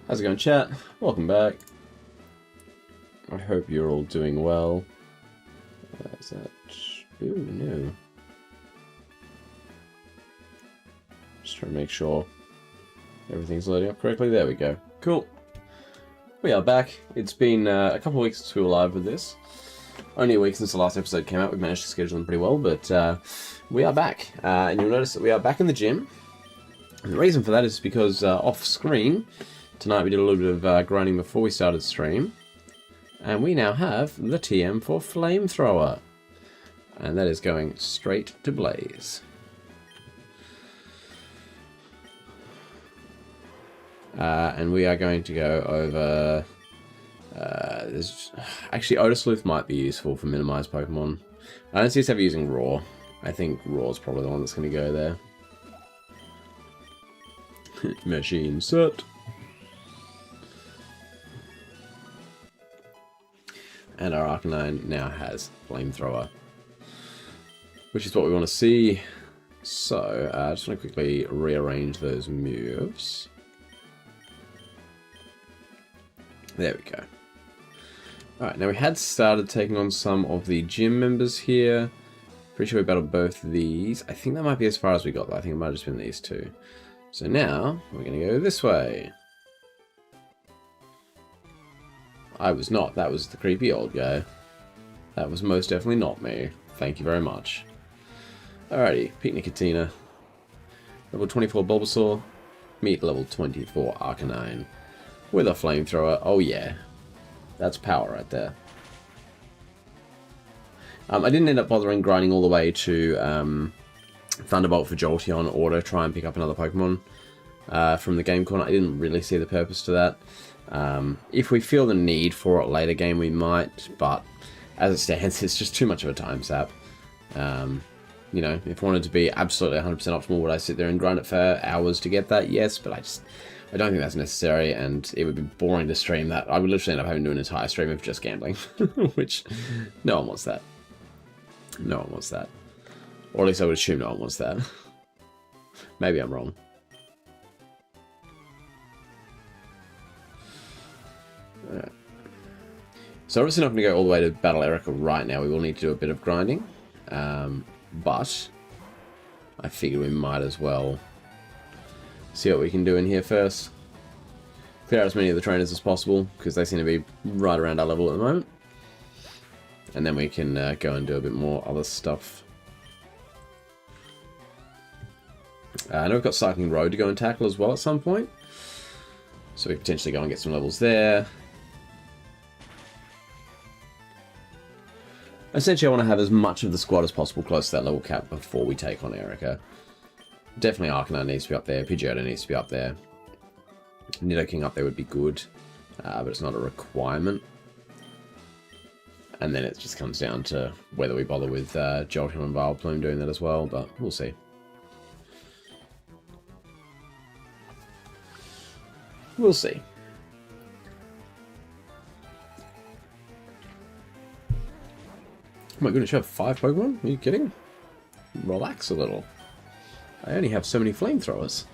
How's it going, chat? Welcome back. I hope you're all doing well. Is that... Ooh, no. Just trying to make sure everything's loading up correctly. There we go. Cool. We are back. It's been a couple of weeks since we were live with this. Only a week since the last episode came out. We've managed to schedule them pretty well, but we are back. And you'll notice that we are back in the gym. And the reason for that is because off-screen, tonight we did a little bit of grinding before we started stream. And we now have the TM for Flamethrower. And that is going straight to Blaze. And we are going to go over... actually, Otisleuth might be useful for minimized Pokemon. I don't see us ever using Raw. I think Raw is probably the one that's going to go there. Machine set. And our Arcanine now has Flamethrower, which is what we want to see. So, I just want to quickly rearrange those moves. There we go. Alright, now we had started taking on some of the gym members here. Pretty sure we battled both of these. I think that might be as far as we got, though. I think it might have just been these two. So now, we're going to go this way. I was not. That was the creepy old guy. That was most definitely not me. Thank you very much. Alrighty, Peak Nicotina. Level 24 Bulbasaur. Meet level 24 Arcanine. With a Flamethrower. Oh yeah. That's power right there. I didn't end up bothering grinding all the way to Thunderbolt for Jolteon or to try and pick up another Pokemon from the game corner. I didn't really see the purpose to that. If we feel the need for it later game, we might, but as it stands, it's just too much of a time sap. You know, if I wanted to be absolutely 100% optimal, would I sit there and grind it for hours to get that? Yes, but I don't think that's necessary, and it would be boring to stream that. I would literally end up having to do an entire stream of just gambling, which no one wants that. No one wants that. Or at least I would assume no one wants that. Maybe I'm wrong. Alright. So obviously not going to go all the way to battle Erica right now. We will need to do a bit of grinding. But I figure we might as well see what we can do in here first. Clear out as many of the trainers as possible, because they seem to be right around our level at the moment. And then we can go and do a bit more other stuff. I know we've got Cycling Road to go and tackle as well at some point. So we can potentially go and get some levels there. Essentially, I want to have as much of the squad as possible close to that level cap before we take on Erica. Definitely Arcanine needs to be up there. Pidgeotto needs to be up there. Nidoking up there would be good, but it's not a requirement. And then it just comes down to whether we bother with Jolteon and Vileplume doing that as well, but we'll see. We'll see. Oh my goodness, you have 5 Pokemon? Are you kidding? Relax a little. I only have so many Flamethrowers.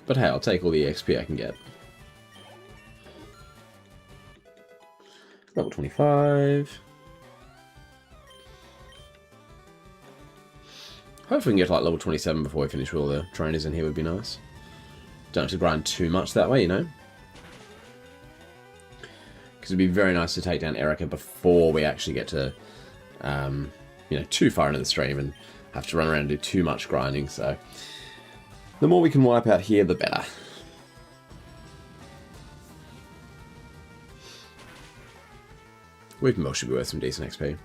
But hey, I'll take all the XP I can get. Level 25. Hopefully we can get to like level 27 before we finish with all the trainers in here would be nice. Don't have to grind too much that way, you know. Because it'd be very nice to take down Erica before we actually get to, you know, too far into the stream and have to run around and do too much grinding. So the more we can wipe out here, the better. Weepinbell should be worth some decent XP.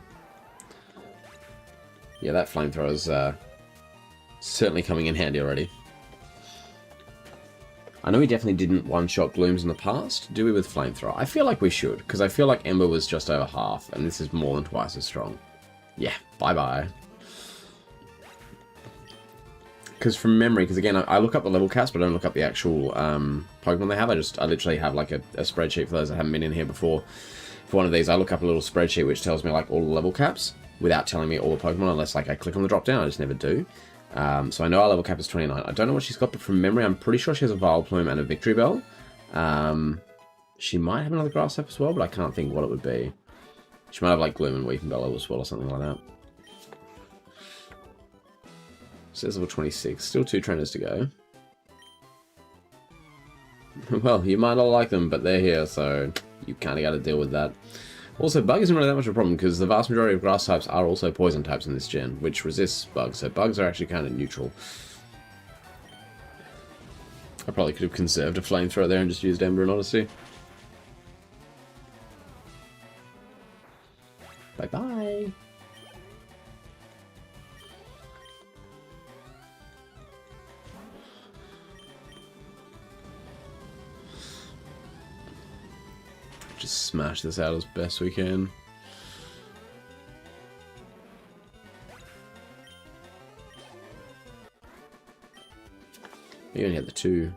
Yeah, that Flamethrower's certainly coming in handy already. I know we definitely didn't one-shot Glooms in the past. Do we with Flamethrower? I feel like we should, because I feel like Ember was just over half, and this is more than twice as strong. Yeah, bye-bye. Because from memory, because again, I look up the level caps, but I don't look up the actual Pokemon they have. I literally have like a spreadsheet for those that haven't been in here before. For one of these, I look up a little spreadsheet which tells me like all the level caps, without telling me all the Pokemon, unless like I click on the drop down. I just never do. So I know our level cap is 29. I don't know what she's got, but from memory, I'm pretty sure she has a Vile Plume and a Victory Bell. She might have another Grass type as well, but I can't think what it would be. She might have like Gloom and Weeping Bell as well or something like that. Says level 26. Still 2 trainers to go. Well, you might not like them, but they're here, so you kind of got to deal with that. Also, Bug isn't really that much of a problem, because the vast majority of grass types are also poison types in this gen, which resists Bugs, so Bugs are actually kind of neutral. I probably could have conserved a flamethrower there and just used Ember in honesty. Bye-bye! Just smash this out as best we can. You only have the 2.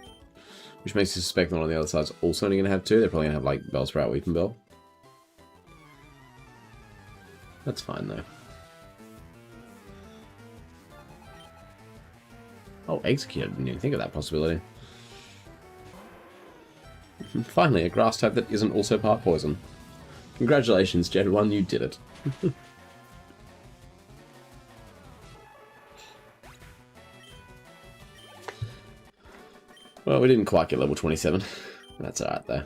Which makes you suspect that one on the other side's also only going to have 2. They're probably going to have like Bellsprout, Weeping Bell. That's fine though. Oh, Execute. I didn't even think of that possibility. Finally, a grass type that isn't also part poison. Congratulations, Gen 1, you did it. Well, we didn't quite get level 27. That's alright, though.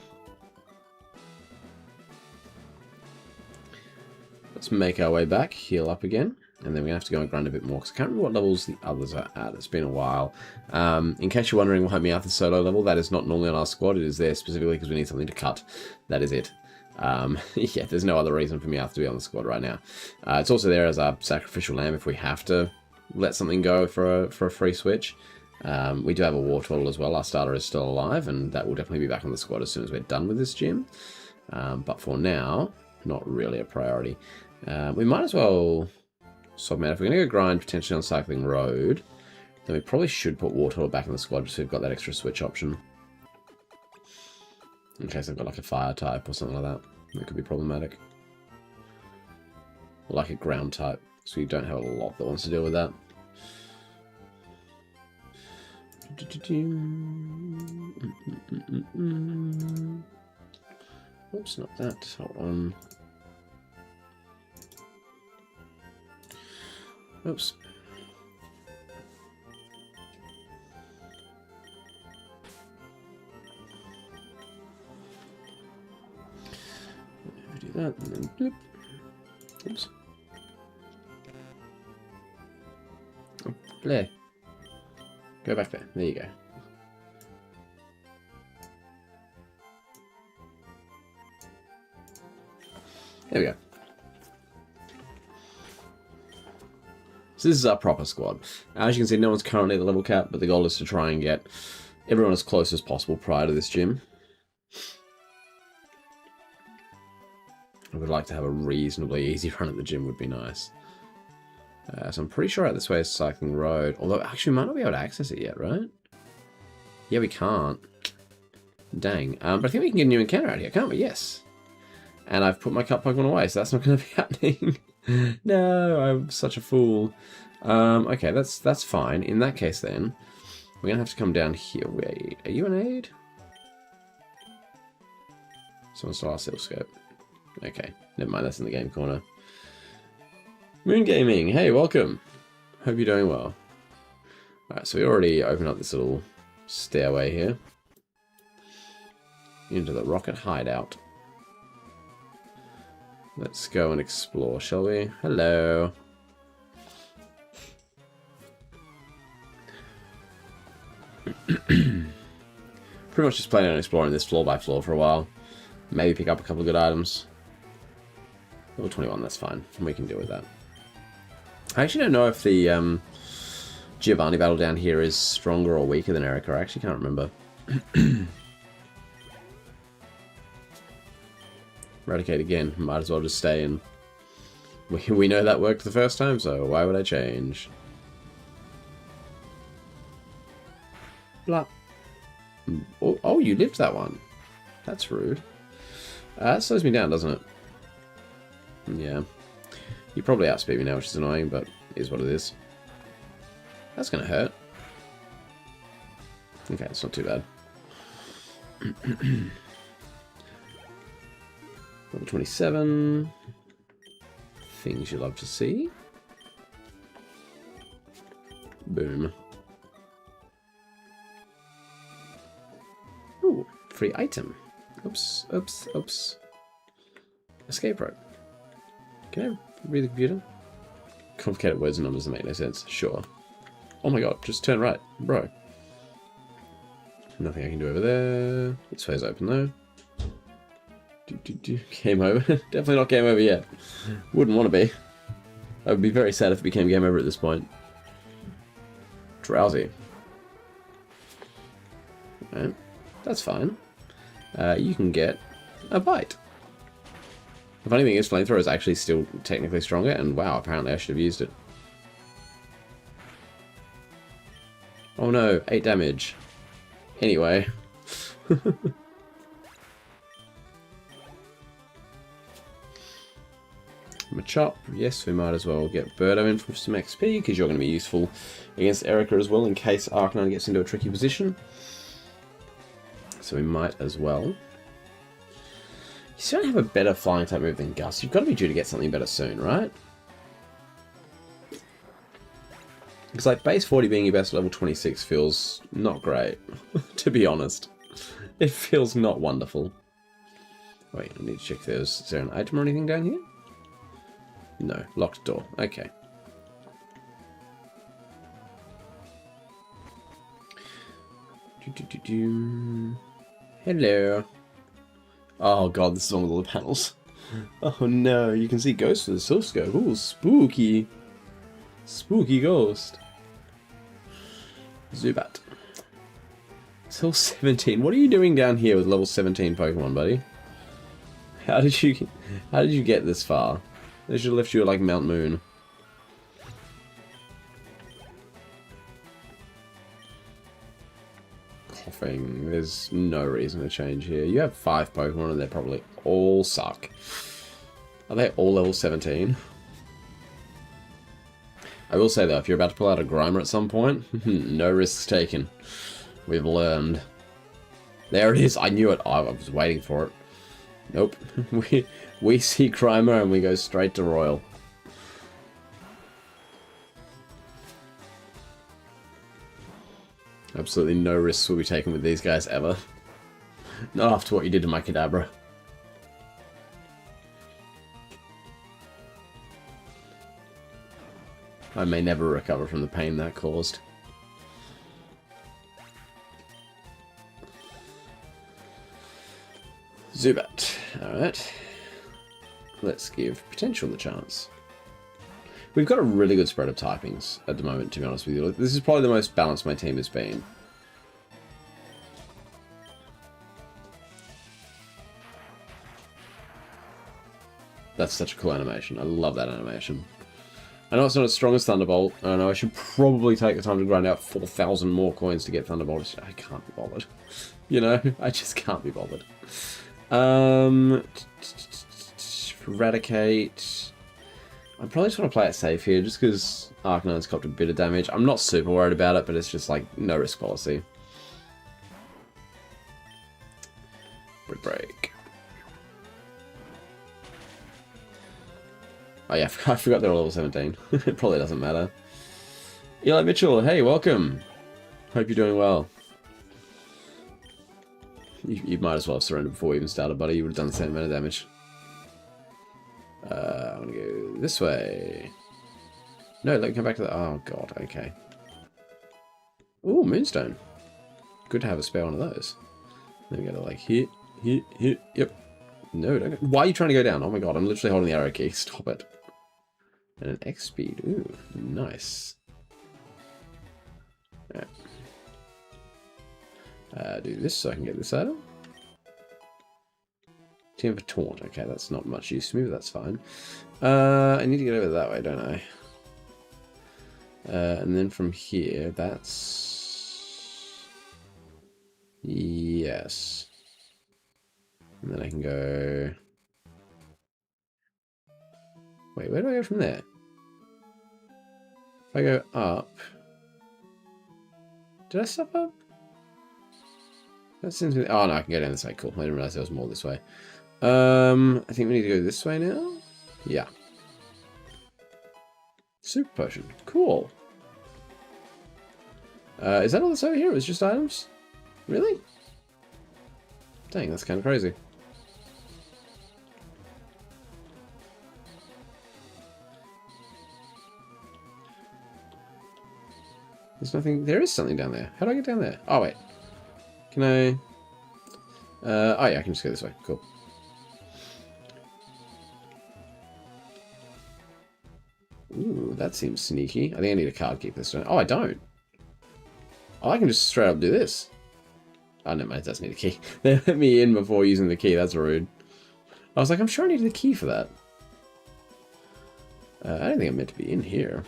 Let's make our way back, heal up again, and then we have to go and grind a bit more, because I can't remember what levels the others are at. It's been a while. In case you're wondering why Meowth's solo level, that is not normally on our squad. It is there specifically because we need something to cut. That is it. Yeah, there's no other reason for Meowth to be on the squad right now. It's also there as our sacrificial lamb if we have to let something go for a free switch. We do have a War Turtle as well. Our starter is still alive, and that will definitely be back on the squad as soon as we're done with this gym. But for now, not really a priority. We might as well swap out. If we're going to go grind potentially on Cycling Road, then we probably should put War Turtle back in the squad just so we've got that extra switch option. In case I've got like a fire type or something like that. That could be problematic. Or like a ground type, so you don't have a lot that wants to deal with that. Oops, not that. Hold on. Oops. Do that and then bloop. Oops. Oh, play. Go back there. There you go. There we go. So this is our proper squad. As you can see, no one's currently at the level cap, but the goal is to try and get everyone as close as possible prior to this gym. I would like to have a reasonably easy run at the gym would be nice. So I'm pretty sure out this way is Cycling Road. Although, actually, we might not be able to access it yet, right? Yeah, we can't. Dang. But I think we can get a new encounter out here, can't we? Yes. And I've put my cut Pokemon away, so that's not going to be happening. No, I'm such a fool. Okay, that's fine. In that case, then, we're going to have to come down here. Wait, are you an aid? Someone stole our Silkscope. Okay, never mind, that's in the game corner. Moon Gaming, hey, welcome. Hope you're doing well. Alright, so we already opened up this little stairway here. Into the rocket hideout. Let's go and explore, shall we? Hello. Pretty much just planning on exploring this floor by floor for a while. Maybe pick up a couple of good items. Level 21, that's fine. We can deal with that. I actually don't know if the Giovanni battle down here is stronger or weaker than Erica. I actually can't remember. Eradicate again. Might as well just stay in. We know that worked the first time, so why would I change? Blah. Oh, you lived that one. That's rude. That slows me down, doesn't it? Yeah. You probably outspeed me now, which is annoying, but it is what it is. That's gonna hurt. Okay, it's not too bad. Level 27. Things you love to see. Boom. Ooh, free item. Oops, oops, oops. Escape rope. Can I read the computer? Complicated words and numbers that make no sense. Sure. Oh my god, just turn right. Bro. Nothing I can do over there. This way's open though. Game over. Definitely not game over yet. Wouldn't want to be. I would be very sad if it became game over at this point. Drowsy. Okay. That's fine. You can get a bite. The funny thing is, Flamethrower is actually still technically stronger, and wow, apparently I should have used it. Oh no, 8 damage. Anyway. Machop. Yes, we might as well get Birdo in for some XP, because you're going to be useful against Erica as well, in case Arcanine gets into a tricky position. So we might as well. You still don't have a better flying type move than Gus. You've got to be due to get something better soon, right? Because like base 40 being your best level 26 feels not great, to be honest. It feels not wonderful. Wait, I need to check if is there an item or anything down here? No, locked door. Okay. Hello. Oh god, this is on all the panels. Oh no, you can see ghosts with the silk scope. Ooh, spooky. Spooky ghost. Zubat. It's level 17. What are you doing down here with level 17 Pokemon, buddy? How did you get this far? They should have left you at like Mount Moon. Coughing. There's no reason to change here. You have 5 Pokemon and they probably all suck. Are they all level 17? I will say though, if you're about to pull out a Grimer at some point, no risks taken. We've learned. There it is. I knew it. I was waiting for it. Nope. we see Grimer and we go straight to Royal. Absolutely no risks will be taken with these guys ever. Not after what you did to my Kadabra. I may never recover from the pain that caused. Zubat. Alright. Let's give Potential the chance. We've got a really good spread of typings at the moment, to be honest with you. This is probably the most balanced my team has been. That's such a cool animation. I love that animation. I know it's not as strong as Thunderbolt. I know I should probably take the time to grind out 4,000 more coins to get Thunderbolt. I can't be bothered. You know, I just can't be bothered. Eradicate. I probably just want to play it safe here, just because Arcanine's copped a bit of damage. I'm not super worried about it, but it's just like no risk policy. Brick break. Oh yeah, I forgot they're all level 17. It probably doesn't matter. Eli Mitchell, hey, welcome. Hope you're doing well. You might as well have surrendered before we even started, buddy. You would have done the same amount of damage. I want to go this way. No, let me come back to the... Oh, God, okay. Ooh, Moonstone. Good to have a spare one of those. Then we go to, like, here, yep. No, don't go... Why are you trying to go down? Oh, my God, I'm literally holding the arrow key. Stop it. And an X speed. Ooh, nice. Alright. Do this so I can get this item. Team for Taunt. Okay, that's not much use to me, but that's fine. I need to get over that way, don't I? And then from here, that's... Yes. And then I can go... Wait, where do I go from there? If I go up... Did I stop up? That seems to be... Oh, no, I can go down this way. Cool. I didn't realize there was more this way. I think we need to go this way now. Yeah. Super potion. Cool. Is that all that's over here? It was just items? Really? Dang, that's kind of crazy. There's nothing... There is something down there. How do I get down there? Oh, wait. Can I... oh, yeah, I can just go this way. Cool. Ooh, that seems sneaky. I think I need a card keep this time. Oh, I don't. Oh, I can just straight up do this. Oh, no, mate, that's need a key. They let me in before using the key. That's rude. I was like, I'm sure I needed a key for that. I don't think I'm meant to be in here.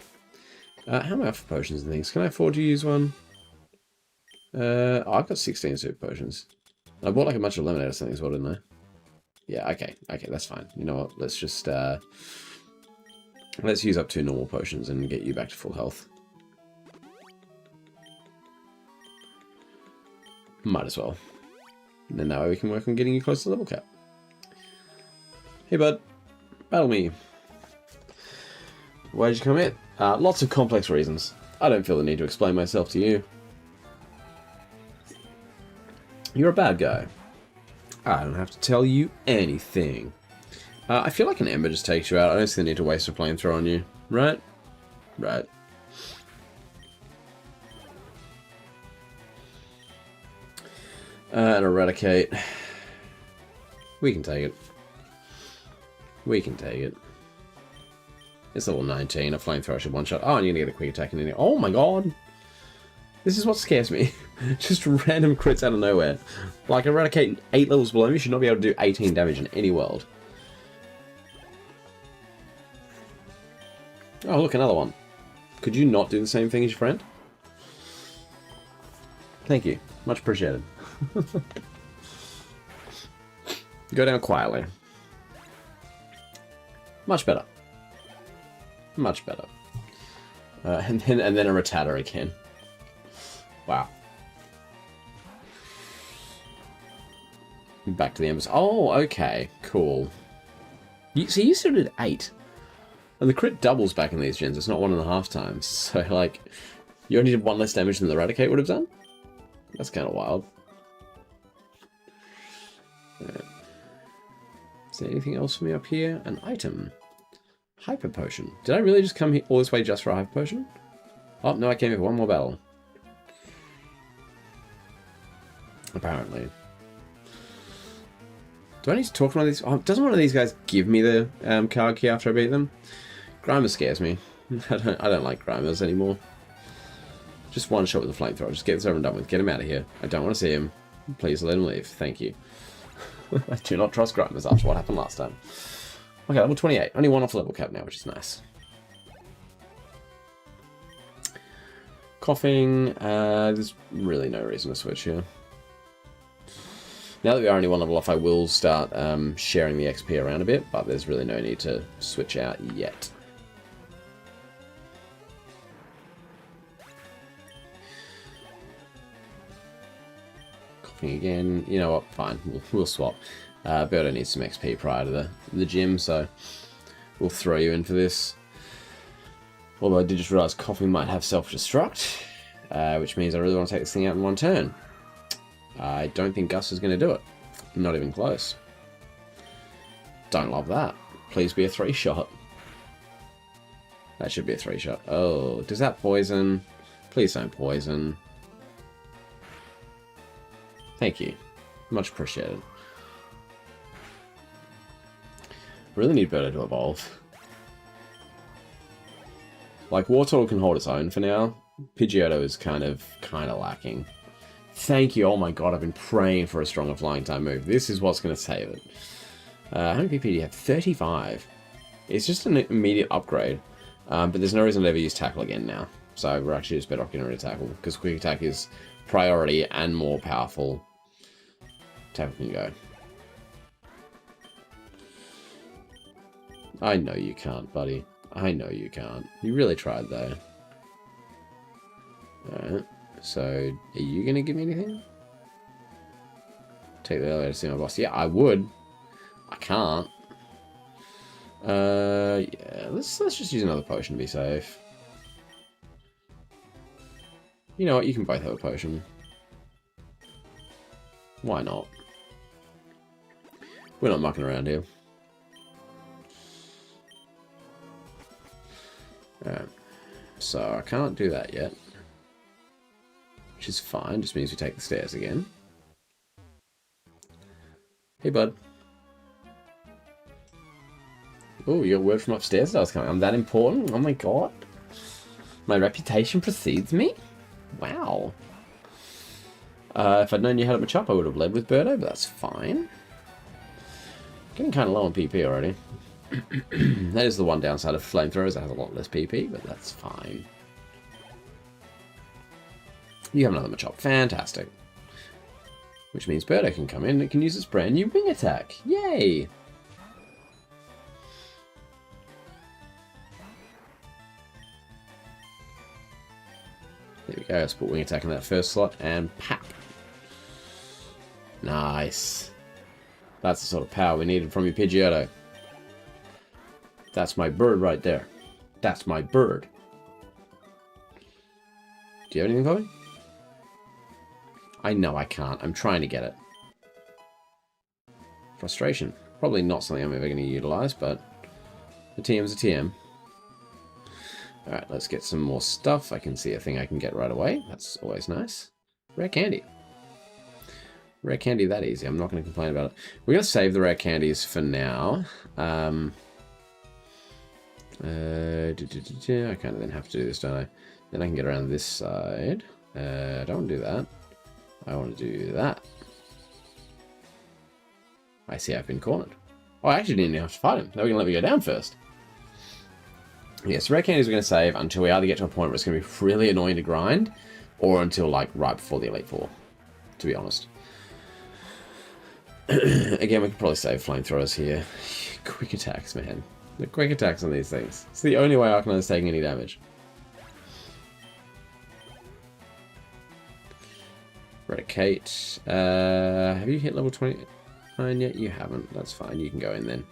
How am I off for potions and things? Can I afford to use one? Oh, I've got 16 super potions. I bought like a bunch of lemonade or something as well, didn't I? Yeah, okay. Okay, that's fine. You know what? Let's just, let's use up 2 normal potions and get you back to full health. Might as well. And then that way we can work on getting you close to level cap. Hey, bud. Battle me. Why did you come in? Lots of complex reasons. I don't feel the need to explain myself to you. You're a bad guy. I don't have to tell you anything. I feel like an ember just takes you out. I don't see the need to waste a flamethrower on you. Right? Right. And eradicate. We can take it. We can take it. It's level 19. A flamethrower should one-shot. Oh, and you're going to get a quick attack in there. Oh my god! This is what scares me. Just random crits out of nowhere. Like, eradicate 8 levels below me should not be able to do 18 damage in any world. Oh, look, another one. Could you not do the same thing as your friend? Thank you. Much appreciated. Go down quietly. Much better. Much better. And then a Rattata again. Wow. Back to the embers. Oh, okay. Cool. So you still did 8. And the crit doubles back in these gens. It's not 1.5 times. So, like, you only did 1 less damage than the Eradicate would have done? That's kind of wild. Is there anything else for me up here? An item. Hyper Potion. Did I really just come here all this way just for a Hyper Potion? Oh, no, I came here for one more battle. Apparently. Do I need to talk to one of these? Oh, doesn't one of these guys give me the card key after I beat them? Grimer scares me. I don't like Grimers anymore. Just one shot with a flamethrower. Just get this over and done with. Get him out of here. I don't want to see him. Please let him leave. Thank you. I do not trust Grimers after what happened last time. Okay, level 28. Only 1 off level cap now, which is nice. Coughing. There's really no reason to switch here. Now that we are only 1 level off, I will start sharing the XP around a bit, but there's really no need to switch out yet. Coughing again. You know what? Fine. We'll swap. Birdo needs some XP prior to the gym, so we'll throw you in for this. Although I did just realise coughing might have self-destruct, which means I really want to take this thing out in 1 turn. I don't think Gus is going to do it. Not even close. Don't love that. Please be a 3-shot. That should be a 3-shot. Oh, does that poison? Please don't poison. Thank you. Much appreciated. Really need Birdo to evolve. Like, Wartortle can hold its own for now. Pidgeotto is kind of lacking. Thank you. Oh my god, I've been praying for a stronger flying type move. This is what's going to save it. How many PP do you have? 35. It's just an immediate upgrade. But there's no reason to ever use Tackle again now. So we're actually just better off getting rid of Tackle. Because Quick Attack is priority and more powerful. Tackle can go. I know you can't, buddy. I know you can't. You really tried, though. Alright. So, are you going to give me anything? Take the elevator to see my boss. Yeah, I would. I can't. Yeah, let's just use another potion to be safe. You know what? You can both have a potion. Why not? We're not mucking around here. Alright. So, I can't do that yet. Which is fine. Just means we take the stairs again. Hey, bud. Oh, you got word from upstairs that I was coming. I'm that important? Oh my god. My reputation precedes me? Wow. If I'd known you had a chop, I would have led with Birdo, but that's fine. Getting kind of low on PP already. That is the one downside of flamethrowers. It has a lot less PP, but that's fine. You have another Machop. Fantastic. Which means Birdo can come in and it can use its brand new wing attack. Yay! There we go. Let's put wing attack in that first slot and pap. Nice. That's the sort of power we needed from your Pidgeotto. That's my bird right there. That's my bird. Do you have anything for me? I know I can't. I'm trying to get it. Frustration. Probably not something I'm ever going to utilize, but a TM's a TM. Alright, let's get some more stuff. I can see a thing I can get right away. That's always nice. Rare candy. Rare candy that easy. I'm not going to complain about it. We're going to save the rare candies for now. I kind of then have to do this, don't I? Then I can get around this side. I don't want to do that. I want to do that. I see I've been cornered. Oh, I actually didn't even have to fight him. They were going to let me go down first. Yes, rare candies we're going to save until we either get to a point where it's going to be really annoying to grind, or until, like, right before the Elite Four, to be honest. Again, we could probably save flamethrowers here. Quick attacks, man. The quick attacks on these things. It's the only way Arcanine is taking any damage. Eradicate. Have you hit level 29 yet? You haven't. That's fine. You can go in then.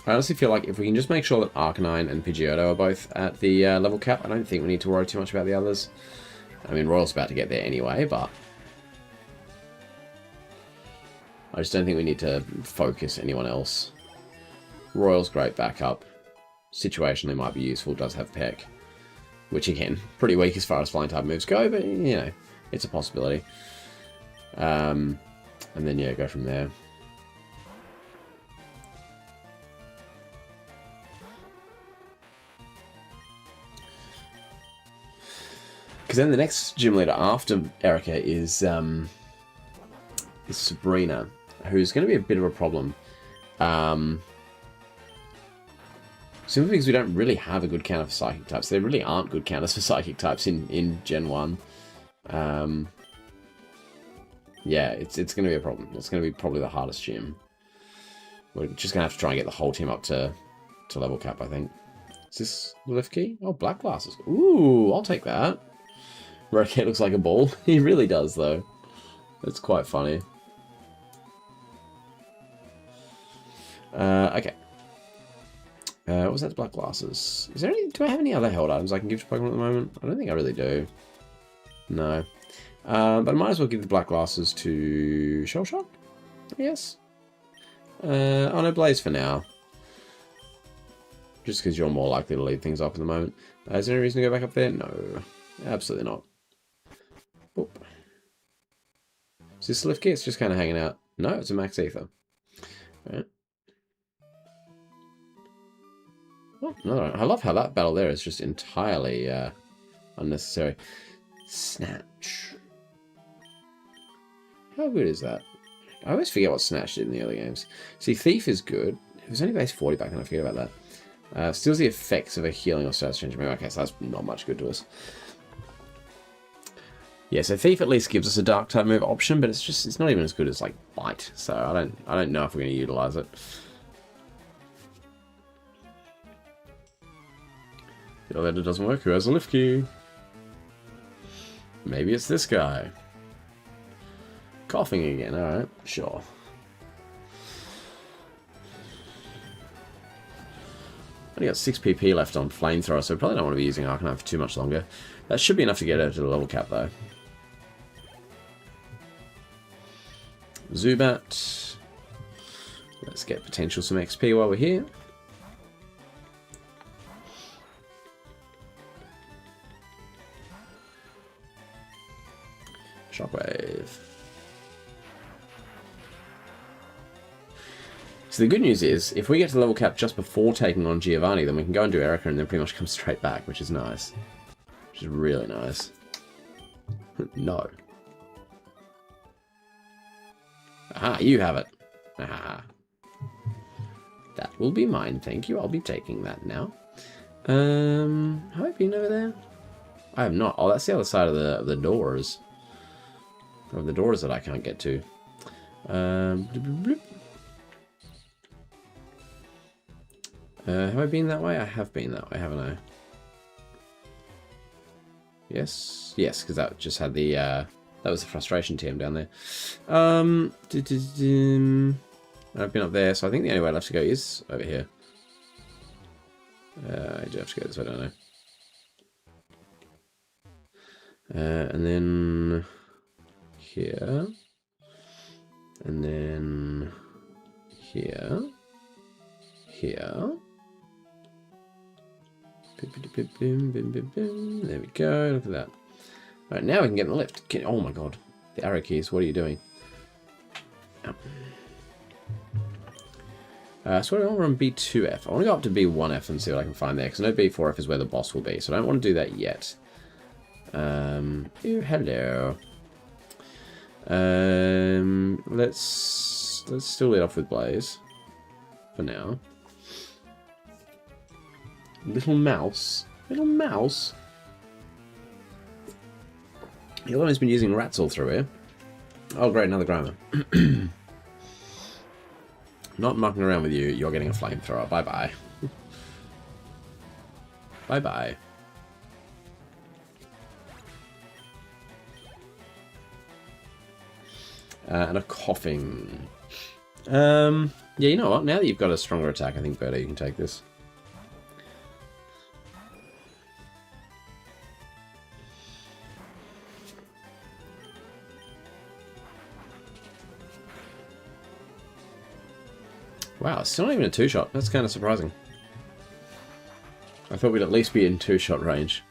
I honestly feel like if we can just make sure that Arcanine and Pidgeotto are both at the level cap, I don't think we need to worry too much about the others. I mean, Royal's about to get there anyway, but I just don't think we need to focus anyone else. Royal's great backup. Situationally might be useful, does have Peck. Which, again, pretty weak as far as flying type moves go, but, you know, it's a possibility. And then, yeah, go from there. Because then the next gym leader after Erica is Sabrina, who's going to be a bit of a problem. Simply because we don't really have a good counter for Psychic types. There really aren't good counters for Psychic types in Gen 1. Yeah, it's going to be a problem. It's going to be probably the hardest gym. We're just going to have to try and get the whole team up to level cap, I think. Is this the lift key? Oh, black glasses. Ooh, I'll take that. Rocket looks like a ball. He really does, though. That's quite funny. Okay. What was that? Black glasses. Is there any? Do I have any other held items I can give to Pokemon at the moment? I don't think I really do. No. But I might as well give the black glasses to Shell Shock. Yes. Oh no, Blaze for now. Just because you're more likely to lead things up at the moment. Is there any reason to go back up there? No. Absolutely not. Boop. Is this lift key? It's just kind of hanging out. No, it's a max ether. Right. Oh, no, I love how that battle there is just entirely unnecessary. Snatch. How good is that? I always forget what Snatch did in the early games. See, Thief is good. It was only base 40 back then, I forget about that. Steals the effects of a healing or status change. Okay, so that's not much good to us. Yeah, so Thief at least gives us a dark type move option, but it's not even as good as like Bite. So I don't know if we're going to utilize it. The elevator doesn't work. Who has a lift key? Maybe it's this guy. Coughing again. Alright, sure. Only got 6 PP left on Flamethrower, so probably don't want to be using Arcanine for too much longer. That should be enough to get her to the level cap, though. Zubat. Let's get potential some XP while we're here. Shockwave. So the good news is, if we get to the level cap just before taking on Giovanni, then we can go and do Erica and then pretty much come straight back, which is nice. Which is really nice. No. Aha, you have it. Aha. That will be mine, thank you. I'll be taking that now. Have I been over there? I have not. Oh, that's the other side of the doors. Of the doors that I can't get to. Have I been that way? I have been that way, haven't I? Yes? Yes, because that just had the, that was the frustration TM down there. I've been up there, so I think the only way left to go is over here. I do have to go this way, don't I? And then here. And then here. Here. There we go, look at that. Alright, now we can get in the lift. Oh my god. The arrow keys, what are you doing? Oh. So I want to run B2F. I want to go up to B1F and see what I can find there, because I know B4F is where the boss will be, so I don't want to do that yet. Oh, hello. Let's still lead off with Blaze. For now. Little mouse. Little mouse. The other one's been using rats all through here. Oh great, another Grimer. Not mucking around with you, you're getting a flamethrower. Bye-bye. Bye-bye. And a coughing. Yeah, you know what? Now that you've got a stronger attack, I think, Birdo, you can take this. Wow, it's still not even a two-shot. That's kind of surprising. I thought we'd at least be in two-shot range.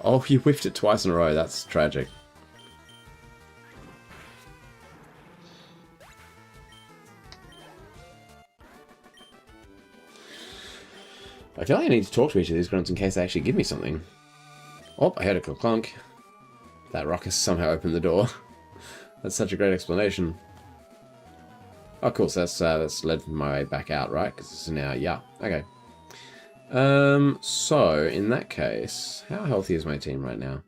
Oh, you whiffed it twice in a row. That's tragic. I feel like I need to talk to each of these grunts in case they actually give me something. Oh, I heard a clunk. That rock has somehow opened the door. That's such a great explanation. Oh, cool. So that's led my way back out, right? Because this is now, yeah. Okay. So, in that case, how healthy is my team right now?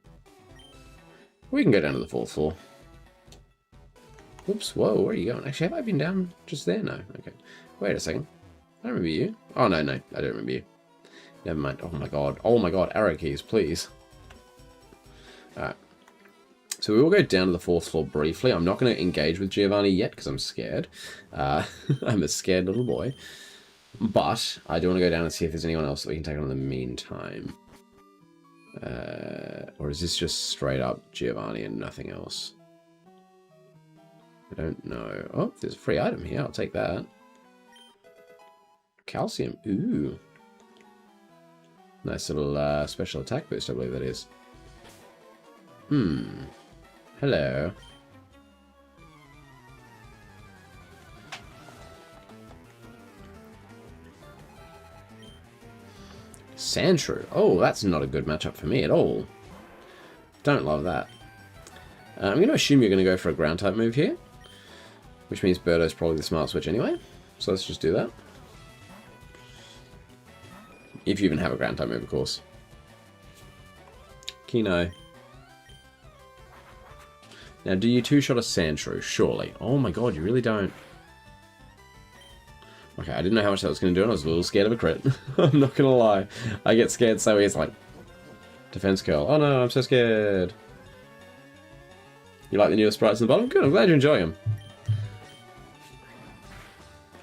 We can go down to the 4th floor. Oops, whoa, where are you going? Actually, have I been down just there? No. Okay. Wait a second. I don't remember you. Oh, no, I don't remember you. Never mind. Oh, my God. Oh, my God. Arrow keys, please. Alright. So we will go down to the 4th floor briefly. I'm not going to engage with Giovanni yet because I'm scared. I'm a scared little boy. But I do want to go down and see if there's anyone else that we can take on in the meantime. Or is this just straight up Giovanni and nothing else? I don't know. Oh, there's a free item here. I'll take that. Calcium. Ooh. Nice little special attack boost, I believe that is. Hello. Sandshrew. Oh, that's not a good matchup for me at all. Don't love that. I'm going to assume you're going to go for a ground type move here. Which means Birdo's probably the smart switch anyway. So let's just do that. If you even have a ground type move, of course. Kino. Now, do you two-shot a Sandshrew? Surely. Oh my god, you really don't. Okay, I didn't know how much that was going to do, and I was a little scared of a crit. I'm not going to lie. I get scared so easy. Like, defense curl. Oh no, I'm so scared. You like the newer sprites in the bottom? Good, I'm glad you're enjoying them.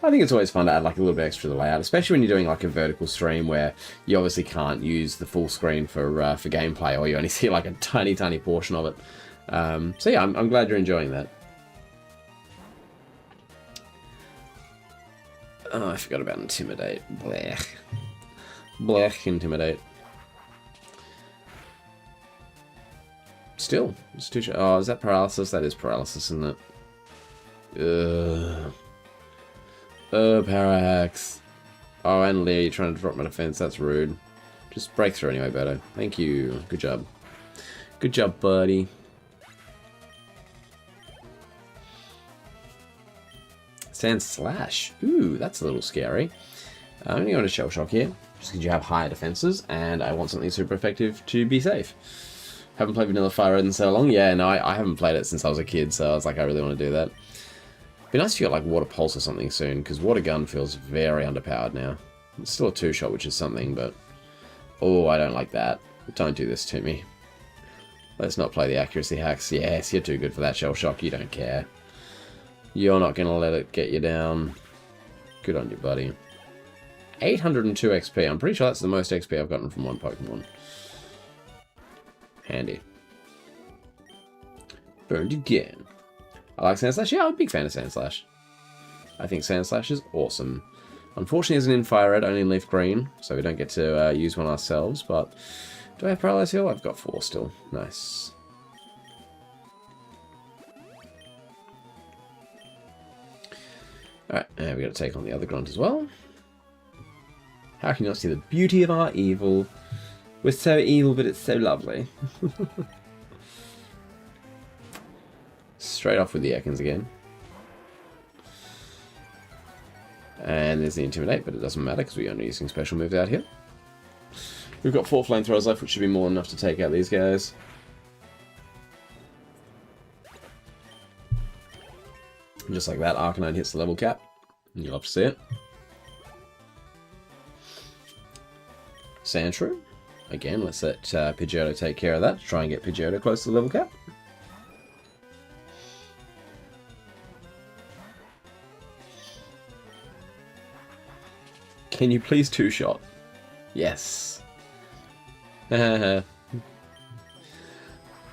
I think it's always fun to add like a little bit extra to the layout, especially when you're doing like a vertical stream where you obviously can't use the full screen for gameplay, or you only see like a tiny portion of it. So yeah, I'm glad you're enjoying that. Oh, I forgot about Intimidate. Blech. Blech, Intimidate. Still, it's too. Oh, is that paralysis? That is paralysis, isn't it? Ugh. Oh, Parahax. Oh, and Lee trying to drop my defense. That's rude. Just break through anyway, Beto. Thank you. Good job. Good job, buddy. Sand Slash. Ooh, that's a little scary. I'm going to go to Shell Shock here, just because you have higher defenses, and I want something super effective to be safe. Haven't played Vanilla FireRed in so long. Yeah, no, I haven't played it since I was a kid, so I was like, I really want to do that. Be nice if you got like Water Pulse or something soon, because Water Gun feels very underpowered now. It's still a 2-shot, which is something, but... Oh, I don't like that. Don't do this to me. Let's not play the accuracy hacks. Yes, you're too good for that Shell Shock. You don't care. You're not going to let it get you down. Good on you, buddy. 802 XP. I'm pretty sure that's the most XP I've gotten from one Pokemon. Handy. Burned again. I like Sandslash. Yeah, I'm a big fan of Sandslash. I think Sandslash is awesome. Unfortunately, it isn't in FireRed, only in Leaf Green, so we don't get to use one ourselves, but... Do I have Paralyze Heal? I've got 4 still. Nice. Alright, and we got to take on the other grunt as well. How can you not see the beauty of our evil? We're so evil, but it's so lovely. Straight off with the Ekans again. And there's the Intimidate, but it doesn't matter because we're only using special moves out here. We've got 4 flamethrowers left, which should be more than enough to take out these guys. And just like that, Arcanine hits the level cap. And you'll have to see it. Sandshrew. Again, let's let Pidgeotto take care of that to try and get Pidgeotto close to the level cap. Can you please 2-shot? Yes. Imagine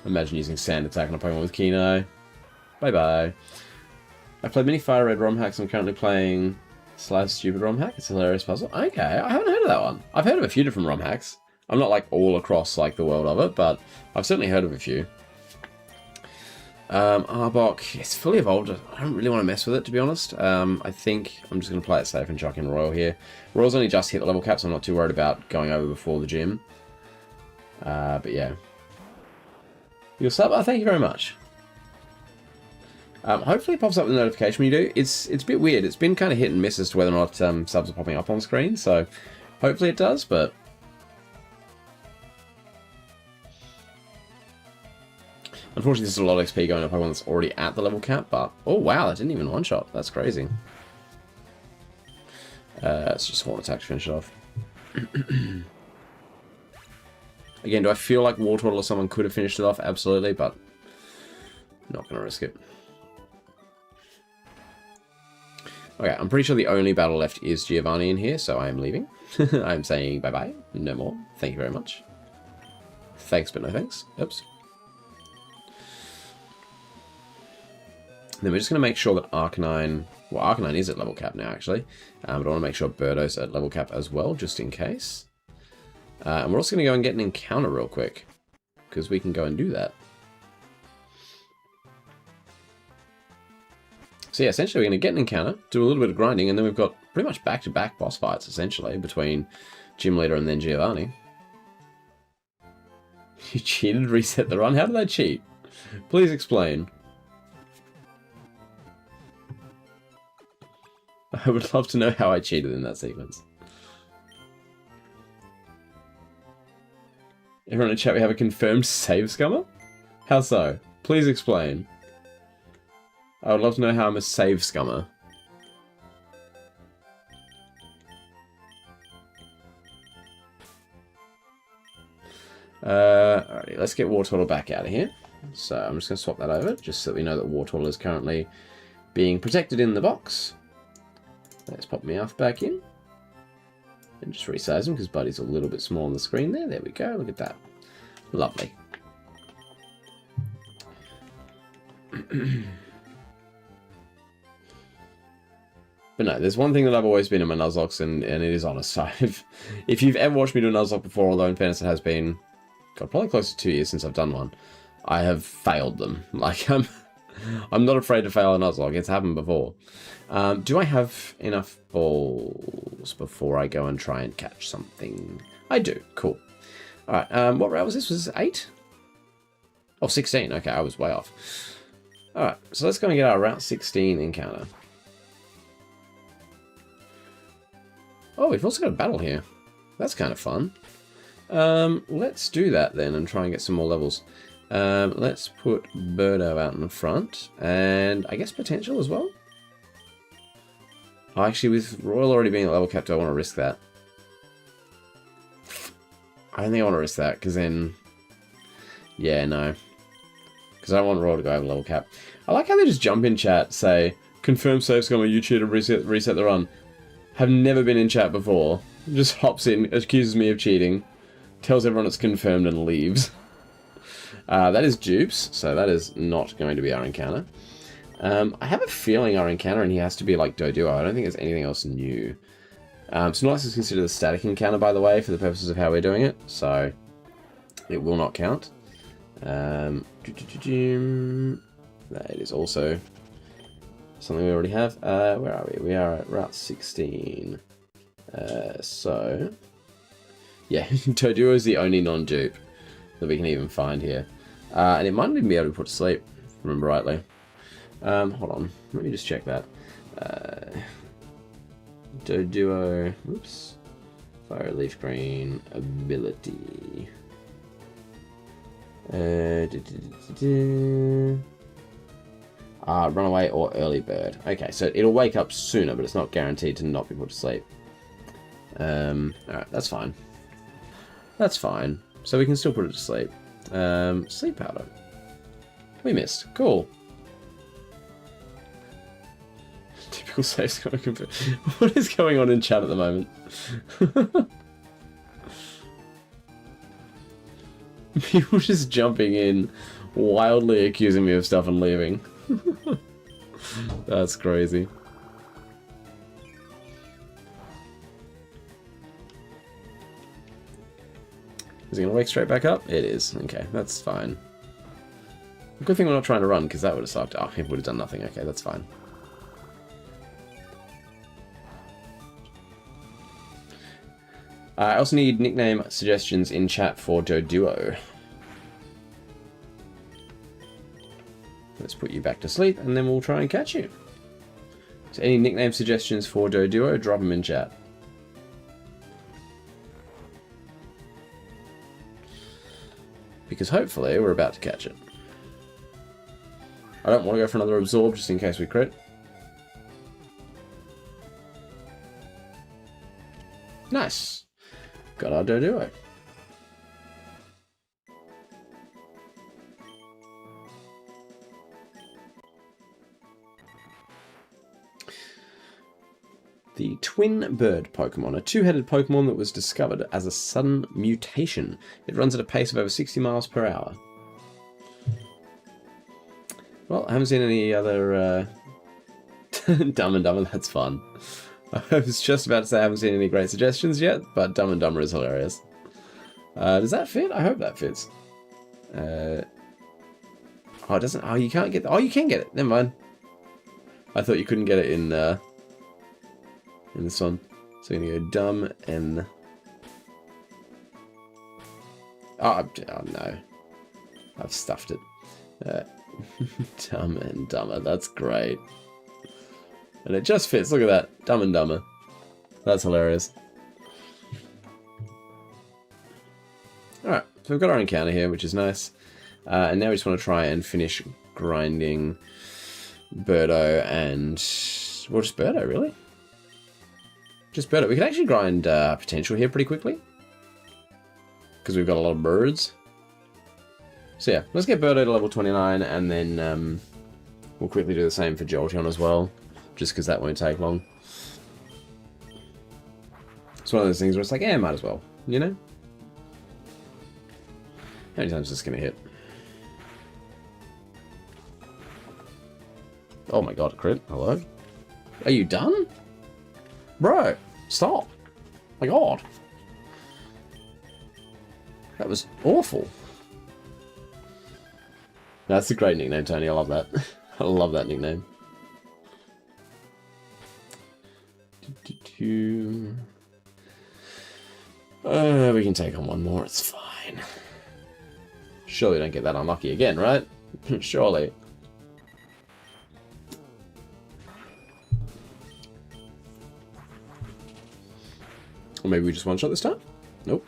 using Sand Attack on a Pokemon with Keen Eye. Bye-bye. I've played many FireRed ROM hacks. I'm currently playing Slice Stupid ROM hack. It's a hilarious puzzle. Okay, I haven't heard of that one. I've heard of a few different ROM hacks. I'm not like all across like the world of it, but I've certainly heard of a few. Arbok, it's fully evolved. I don't really want to mess with it, to be honest. I think I'm just going to play it safe and chuck in Royal here. Royal's only just hit the level cap, so I'm not too worried about going over before the gym. But yeah. Your sub? Oh, thank you very much. Hopefully it pops up with a notification when you do. It's a bit weird. It's been kind of hit and miss as to whether or not subs are popping up on screen, so hopefully it does, but... Unfortunately, there's a lot of XP going up Pokemon that's already at the level cap, but... Oh, wow, that didn't even one-shot. That's crazy. It's just one attack to finish it off. Again, do I feel like Wartortle or someone could have finished it off? Absolutely, but... Not going to risk it. Okay, I'm pretty sure the only battle left is Giovanni in here, so I am leaving. I'm saying bye-bye. No more. Thank you very much. Thanks, but no thanks. Oops. Then we're just going to make sure that Arcanine... Well, Arcanine is at level cap now, actually. But I want to make sure Birdo's at level cap as well, just in case. And we're also going to go and get an encounter real quick. Because we can go and do that. So yeah, essentially we're going to get an encounter, do a little bit of grinding, and then we've got pretty much back-to-back boss fights, essentially, between Gym Leader and then Giovanni. You cheated, reset the run? How did I cheat? Please explain. I would love to know how I cheated in that sequence. Everyone in chat, we have a confirmed save scummer? How so? Please explain. I would love to know how I'm a save scummer. Alrighty, let's get Wartortle back out of here. So I'm just going to swap that over, just so we know that Wartortle is currently being protected in the box. Let's pop Meowth back in. And just resize him, because Buddy's a little bit small on the screen there. There we go, look at that. Lovely. But no, there's one thing that I've always been in my Nuzlocks, and it is honest. If you've ever watched me do a Nuzlocke before, although in fairness it has been, God, probably close to 2 years since I've done one, I have failed them. Like, I'm not afraid to fail a Nuzlocke. It's happened before. Do I have enough balls before I go and try and catch something? I do. Cool. Alright, what route was this? Was this 8? Oh, 16. Okay, I was way off. Alright, so let's go and get our Route 16 encounter. Oh, we've also got a battle here. That's kind of fun. Let's do that then and try and get some more levels. Let's put Birdo out in the front, and I guess Potential as well. Oh, actually, with Royal already being at level cap, do I want to risk that? I don't think I want to risk that, because then... Yeah, no. Because I don't want Royal to go over level cap. I like how they just jump in chat, say, confirm save's gone with YouTube to reset the run. Have never been in chat before. Just hops in, accuses me of cheating, tells everyone it's confirmed, and leaves. That is dupes, so that is not going to be our encounter. I have a feeling our encounter in here has to be like Doduo. I don't think there's anything else new. Snorlax is considered a static encounter, by the way, for the purposes of how we're doing it, so it will not count. That is also something we already have. Where are we? We are at Route 16. So, yeah, Doduo is the only non-dupe that we can even find here. And it might even be able to put to sleep, if I remember rightly. Hold on, let me just check that. Doduo, whoops. Fire Leaf Green ability. Runaway or Early Bird. Okay, so it'll wake up sooner, but it's not guaranteed to not be put to sleep. Alright, that's fine. That's fine. So we can still put it to sleep. Sleep powder. We missed. Cool. Typical saves going to What is going on in chat at the moment? People just jumping in, wildly accusing me of stuff and leaving. That's crazy. Is it going to wake straight back up? It is. Okay, that's fine. Good thing we're not trying to run, because that would have sucked. Oh, it would have done nothing. Okay, that's fine. I also need nickname suggestions in chat for Doduo. Let's put you back to sleep, and then we'll try and catch you. So any nickname suggestions for Doduo, drop them in chat. Because hopefully we're about to catch it. I don't want to go for another absorb just in case we crit. Nice. Got our Doduo. The Twin Bird Pokemon, a two-headed Pokemon that was discovered as a sudden mutation. It runs at a pace of over 60 miles per hour. Well, I haven't seen any other Dumb and Dumber, that's fun. I was just about to say I haven't seen any great suggestions yet, but Dumb and Dumber is hilarious. Does that fit? I hope that fits. Oh, it doesn't. Oh, you can't get. Oh, you can get it. Never mind. I thought you couldn't get it in this one. So I'm gonna go Dumb and. Oh no, I've stuffed it. Dumb and Dumber. That's great. And it just fits. Look at that. Dumb and Dumber. That's hilarious. Alright, so we've got our encounter here, which is nice. And now we just want to try and finish grinding Birdo and... well, just Birdo, really. Just Birdo. We can actually grind Potential here pretty quickly. because we've got a lot of birds. So yeah, let's get Birdo to level 29, and then we'll quickly do the same for Jolteon as well, just because that won't take long. It's one of those things where it's like, yeah, might as well, you know? How many times is this going to hit? Oh my god, crit. Hello? Are you done? Bro, stop. My god. That was awful. That's a great nickname, Tony. I love that. I love that nickname. We can take on one more. It's fine. Surely don't get that unlucky again, right? Surely. Or maybe we just one-shot this time? Nope.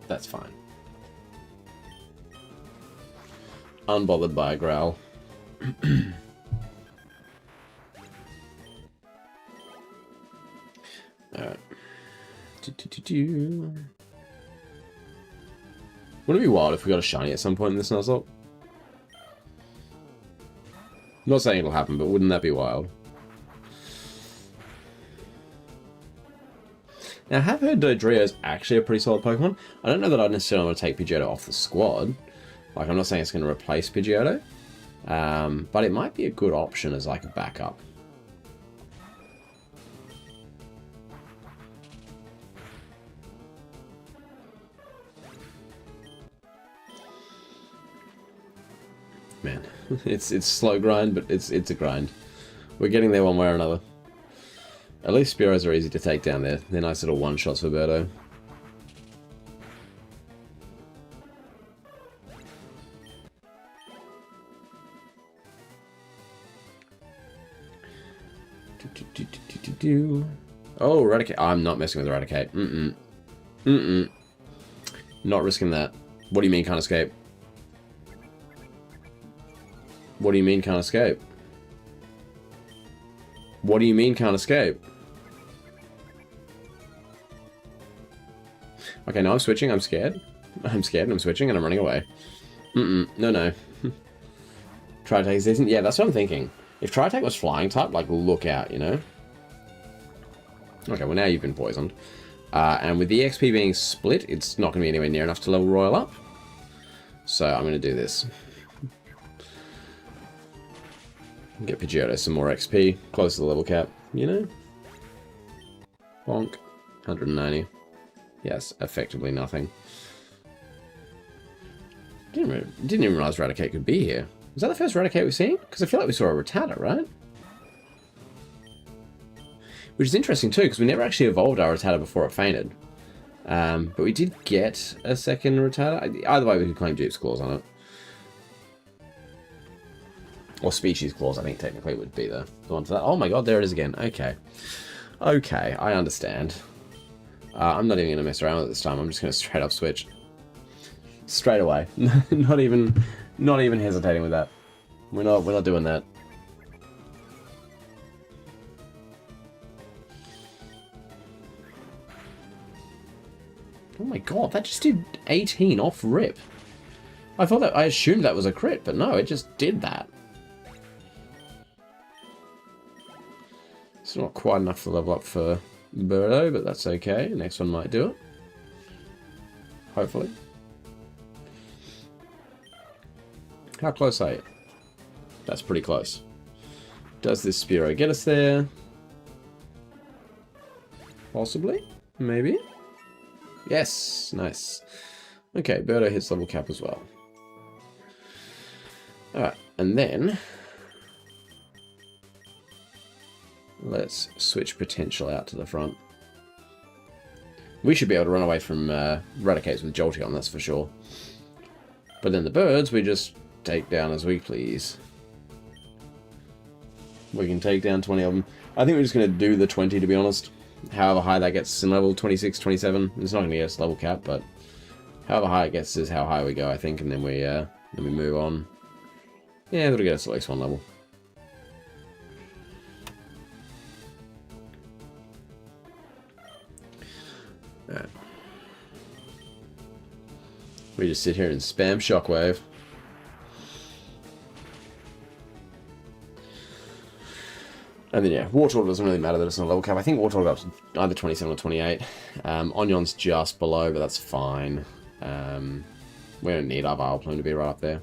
That's fine. Unbothered by a growl. Alright. Wouldn't it be wild if we got a shiny at some point in this Nuzlocke? I'm not saying it'll happen, but wouldn't that be wild? Now, I have heard Dodrio is actually a pretty solid Pokemon. I don't know that I necessarily want to take Pidgeotto off the squad. Like, I'm not saying it's going to replace Pidgeotto. But it might be a good option as, like, a backup. Man, it's slow grind, but it's a grind. We're getting there one way or another. At least Spearows are easy to take down there. They're nice little one-shots for Birdo. Oh, Eradicate. I'm not messing with Eradicate. Not risking that. What do you mean can't escape? What do you mean can't escape? What do you mean can't escape? Okay, no, I'm switching. I'm scared. I'm scared and I'm switching and I'm running away. No. Tri-Attack is decent. Yeah, that's what I'm thinking. If Tri-Attack was flying type, like, look out, you know? Okay, well, now you've been poisoned. And with the XP being split, it's not going to be anywhere near enough to level Royal up. So I'm going to do this. Get Pidgeotto some more XP, close to the level cap, you know? Bonk. 190. Yes, effectively nothing. Didn't even realize Raticate could be here. Was that the first Raticate we've seen? Because I feel like we saw a Rattata, right? Which is interesting too, because we never actually evolved our Rattata before it fainted. But we did get a second Rattata. Either way, we could claim Dupe's Claws on it. Or Species Claws, I think technically would be the one for that. Oh my god, there it is again. Okay. Okay, I understand. I'm not even going to mess around with it this time. I'm just going to straight up switch. Straight away. not even hesitating with that. We're not doing that. Oh my god, that just did 18 off rip. I assumed that was a crit, but no, it just did that. It's not quite enough to level up for Birdo, but that's okay. Next one might do it. Hopefully. How close are you? That's pretty close. Does this Spearow get us there? Possibly? Maybe? Yes! Nice. Okay, Birdo hits level cap as well. Alright, and then let's switch Potential out to the front. We should be able to run away from Raticates with Jolteon, that's for sure. But then the birds, we just take down as we please. We can take down 20 of them. I think we're just going to do the 20, to be honest. However high that gets us in level 26, 27. It's not going to get us level cap, but however high it gets is how high we go, I think, and then we move on. Yeah, that'll get us at least one level. Alright. We just sit here and spam Shockwave. And then, yeah, Wartortle doesn't really matter that it's not a level cap. I think Wartortle got up to either 27 or 28. Onion's just below, but that's fine. We don't need our Vileplume to be right up there.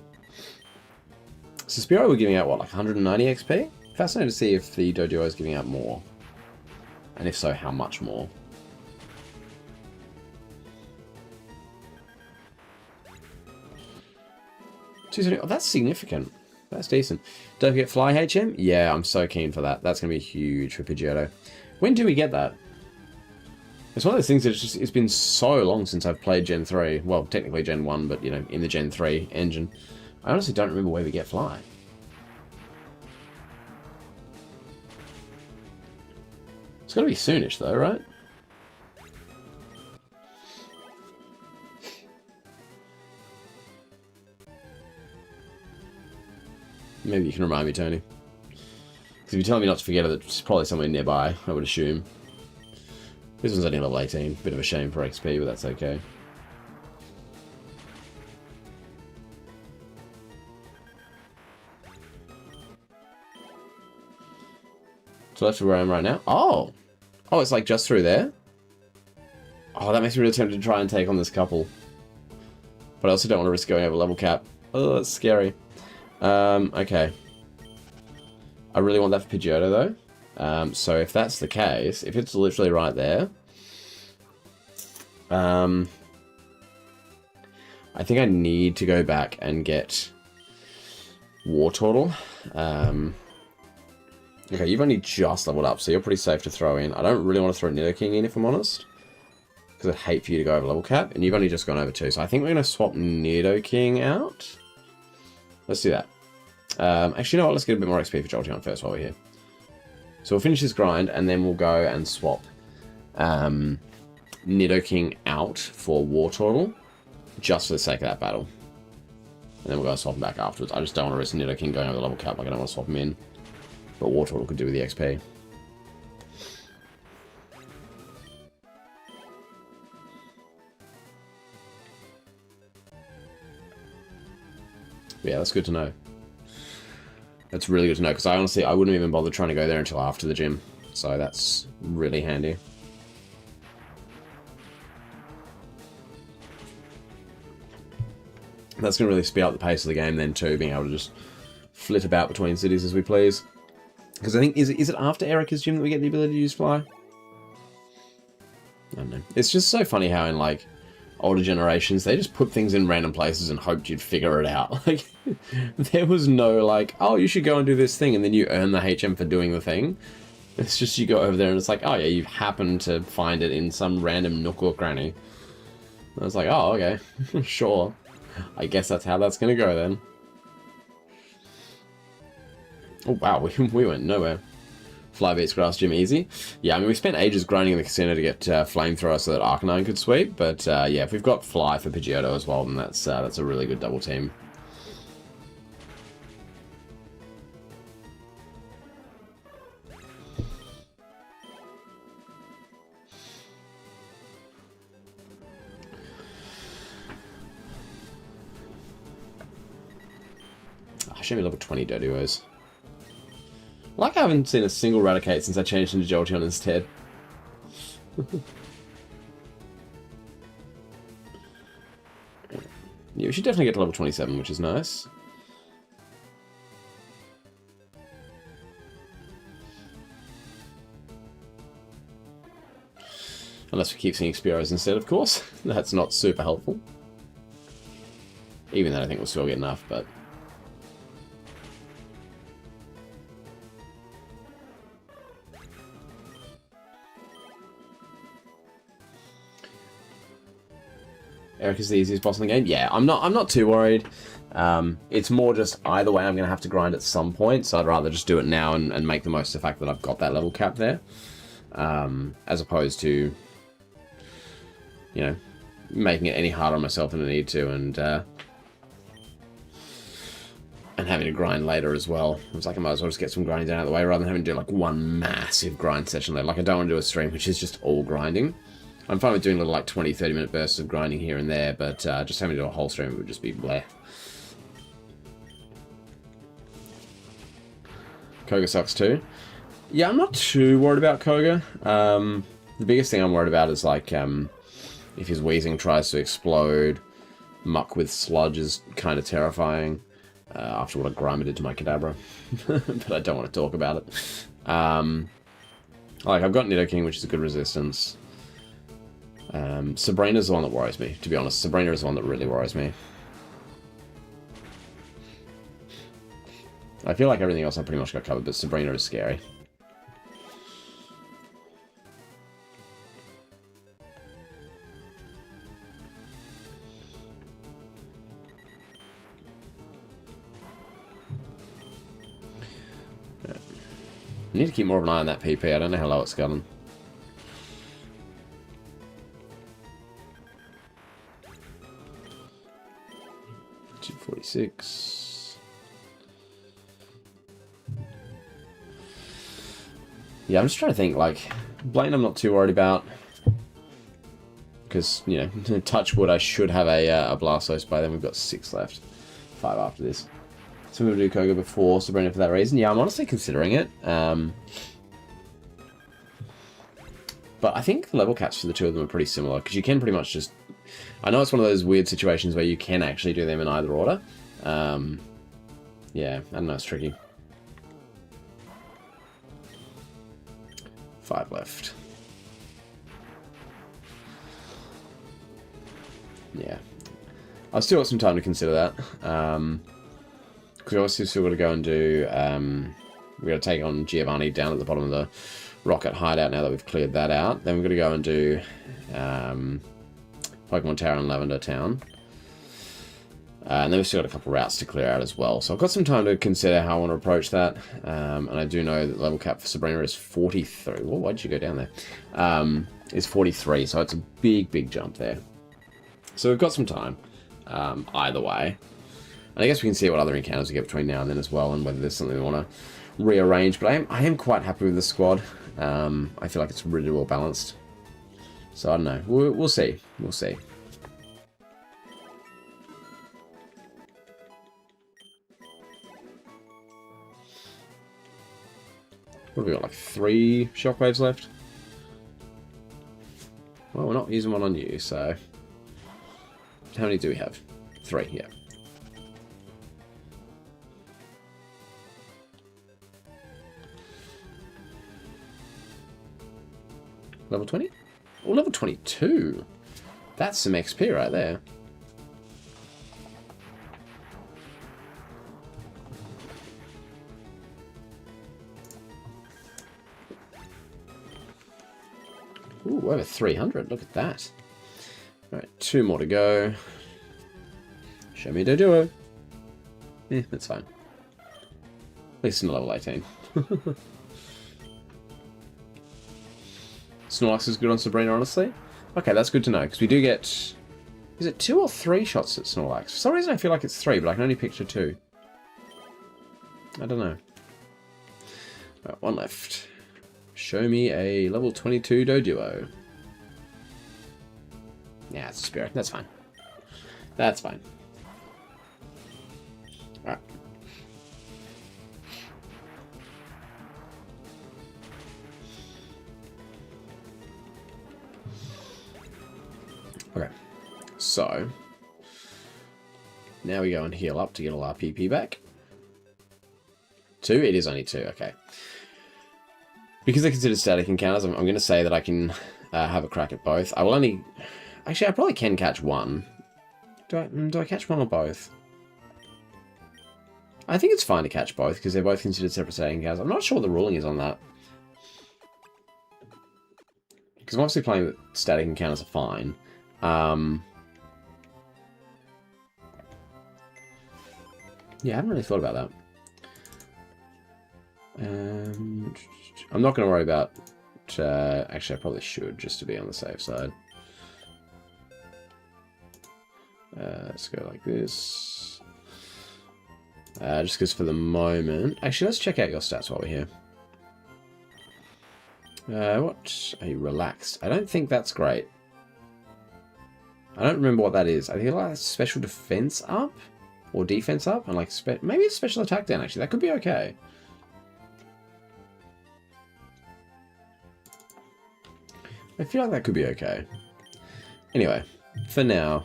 So Spearow we're giving out, what, like 190 XP? Fascinating to see if the Doduo is giving out more. And if so, how much more? Oh, that's significant. That's decent. Don't forget Fly HM? Yeah, I'm so keen for that. That's going to be huge for Pidgeotto. When do we get that? It's one of those things that it's been so long since I've played Gen 3. Well, technically Gen 1, but, you know, in the Gen 3 engine. I honestly don't remember where we get Fly. It's got to be soonish, though, right? Maybe you can remind me, Tony. Because if you tell me not to forget it, it's probably somewhere nearby, I would assume. This one's only level 18. Bit of a shame for XP, but that's okay. So that's where I am right now. Oh! Oh, it's like just through there? Oh, that makes me really tempted to try and take on this couple. But I also don't want to risk going over level cap. Oh, that's scary. Okay. I really want that for Pidgeotto, though. So if that's the case, if it's literally right there, I think I need to go back and get Wartortle. Okay, you've only just leveled up, so you're pretty safe to throw in. I don't really want to throw Nidoking in, if I'm honest, because I'd hate for you to go over level cap, and you've only just gone over 2, so I think we're going to swap Nidoking out. Let's do that. Actually, you know what? Let's get a bit more XP for Jolteon first while we're here. So we'll finish this grind, and then we'll go and swap Nidoking out for Wartortle, just for the sake of that battle. And then we'll go swap him back afterwards. I just don't want to risk Nidoking going over the level cap, like I don't want to swap him in. But Wartortle could do with the XP. Yeah, that's good to know. That's really good to know, because I honestly, I wouldn't even bother trying to go there until after the gym. So that's really handy. That's going to really speed up the pace of the game then too, being able to just flit about between cities as we please. Because I think, is it after Erica's gym that we get the ability to use Fly? I don't know. It's just so funny how in, like, older generations, they just put things in random places and hoped you'd figure it out. Like, there was no, like, oh, you should go and do this thing, and then you earn the HM for doing the thing. It's just you go over there and it's like, oh yeah, you happen to find it in some random nook or cranny. I was like, oh, okay, sure. I guess that's how that's going to go then. Oh wow, we went nowhere. Fly beats Grass Gym easy. Yeah, I mean, we spent ages grinding in the casino to get Flamethrower so that Arcanine could sweep, but yeah, if we've got Fly for Pidgeotto as well, then that's a really good double team. Show me level 20 Doduos. Like I haven't seen a single Raticate since I changed into Jolteon instead. Yeah, we should definitely get to level 27, which is nice. Unless we keep seeing Spearows instead, of course. That's not super helpful. Even then, I think we'll still get enough, but... Erica's the easiest boss in the game. Yeah, I'm not too worried. It's more just either way I'm going to have to grind at some point, so I'd rather just do it now and make the most of the fact that I've got that level cap there. As opposed to, you know, making it any harder on myself than I need to and having to grind later as well. It's like I might as well just get some grinding done out of the way rather than having to do like one massive grind session later. Like I don't want to do a stream which is just all grinding. I'm fine with doing little like 20-30 minute bursts of grinding here and there, but just having to do a whole stream would just be bleh. Koga sucks too. Yeah, I'm not too worried about Koga. The biggest thing I'm worried about is like if his wheezing tries to explode. Muck with sludge is kind of terrifying after what a Grimer did to my Kadabra. But I don't want to talk about it. Like, I've got Nidoking, which is a good resistance. Sabrina's the one that worries me, to be honest. Sabrina is the one that really worries me. I feel like everything else I pretty much got covered, but Sabrina is scary. I need to keep more of an eye on that PP. I don't know how low it's gotten. $246. Yeah, I'm just trying to think, like, Blaine I'm not too worried about. Because, you know, touch wood, I should have a Blastoise by then. We've got 6 left. 5 after this. So we're going to do Koga before Sabrina for that reason. Yeah, I'm honestly considering it. But I think the level caps for the two of them are pretty similar. Because you can pretty much just... I know it's one of those weird situations where you can actually do them in either order. Yeah, I don't know, it's tricky. 5 left. Yeah. I've still got some time to consider that. Because we obviously still got to go and do... we've got to take on Giovanni down at the bottom of the rocket hideout now that we've cleared that out. Then we've got to go and do Pokemon Tower and Lavender Town. And then we've still got a couple routes to clear out as well. So I've got some time to consider how I want to approach that. And I do know that the level cap for Sabrina is 43. Well, why'd you go down there? Is 43, so it's a big, big jump there. So we've got some time either way. And I guess we can see what other encounters we get between now and then as well, and whether there's something we want to rearrange. But I am quite happy with the squad. I feel like it's really well balanced. So I don't know. We'll see. We'll see. What have we got, like 3 shockwaves left? Well, we're not using one on you, so... How many do we have? 3, yeah. Level 20? Oh, level 22! That's some XP right there. Ooh, over 300. Look at that. Alright, 2 more to go. Show me the duo. Eh, that's fine. At least in level 18. Snorlax is good on Sabrina, honestly. Okay, that's good to know, because we do get... Is it 2 or 3 shots at Snorlax? For some reason I feel like it's 3, but I can only picture 2. I don't know. Alright, 1 left. Show me a level 22 Doduo. Yeah, it's a spirit. That's fine. That's fine. Alright. Okay. So, now we go and heal up to get all our PP back. 2? It is only 2, okay. Because they're considered static encounters, I'm going to say that I can have a crack at both. I will only... Actually, I probably can catch one. Do I catch one or both? I think it's fine to catch both, because they're both considered separate static encounters. I'm not sure what the ruling is on that. Because I'm obviously playing that static encounters are fine. Yeah, I haven't really thought about that. I'm not going to worry about... actually, I probably should, just to be on the safe side. Let's go like this. Just because for the moment... Actually, let's check out your stats while we're here. What? Are you relaxed? I don't think that's great. I don't remember what that is. I think like special defense up or defense up, and like maybe it's special attack down. Actually, that could be okay. I feel like that could be okay. Anyway, for now,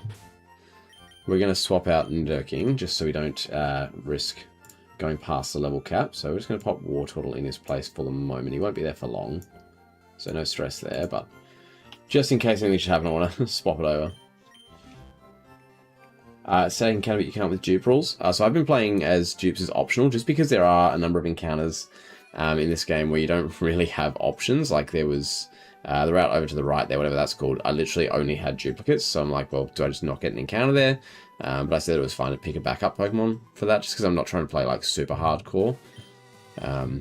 we're going to swap out Nurking just so we don't risk going past the level cap. So we're just going to pop War Turtle in his place for the moment. He won't be there for long, so no stress there. But just in case anything should happen, I want to swap it over. Setting encounter you count with dupe rules. So I've been playing as dupes as optional just because there are a number of encounters in this game where you don't really have options. Like there was the route over to the right there, whatever that's called. I literally only had duplicates, so I'm like, well, do I just not get an encounter there? But I said it was fine to pick a backup Pokemon for that, just because I'm not trying to play like super hardcore.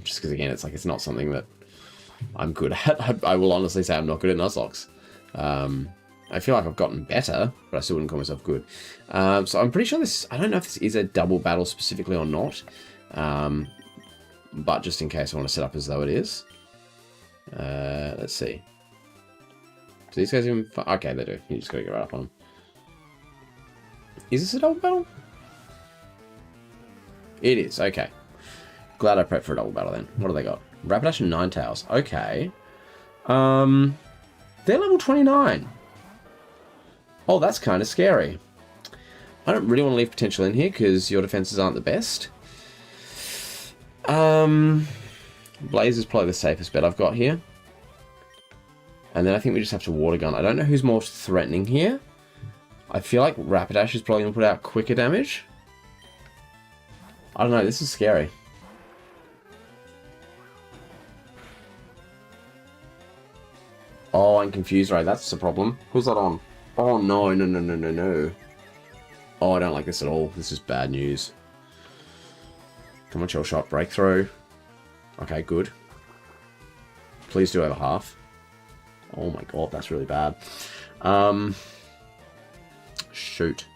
Just because again, it's like it's not something that I'm good at. I will honestly say I'm not good at Nuzlocke. I feel like I've gotten better, but I still wouldn't call myself good. So I'm pretty sure this, I don't know if this is a double battle specifically or not. But just in case I want to set up as though it is. Let's see. Do these guys even... Okay, they do. You just gotta get right up on them. Is this a double battle? It is, okay. Glad I prepped for a double battle then. What do they got? Rapidash and Ninetales. Okay. They're level 29. Oh, that's kind of scary. I don't really want to leave potential in here because your defenses aren't the best. Blaze is probably the safest bet I've got here. And then I think we just have to Water Gun. I don't know who's more threatening here. I feel like Rapidash is probably going to put out quicker damage. I don't know, this is scary. Oh, I'm confused, right? That's the problem. Who's that on? Oh, no, no, no, no, no, no. Oh, I don't like this at all. This is bad news. Come on, Chill Shot. Breakthrough. Okay, good. Please do over half. Oh my god, that's really bad. Shoot.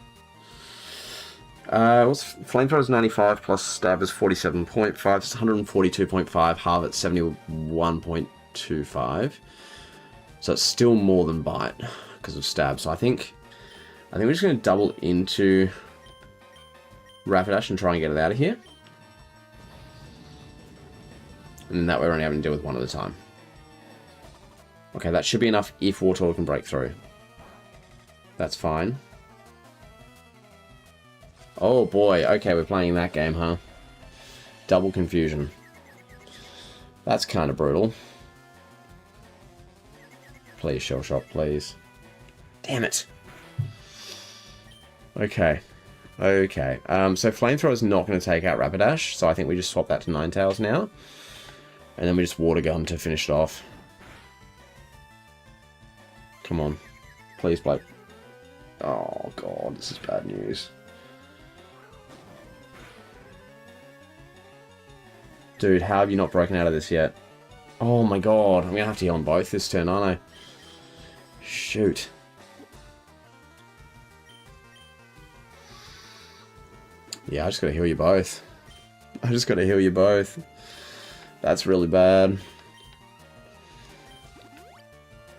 What's Flamethrower is 95 plus Stab is 47.5. It's 142.5. Halve at 71.25. So it's still more than Bite because of Stab. So I think we're just going to double into Rapidash and try and get it out of here. And that way we're only having to deal with one at a time. Okay, that should be enough if War Turtle can break through. That's fine. Oh boy, okay, we're playing that game, huh? Double confusion. That's kind of brutal. Please, Shell Shock, please. Damn it. Okay. Okay. So Flamethrower is not going to take out Rapidash, so I think we just swap that to Ninetales now. And then we just Water Gun to finish it off. Come on. Please, Blake. Oh, God. This is bad news. Dude, how have you not broken out of this yet? Oh, my God. I'm going to have to heal on both this turn, aren't I? Shoot. Yeah, I just got to heal you both. I just got to heal you both. That's really bad.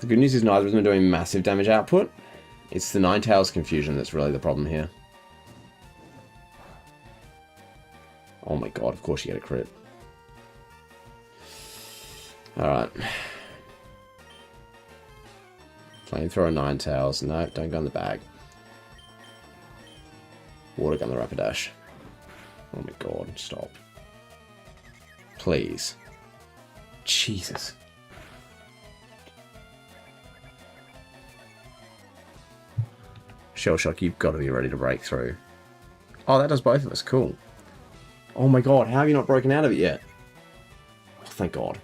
The good news is neither of them are doing massive damage output. It's the Ninetales confusion that's really the problem here. Oh my god, of course you get a crit. Alright. Flamethrower Ninetales. No, don't go in the bag. Water Gun the Rapidash. Oh my god, stop. Please. Jesus. Shell Shock, you've got to be ready to break through. Oh, that does both of us. Cool. Oh my god, how have you not broken out of it yet? Oh, thank god.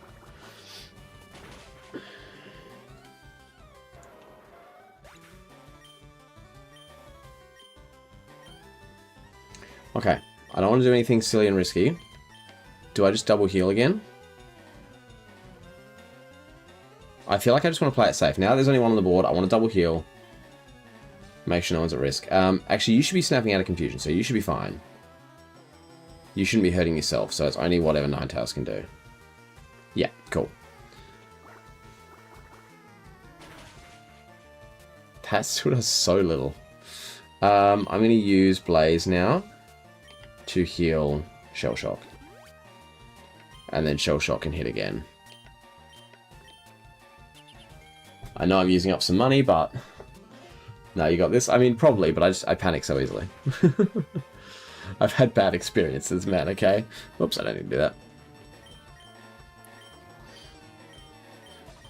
Okay, I don't want to do anything silly and risky. Do I just double heal again? I feel like I just want to play it safe. Now there's only one on the board, I want to double heal. Make sure no one's at risk. Actually, you should be snapping out of confusion, so you should be fine. You shouldn't be hurting yourself, so it's only whatever Ninetales can do. Yeah, cool. That still does so little. I'm going to use Blaze now to heal Shell Shock. And then Shell Shock can hit again. I know I'm using up some money, but... No, you got this? I mean, probably, but I panic so easily. I've had bad experiences, man, okay? Oops, I don't need to do that.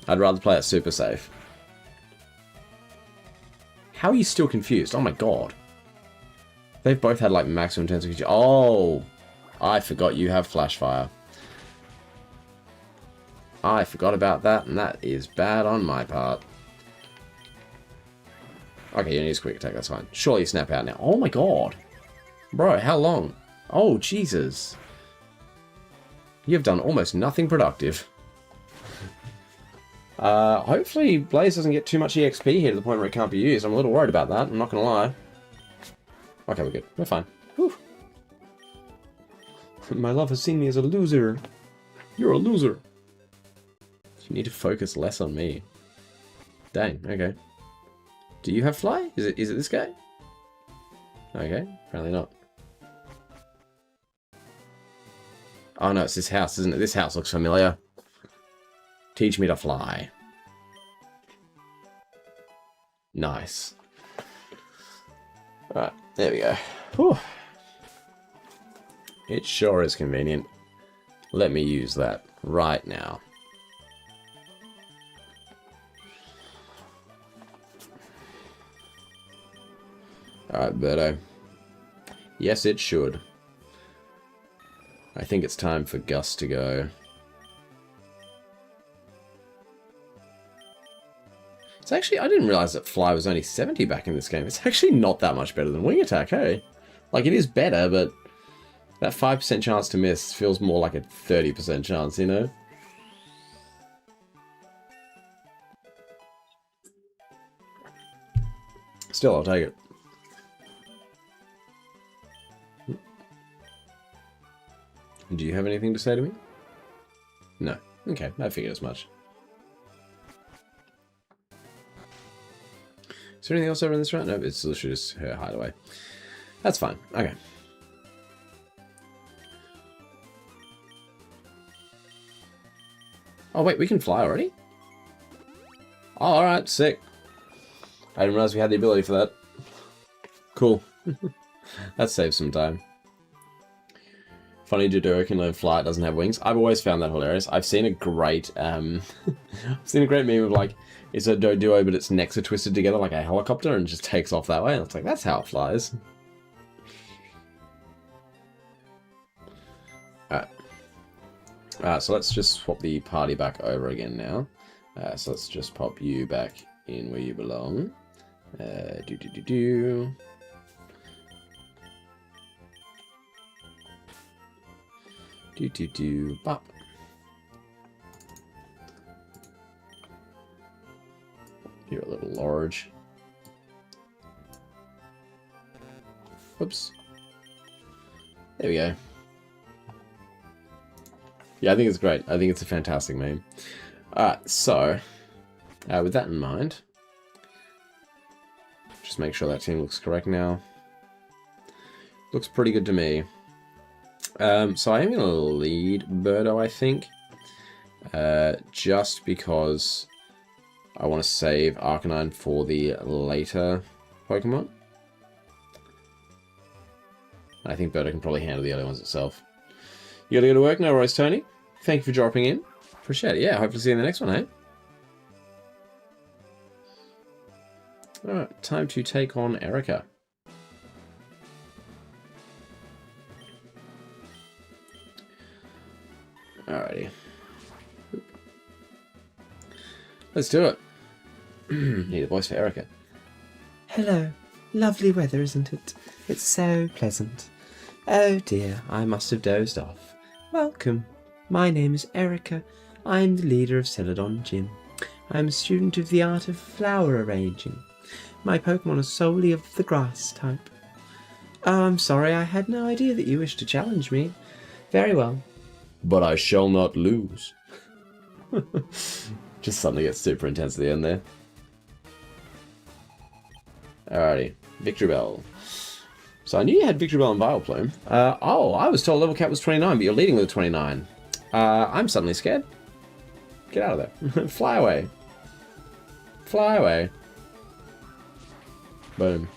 I'd rather play it super safe. How are you still confused? Oh my god. They've both had like maximum intensity. Oh! I forgot you have Flash Fire. I forgot about that, and that is bad on my part. Okay, you need a quick attack, that's fine. Surely you snap out now. Oh my god! Bro, how long? Oh, Jesus. You've done almost nothing productive. Hopefully Blaze doesn't get too much EXP here to the point where it can't be used. I'm a little worried about that, I'm not gonna lie. Okay, we're good. We're fine. Whew. My love has seen me as a loser. You're a loser. You need to focus less on me. Dang, okay. Do you have fly? Is it this guy? Okay, apparently not. Oh no, it's this house, isn't it? This house looks familiar. Teach me to fly. Nice. Alright, there we go. Whew. It sure is convenient. Let me use that right now. Alright, Birdo. Yes, it should. I think it's time for Gus to go. It's actually, I didn't realize that Fly was only 70 back in this game. It's actually not that much better than Wing Attack, hey? Like, it is better, but that 5% chance to miss feels more like a 30% chance, you know? Still, I'll take it. Do you have anything to say to me? No. Okay, I figured as much. Is there anything else over in this round? No, it's literally just her hideaway. That's fine. Okay. Oh wait, we can fly already? Oh, alright, sick. I didn't realize we had the ability for that. Cool. That saves some time. Funny Doduo can learn fly, it doesn't have wings. I've always found that hilarious. I've seen a great I've seen a great meme of like, it's a Doduo but its necks are twisted together like a helicopter and just takes off that way. And it's like, that's how it flies. Alright, so let's just swap the party back over again now. So let's just pop you back in where you belong. Bop. You're a little large. Whoops. There we go. Yeah, I think it's great. I think it's a fantastic meme. Alright, so, with that in mind, just make sure that team looks correct now. Looks pretty good to me. So I am going to lead Birdo, I think, just because I want to save Arcanine for the later Pokemon. I think Birdo can probably handle the other ones itself. You gotta go to work? No worries, Tony. Thank you for dropping in. Appreciate it. Yeah, hope to see you in the next one, eh? Alright, time to take on Erica. Alrighty. Let's do it. Need a voice for Erica. Hello. Lovely weather, isn't it? It's so pleasant. Oh dear, I must have dozed off. Welcome. My name is Erica. I'm the leader of Celadon Gym. I'm a student of the art of flower arranging. My Pokemon are solely of the grass type. Oh, I'm sorry, I had no idea that you wished to challenge me. Very well. But I shall not lose. Just suddenly gets super intense at the end there. Alrighty. Victory Bell. So I knew you had Victory Bell and Vileplume. Oh, I was told level cap was 29, but you're leading with a 29. I'm suddenly scared. Get out of there. Fly away. Fly away. Boom.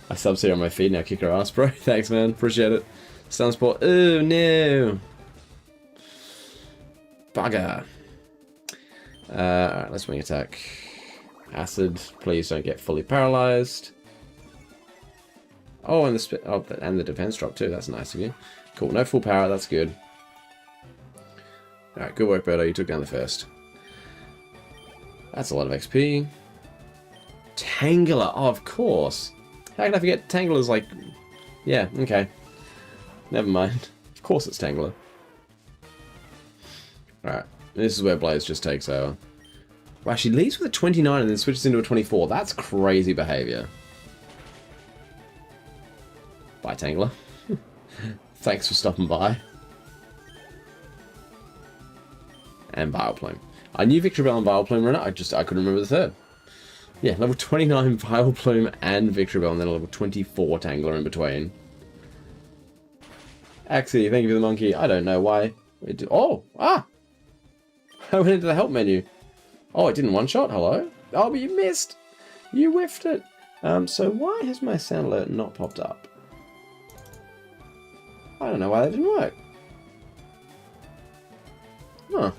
I Sub-Zero on my feet, now kick her ass, bro. Thanks, man. Appreciate it. Sunsport. Oh, no. Bugger. Alright, let's wing attack. Acid. Please don't get fully paralyzed. Oh, and the defense drop too. That's nice of you. Cool. No full power. That's good. Alright, good work, Birdo. You took down the first. That's a lot of XP. Tangela. Oh, of course. How can I forget Tangela's like... Yeah, okay. Never mind. Of course it's Tangela. Alright. This is where Blaze just takes over. Wow, she leaves with a 29 and then switches into a 24. That's crazy behavior. Bye, Tangela. Thanks for stopping by. And Vileplume. I knew Victory Bell and Vileplume were in it, I couldn't remember the third. Yeah, level 29 Vileplume and Victory Bell, and then a level 24 Tangler in between. Axie, thank you for the monkey. I don't know why. Oh! Ah! I went into the help menu. Oh, it didn't one-shot? Hello? Oh, but you missed! You whiffed it! So why has my sound alert not popped up? I don't know why that didn't work. Huh.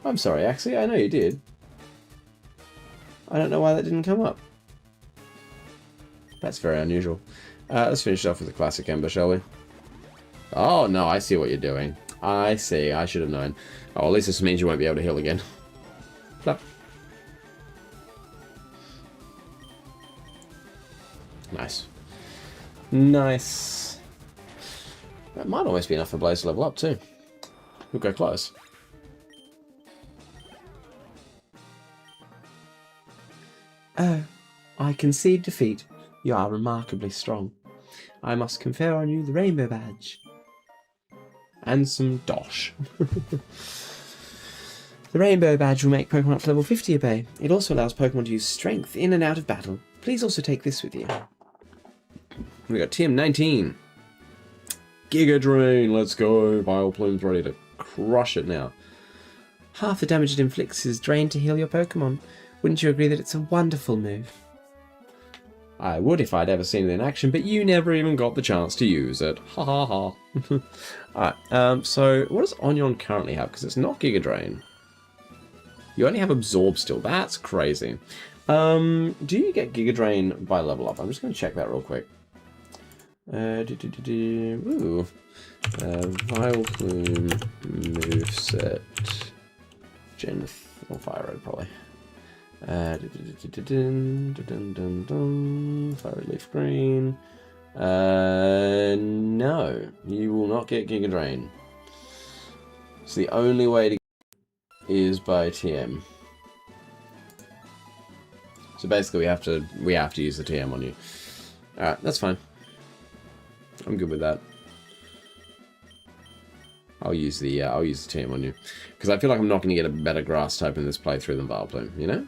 I'm sorry, Axie. I know you did. I don't know why that didn't come up. That's very unusual. Let's finish off with a classic Ember, shall we? Oh, no, I see what you're doing. I see. I should have known. Oh, at least this means you won't be able to heal again. No. Nice. Nice. That might almost be enough for Blaze to level up, too. We'll go close. Oh, I concede defeat. You are remarkably strong. I must confer on you the Rainbow Badge. And some dosh. The Rainbow Badge will make Pokemon up to level 50 obey. It also allows Pokemon to use Strength in and out of battle. Please also take this with you. We got TM19. Giga Drain, let's go. Vileplume's ready to crush it now. Half the damage it inflicts is drained to heal your Pokemon. Wouldn't you agree that it's a wonderful move? I would if I'd ever seen it in action, but you never even got the chance to use it. Ha ha ha. Alright, so what does Onion currently have? Because it's not Giga Drain. You only have Absorb still. That's crazy. Do you get Giga Drain by level up? I'm just going to check that real quick. Ooh. Vileplume moveset. Gen or FireRed probably. FireRed Leaf Green. No, you will not get Giga Drain. So the only way to get is by TM. So basically, we have to use the TM on you. All right, that's fine. I'm good with that. I'll use the TM on you because I feel like I'm not going to get a better grass type in this playthrough than Vileplume, you know.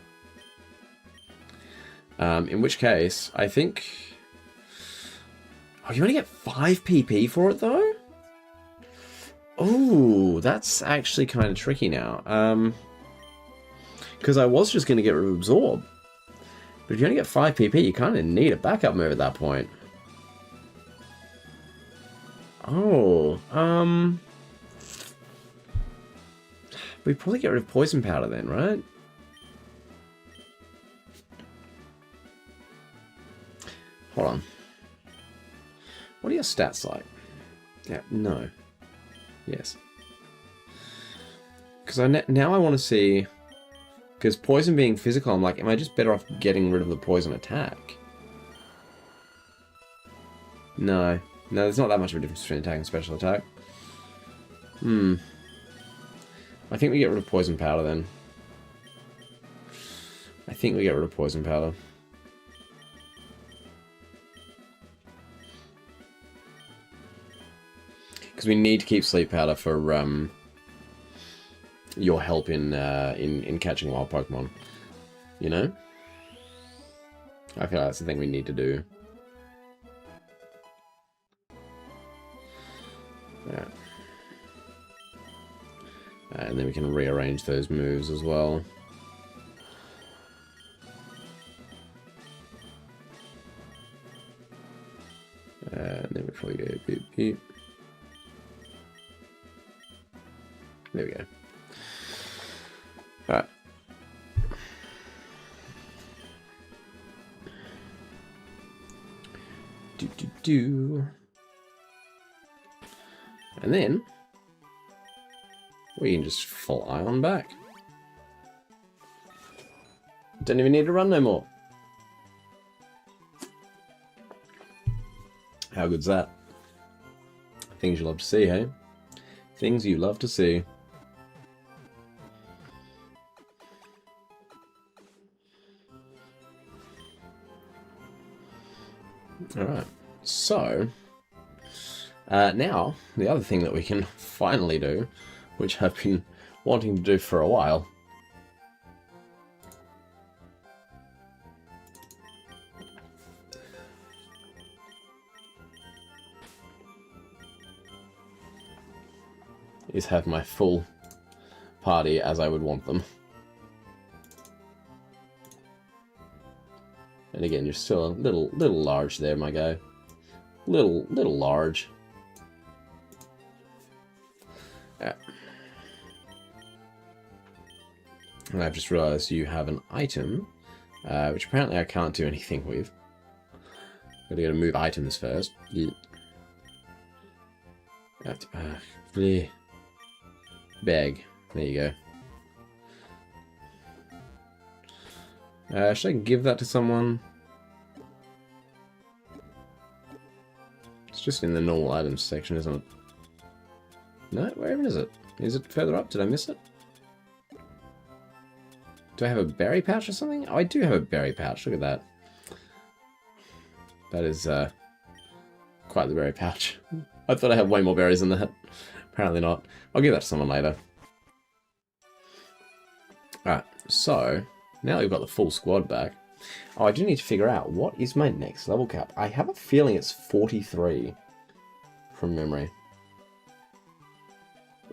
In which case, I think. Oh, you only get 5 PP for it though. Oh, that's actually kind of tricky now. Because I was just going to get rid of Absorb. But if you only get 5 PP, you kind of need a backup move at that point. Oh, we'd probably get rid of Poison Powder then, right? Hold on. What are your stats like? Yeah, no. Yes. Because now I want to see... Because poison being physical, I'm like, am I just better off getting rid of the poison attack? No. No, there's not that much of a difference between attack and special attack. I think we get rid of Poison Powder then. I think we get rid of Poison Powder. Because we need to keep Sleep Powder for your help in catching wild Pokemon. You know? I feel like that's the thing we need to do. Yeah. And then we can rearrange those moves as well. And then we probably go beep beep. There we go. Alright. Do. And then we can just fly on back. Don't even need to run no more. How good's that? Things you love to see, hey? Things you love to see. Alright, so now the other thing that we can finally do, which I've been wanting to do for a while, is have my full party as I would want them. And again, you're still a little large there, my guy. Little large. Yeah. And I've just realized you have an item, which apparently I can't do anything with. Gotta go to move items first. Yeah. Bag. There you go. Should I give that to someone? It's just in the normal items section, isn't it? No, where even is it? Is it further up? Did I miss it? Do I have a berry pouch or something? Oh, I do have a berry pouch. Look at that. That is quite the berry pouch. I thought I had way more berries than that. Apparently not. I'll give that to someone later. Alright, so now that we've got the full squad back. Oh, I do need to figure out what is my next level cap. I have a feeling it's 43 from memory.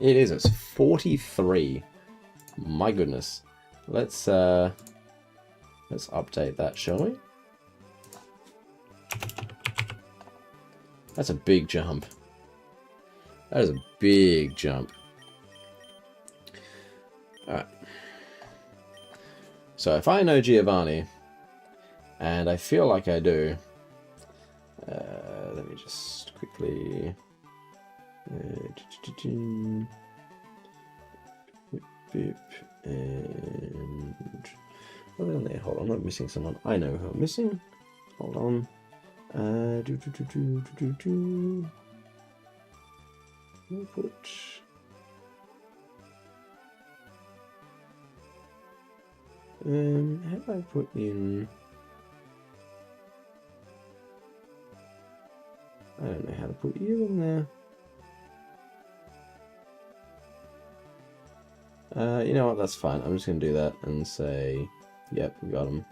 It is, it's 43. My goodness. Let's update that, shall we? That's a big jump. That is a big jump. Alright. So if I know Giovanni, and I feel like I do, let me just quickly... Beep, and... What are there? Hold on, I'm missing someone. I know who I'm missing. Hold on. I'll put... how do I put in... I don't know how to put you in there. You know what, that's fine. I'm just going to do that and say, yep, we got him.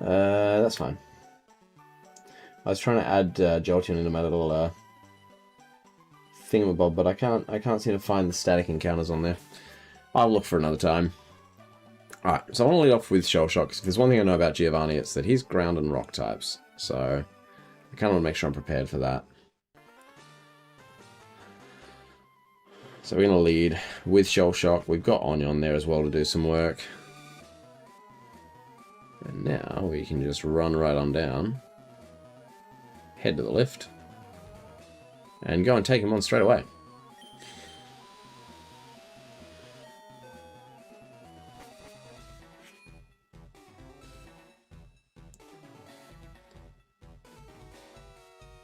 That's fine. I was trying to add Jolteon into my little thingamabob, but I can't seem to find the static encounters on there. I'll look for another time. Alright, so I want to lead off with Shell Shock, because if there's one thing I know about Giovanni, it's that he's ground and rock types. So I kind of want to make sure I'm prepared for that. So we're going to lead with Shell Shock. We've got Onion there as well to do some work. And now we can just run right on down. Head to the left. And go and take him on straight away.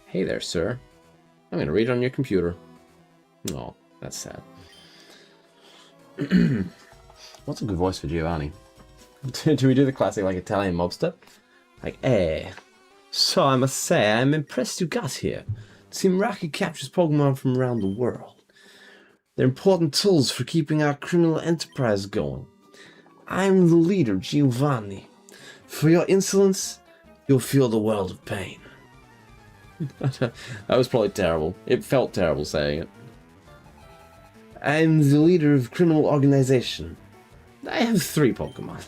Hey there, sir. I'm going to read on your computer. Oh, that's sad. What's a good voice for Giovanni? Do we do the classic, like, Italian mobster? Like, so I must say, I'm impressed you got here. It seems Rocky captures Pokemon from around the world. They're important tools for keeping our criminal enterprise going. I'm the leader, Giovanni. For your insolence, you'll feel the world of pain. That was probably terrible. It felt terrible saying it. I'm the leader of criminal organization. I have 3 Pokemon.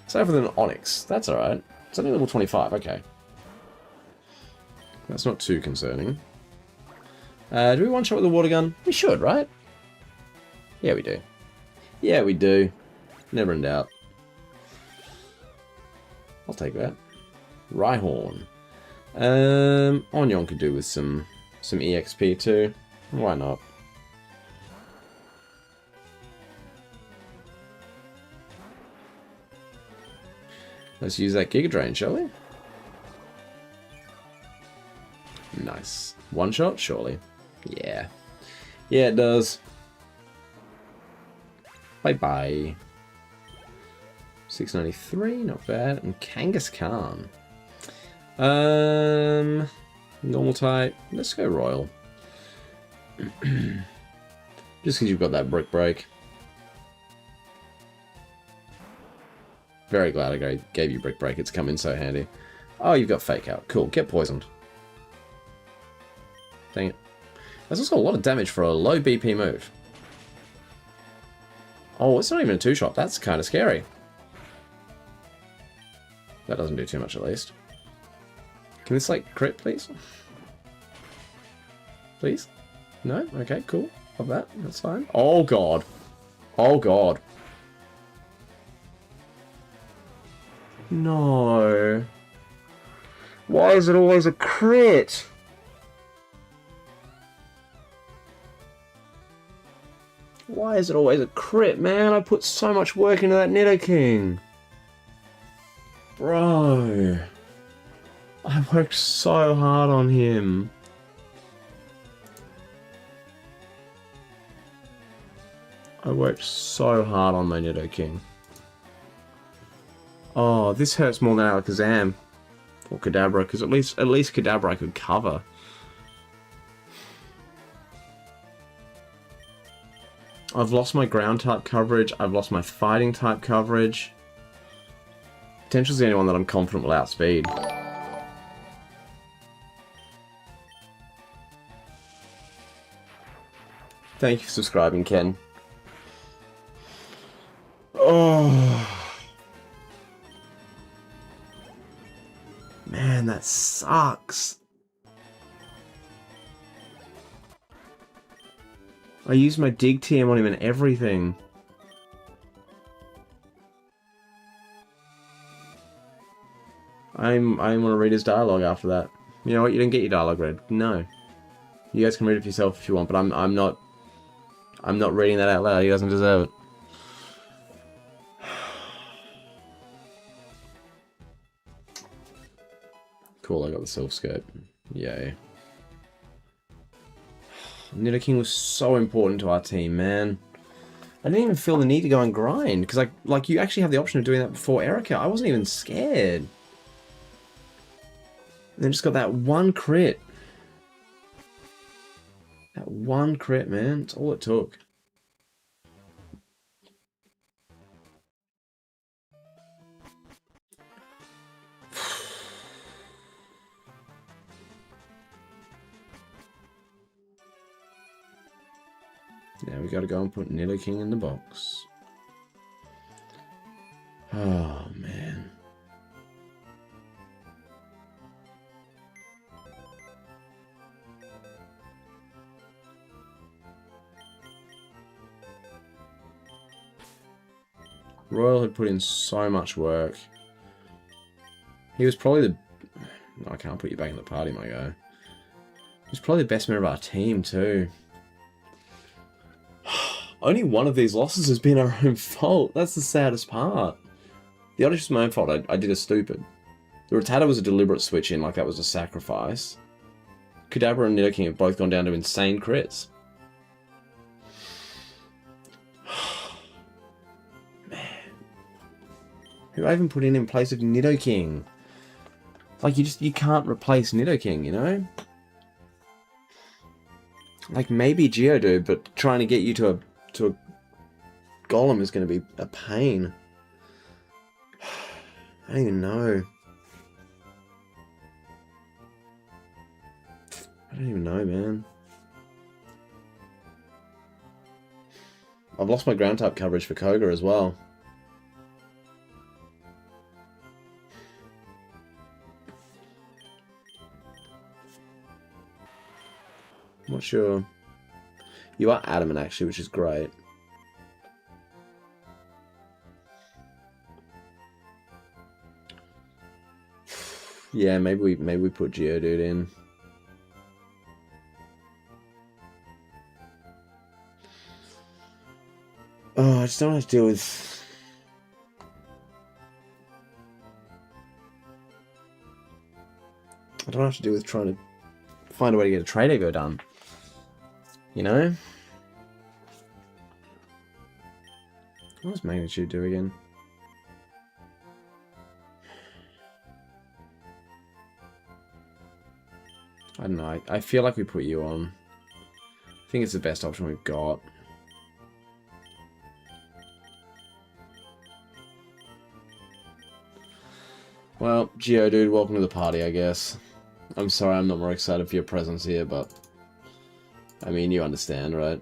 So for an Onyx. That's alright. It's only level 25, okay. That's not too concerning. Do we one-shot with a water gun? We should, right? Yeah, we do. Yeah, we do. Never in doubt. I'll take that. Rhyhorn. Onion could do with some EXP too. Why not? Let's use that Giga Drain, shall we? Nice. One shot, surely. Yeah. Yeah, it does. Bye-bye. 693, not bad. And Kangaskhan. Normal type. Let's go Royal. Just because you've got that Brick Break. Very glad I gave you Brick Break. It's come in so handy. Oh, you've got Fake Out. Cool. Get poisoned. Dang it. That's also a lot of damage for a low BP move. Oh, it's not even a 2-shot. That's kind of scary. That doesn't do too much at least. Can this, like, crit, please? Please? No? Okay, cool. Love that. That's fine. Oh, God. Oh, God. No. Why is it always a crit? Why is it always a crit, man? I put so much work into that Nidoking. Bro. I worked so hard on him. I worked so hard on my Nidoking. Oh, this hurts more than Alakazam. Or Kadabra, because at least Kadabra I could cover. I've lost my ground type coverage, I've lost my fighting type coverage. Potential's the only one that I'm confident will outspeed. Thank you for subscribing, Ken. Oh. Man, that sucks. I used my dig TM on him and everything. I'm gonna read his dialogue after that. You know what? You didn't get your dialogue read. No. You guys can read it for yourself if you want, but I'm not reading that out loud. He doesn't deserve it. Cool, I got the Silph Scope. Yay. Nidoking was so important to our team, man. I didn't even feel the need to go and grind, because like you actually have the option of doing that before Erica. I wasn't even scared. And then just got that one crit. That one crit, man. That's all it took. Now we gotta go and put Nidoking in the box. Oh, man. Royal had put in so much work. He was probably the... No, I can't put you back in the party, my guy. He was probably the best member of our team, too. Only one of these losses has been our own fault. That's the saddest part. The others was my own fault. I did a stupid. The Rattata was a deliberate switch in, like that was a sacrifice. Kadabra and Nidoking have both gone down to insane crits. Man. Who I even put in place of Nidoking? Like, you can't replace Nidoking, you know? Like, maybe Geodude, but trying to get you to a Golem is going to be a pain. I don't even know. I don't even know, man. I've lost my ground type coverage for Koga as well. I'm not sure. You are adamant, actually, which is great. Yeah, maybe we put Geodude in. Oh, I just don't have to deal with... I don't have to deal with trying to find a way to get a trade go done. You know? What does Magnitude do again? I don't know. I feel like we put you on. I think it's the best option we've got. Well, Geodude, welcome to the party, I guess. I'm sorry I'm not more excited for your presence here, but... I mean, you understand, right?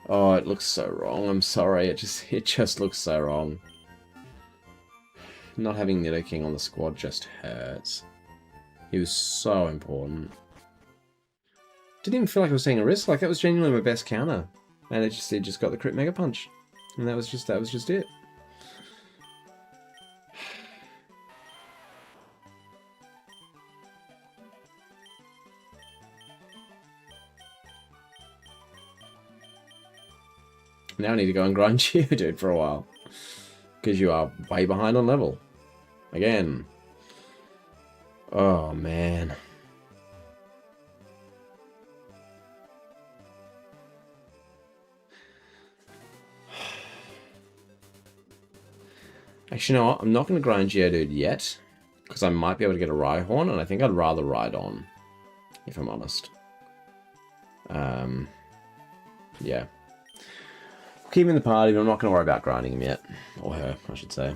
Oh, it looks so wrong. I'm sorry. It just looks so wrong. Not having Nidoking on the squad just hurts. He was so important. Didn't even feel like I was taking a risk. Like, that was genuinely my best counter. And it just got the crit Mega Punch. And that was just it. Now I need to go and grind Geodude for a while. Because you are way behind on level. Again. Oh, man. Actually, you know what? I'm not going to grind Geodude yet. Because I might be able to get a Rhyhorn. And I think I'd rather Rhydon. If I'm honest. Yeah. Keep him in the party, but I'm not going to worry about grinding him yet. Or her, I should say.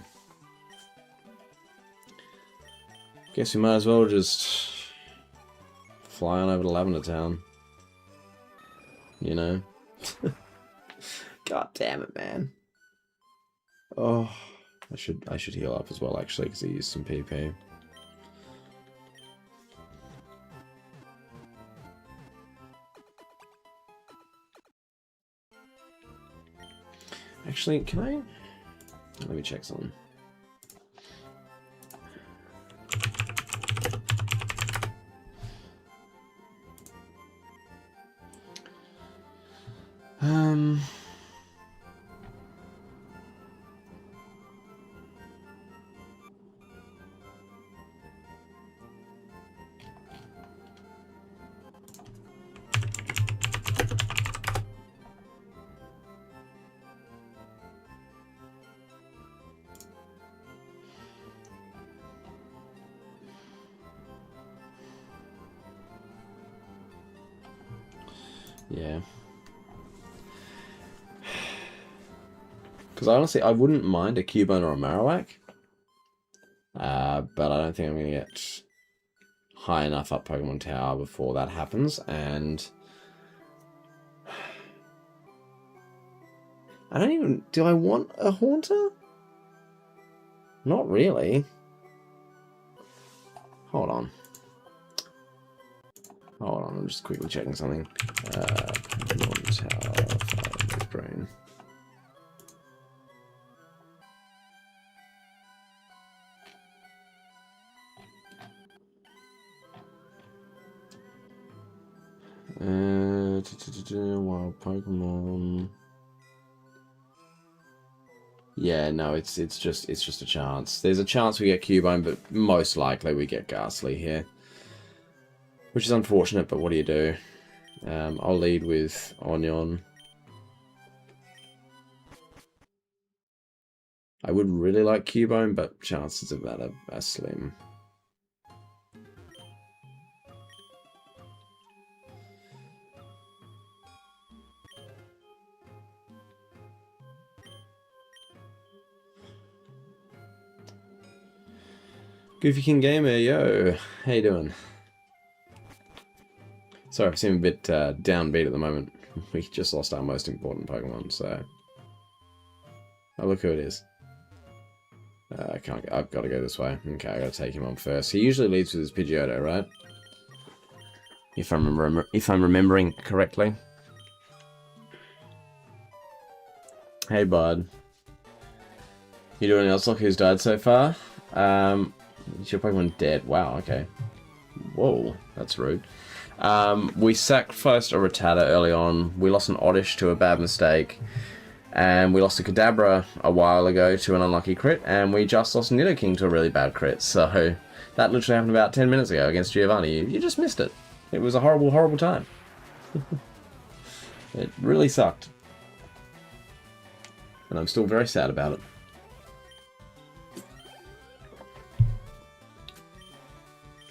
Guess we might as well just fly on over to Lavender Town. You know? God damn it, man. Oh, I should heal up as well, actually, because he used some PP. Actually, can I... Let me check something. Yeah. Because honestly, I wouldn't mind a Cubone or a Marowak. But I don't think I'm going to get high enough up Pokemon Tower before that happens. And I don't even... Do I want a Haunter? Not really. Hold on. Hold on, I'm just quickly checking something. Pokemon Tower, Fire Brain. Wild Pokemon. Yeah, no, it's just a chance. There's a chance we get Cubone, but most likely we get Ghastly here. Which is unfortunate, but what do you do? I'll lead with Onion. I would really like Cubone, but chances of that are slim. Goofy King Gamer, yo, how you doing? Sorry, I seem a bit downbeat at the moment. We just lost our most important Pokemon, so... Oh, look who it is. I can't. I've got to go this way. Okay, I got to take him on first. He usually leads with his Pidgeotto, right? If I'm remembering correctly. Hey, bud. You doing else? Look who's died so far. Is your Pokemon dead? Wow. Okay. Whoa, that's rude. We sacrificed a Rattata early on. We lost an Oddish to a bad mistake. And we lost a Kadabra a while ago to an unlucky crit, and we just lost Nidoking to a really bad crit. So that literally happened about 10 minutes ago against Giovanni. You just missed it. It was a horrible, horrible time. It really sucked. And I'm still very sad about it.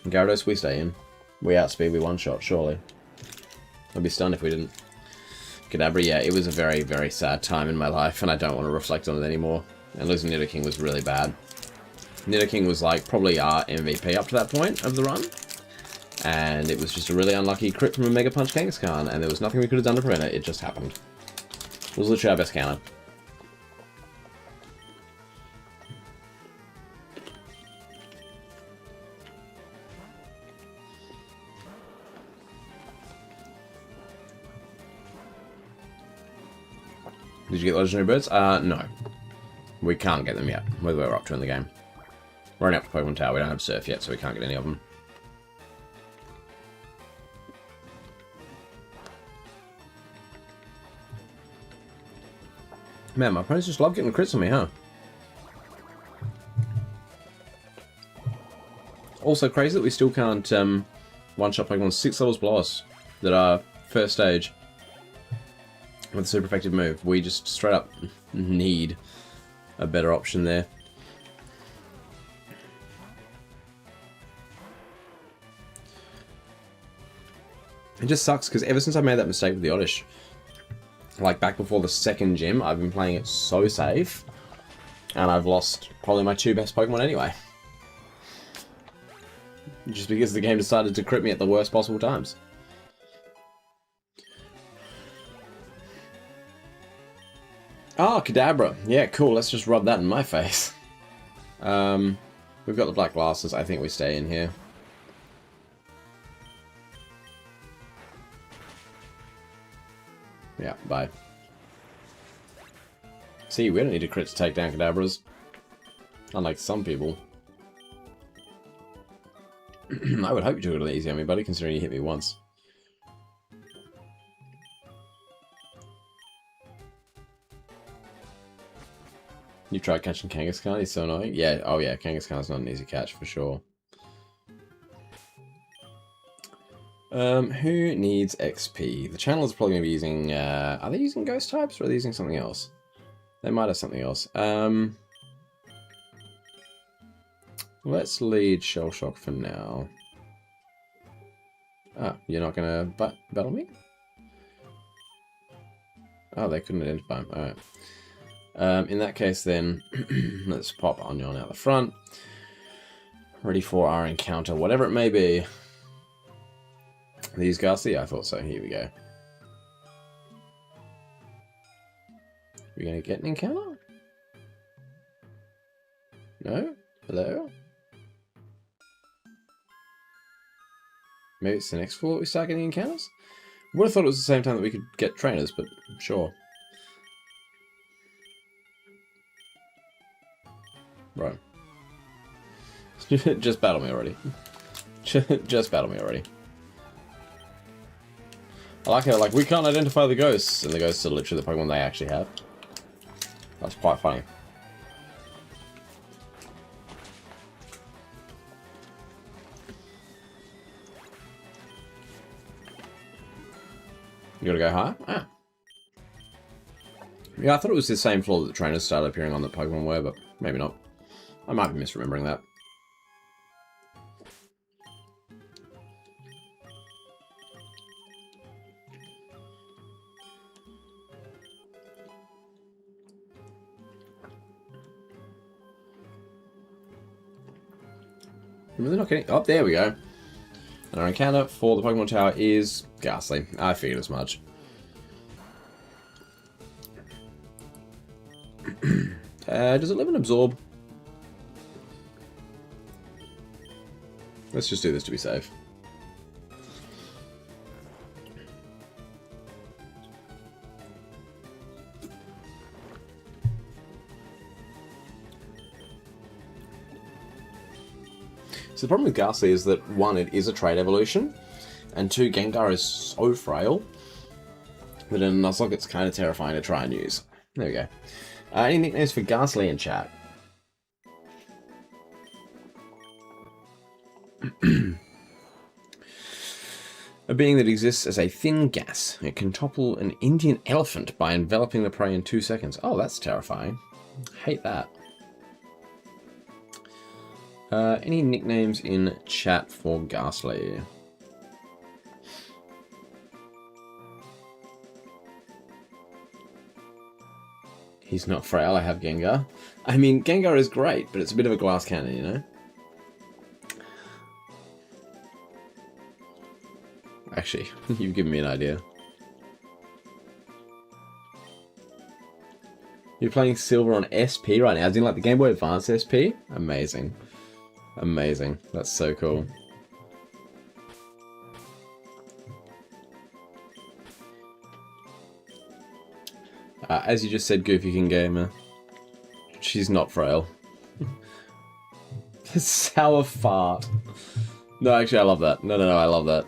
Gyarados, we stay in. We outspeed, we one-shot, surely. I'd be stunned if we didn't. Kadabra, yeah, it was a very, very sad time in my life, and I don't want to reflect on it anymore. And losing Nidoking was really bad. Nidoking was, like, probably our MVP up to that point of the run. And it was just a really unlucky crit from a Mega Punch Kangaskhan, and there was nothing we could have done to prevent it. It just happened. It was literally our best counter. Did you get legendary birds? No. We can't get them yet. Whether we're up to in the game. We're only up to Pokemon Tower. We don't have Surf yet, so we can't get any of them. Man, my opponents just love getting crits on me, huh? Also crazy that we still can't one-shot Pokemon 6 levels below us that are first stage. With a super effective move. We just straight up need a better option there. It just sucks because ever since I made that mistake with the Oddish, like back before the second gym, I've been playing it so safe, and I've lost probably my 2 best Pokemon anyway. Just because the game decided to crit me at the worst possible times. Oh, Kadabra. Yeah, cool. Let's just rub that in my face. We've got the black glasses. I think we stay in here. Yeah, bye. See, we don't need a crit to take down Kadabras. Unlike some people. I would hope you took it a little easy on me, buddy, considering you hit me once. You tried catching Kangaskhan? He's so annoying. Yeah, oh yeah, Kangaskhan's not an easy catch for sure. Who needs XP? The channel is probably going to be using, are they using ghost types or are they using something else? They might have something else. Let's lead Shell Shock for now. Ah, you're not going to battle me? Oh, they couldn't identify him. Alright. In that case, then, let's pop Onion out the front. Ready for our encounter, whatever it may be. These Ghastly? I thought so. Here we go. We going to get an encounter? No? Hello? Maybe it's the next floor that we start getting encounters? Would have thought it was the same time that we could get trainers, but sure. Right. Just battle me already. Just battle me already. I like how, like, we can't identify the ghosts, and the ghosts are literally the Pokemon they actually have. That's quite funny. You gotta go high? Ah. Yeah, I thought it was the same floor that the trainers started appearing on that Pokemon were, but maybe not. I might be misremembering that. Really not getting... Oh, there we go. And our encounter for the Pokemon Tower is Ghastly. I figured as much. Does it live and absorb? Let's just do this to be safe. So the problem with Ghastly is that, one, it is a trait evolution, and two, Gengar is so frail that in a Nuzlocke it's kind of terrifying to try and use. There we go. Any nicknames for Ghastly in chat? A being that exists as a thin gas. It can topple an Indian elephant by enveloping the prey in 2 seconds. Oh, that's terrifying. Hate that. Any nicknames in chat for Ghastly? He's not frail, I have Gengar. I mean, Gengar is great, but it's a bit of a glass cannon, you know? Actually, you've given me an idea. You're playing Silver on SP right now, as in like the Game Boy Advance SP? Amazing. Amazing. That's so cool. As you just said, Goofy King Gamer. She's not frail. Sour fart. No, actually, I love that. No, I love that.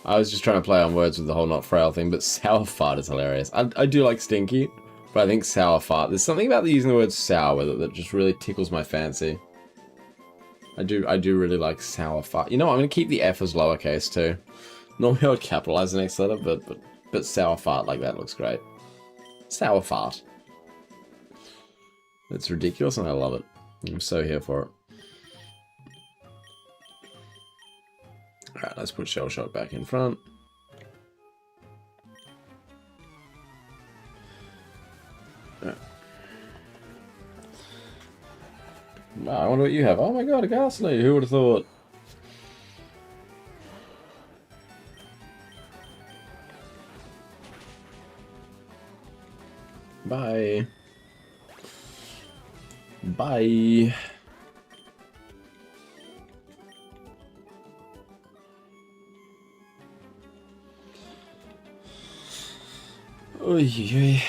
I was just trying to play on words with the whole not frail thing, but sour fart is hilarious. I do like stinky, but I think sour fart. There's something about using the word sour with it that just really tickles my fancy. I do really like sour fart. You know what, I'm going to keep the F as lowercase too. Normally I would capitalize the next letter, but sour fart like that looks great. Sour fart. It's ridiculous and I love it. I'm so here for it. Alright, let's put Shell Shock back in front. Right. Wow, I wonder what you have. Oh my god, a Ghastly! Who would have thought? Bye. Bye. Oy, oy.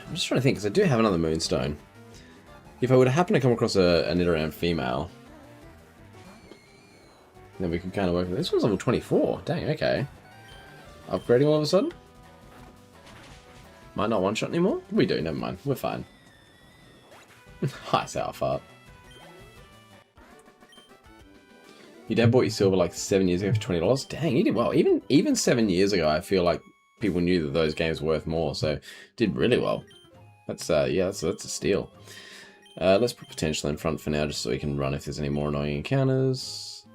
I'm just trying to think, because I do have another Moonstone. If I would happen to come across a Nidoran female, then we could kind of work with this. One's level 24. Dang, okay. Upgrading all of a sudden? Might not one-shot anymore? We do, never mind. We're fine. Hi, Sour Fart. Your dad bought you silver like 7 years ago for $20. Dang, he did well. Even 7 years ago, I feel like people knew that those games were worth more, so did really well. That's yeah, that's a steal. Let's put potential in front for now, just so we can run if there's any more annoying encounters.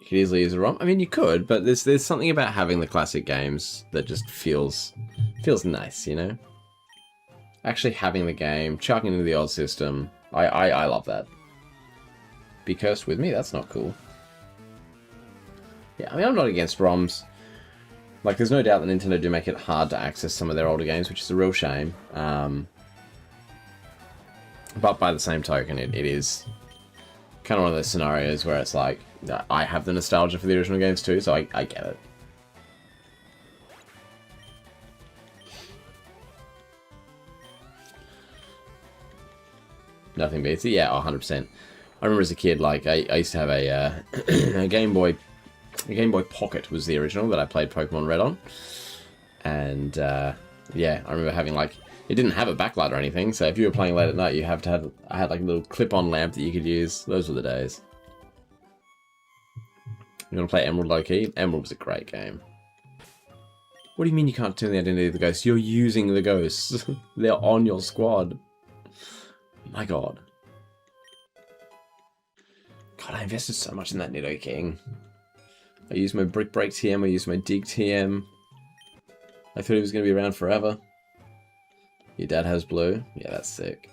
You could easily use a ROM. I mean, you could, but there's something about having the classic games that just feels nice, you know? Actually having the game, chucking into the old system, I love that. Be cursed with me? That's not cool. Yeah, I mean, I'm not against ROMs. Like, there's no doubt that Nintendo do make it hard to access some of their older games, which is a real shame. But by the same token, it is kind of one of those scenarios where it's like, I have the nostalgia for the original games too, so I get it. Nothing beats it. Yeah, 100%. I remember as a kid, like, I used to have a, a Game Boy Pocket was the original that I played Pokemon Red on. And, yeah, I remember having, like, it didn't have a backlight or anything, so if you were playing late at night, you have to have, I had, like, a little clip-on lamp that you could use. Those were the days. You want to play Emerald low-key? Emerald was a great game. What do you mean you can't turn the identity of the ghosts? You're using the ghosts. They're on your squad. My god. God, I invested so much in that Nido King. I used my Brick Break TM, I used my Dig TM. I thought he was going to be around forever. Your dad has blue? Yeah, that's sick.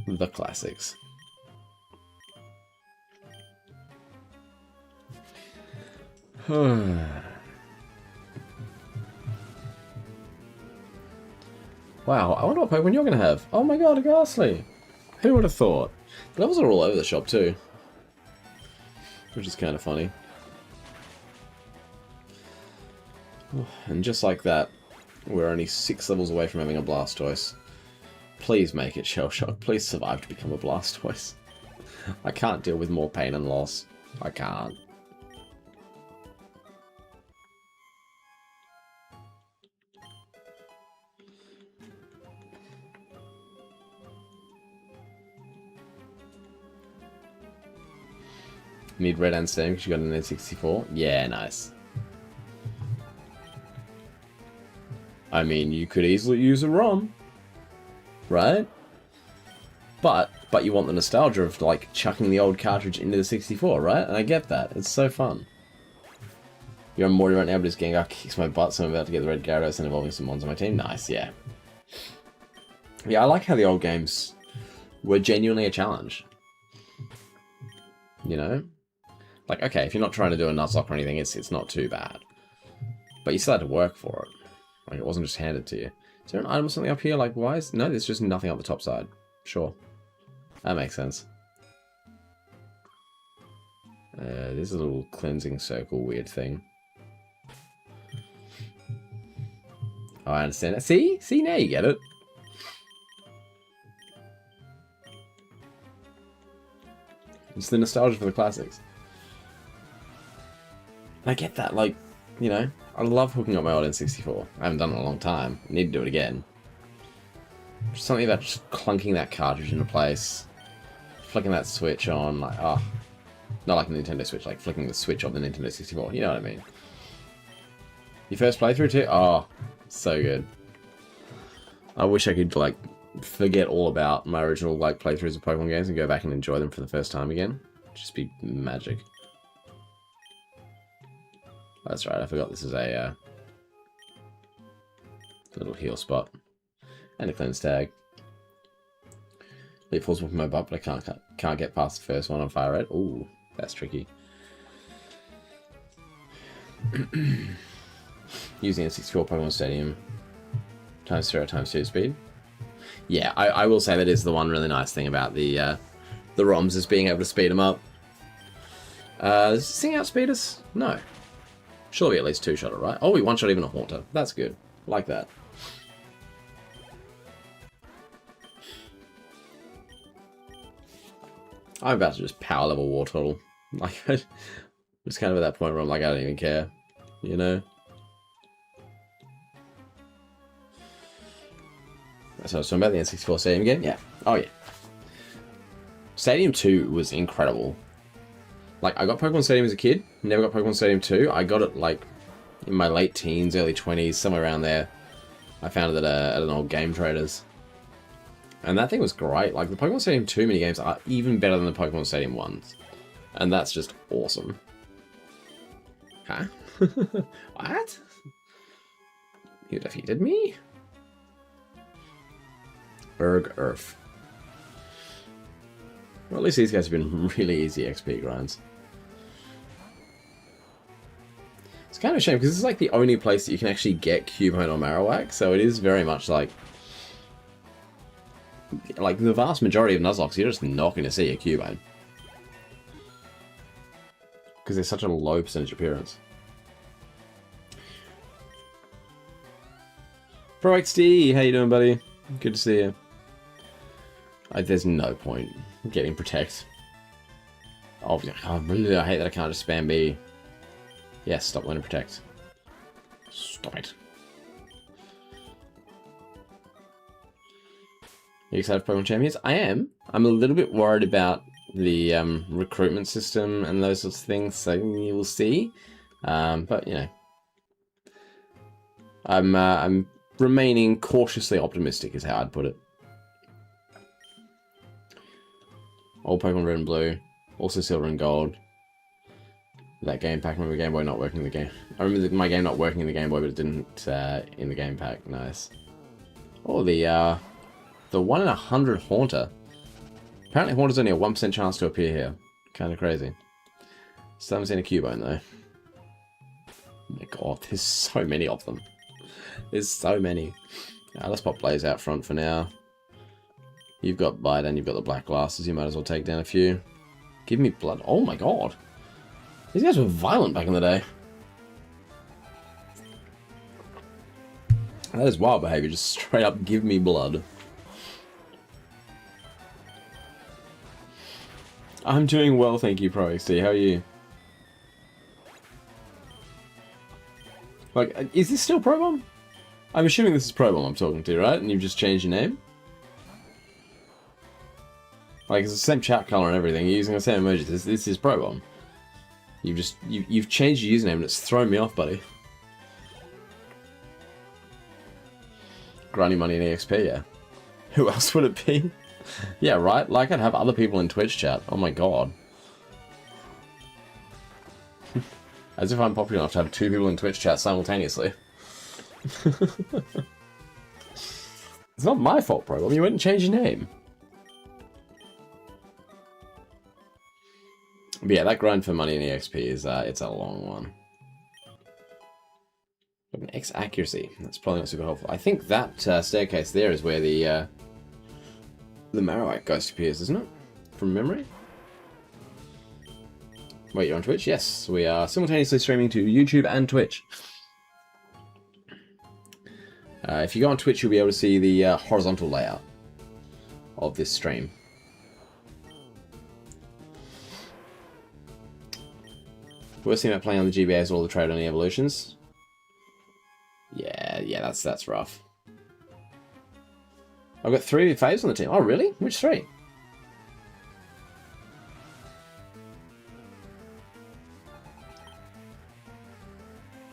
The classics. Wow, I wonder what Pokemon you're going to have. Oh my god, a Ghastly! Who would have thought? The levels are all over the shop too. Which is kind of funny. And just like that, we're only 6 levels away from having a Blastoise. Please make it Shell Shock. Please survive to become a Blastoise. I can't deal with more pain and loss. I can't. Need red and stem because you got an N64? Yeah, nice. I mean, you could easily use a ROM, right? But you want the nostalgia of, like, chucking the old cartridge into the 64, right? And I get that. It's so fun. You're on Morty right now, but this Gengar kicks my butt, so I'm about to get the red Gyarados and evolving some mons on my team. Nice, yeah. Yeah, I like how the old games were genuinely a challenge. You know? Like, okay, if you're not trying to do a Nuzlocke or anything, it's not too bad. But you still had to work for it. Like, it wasn't just handed to you. Is there an item or something up here? Like, why is... No, there's just nothing up the top side. Sure. That makes sense. There's a little cleansing circle weird thing. Oh, I understand that. See? See, now you get it. It's the nostalgia for the classics. I get that, like, you know, I love hooking up my old N64. I haven't done it in a long time. I need to do it again. Just something about just clunking that cartridge into place, flicking that switch on, like, oh, not like a Nintendo Switch, like flicking the switch on the Nintendo 64, you know what I mean? Your first playthrough too? Oh, so good. I wish I could, like, forget all about my original, like, playthroughs of Pokemon games and go back and enjoy them for the first time again. Just be magic. That's right, I forgot this is a little heal spot. And a cleanse tag. Leap falls off my butt, but I can't get past the first one on FireRed. Ooh, that's tricky. Using a 64 Pokemon Stadium times 0 times 2 speed. Yeah, I will say that is the one really nice thing about the ROMs, is being able to speed them up. Does this thing outspeed us? No. Surely at least 2-shot it, right? Oh, we 1-shot even a Haunter. That's good. Like that. I'm about to just power level War Turtle. Like, it's kind of at that point where I'm like, I don't even care. You know? So about the N64 Stadium game? Yeah. Oh, yeah. Stadium 2 was incredible. Like, I got Pokemon Stadium as a kid. Never got Pokemon Stadium 2. I got it, like, in my late teens, early 20s, somewhere around there. I found it at an old Game Traders. And that thing was great. Like, the Pokemon Stadium 2 minigames are even better than the Pokemon Stadium 1s. And that's just awesome. Huh? What? You defeated me? Berg Earth. Well, at least these guys have been really easy XP grinds. It's kind of a shame, because this is like the only place that you can actually get Cubone or Marowak, so it is very much like the vast majority of Nuzlocke, you're just not going to see a Cubone. Because there's such a low percentage appearance. Pro XD, how you doing, buddy? Good to see you. There's no point getting Protect. Oh, I hate that I can't just spam B. Yes, stop learning Protect. Stop it. Are you excited for Pokemon Champions? I am. I'm a little bit worried about the recruitment system and those sorts of things, so you will see. But you know, I'm remaining cautiously optimistic, is how I'd put it. Old Pokemon Red and Blue, also Silver and Gold. That game pack, remember Game Boy not working in the game. I remember my game not working in the Game Boy, but it didn't in the game pack. Nice. Oh, the 1 in 100 Haunter. Apparently Haunter's only a 1% chance to appear here. Kind of crazy. Still haven't seen a Cubone though. Oh my god, there's so many of them. There's so many. Let's pop Blaze out front for now. You've got Bite and you've got the Black Glasses. You might as well take down a few. Give me blood. Oh my god. These guys were violent back in the day. That is wild behavior. Just straight up give me blood. I'm doing well, thank you, ProXD. How are you? Like, is this still Probomb? I'm assuming this is Probomb I'm talking to, right? And you've just changed your name? Like, it's the same chat color and everything. You're using the same emojis. This is Probomb. You've changed your username and it's thrown me off, buddy. Grinding money in EXP, yeah. Who else would it be? Yeah, right? Like, I'd have other people in Twitch chat. Oh my god. As if I'm popular enough to have 2 people in Twitch chat simultaneously. It's not my fault, bro. You went and changed your name. But yeah, that grind for money in EXP is, it's a long one. But an X accuracy. That's probably not super helpful. I think that staircase there is where the Marowak ghost appears, isn't it? From memory? Wait, you're on Twitch? Yes, we are simultaneously streaming to YouTube and Twitch. If you go on Twitch, you'll be able to see the horizontal layout of this stream. Worst thing about playing on the GBA is all the trade-only evolutions. Yeah, that's rough. I've got 3 faves on the team. Oh, really? Which 3?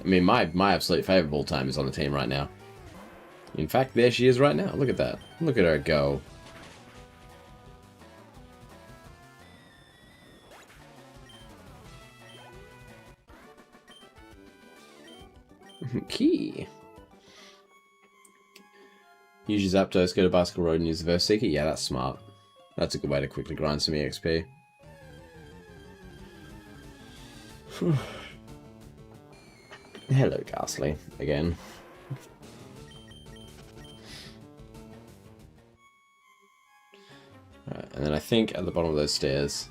I mean, my absolute favourite of all time is on the team right now. In fact, there she is right now. Look at that. Look at her go. Key. Use your Zapdos, go to Bicycle Road and use the Verse Seeker. Yeah, that's smart. That's a good way to quickly grind some EXP. Hello, Ghastly, again. And then I think at the bottom of those stairs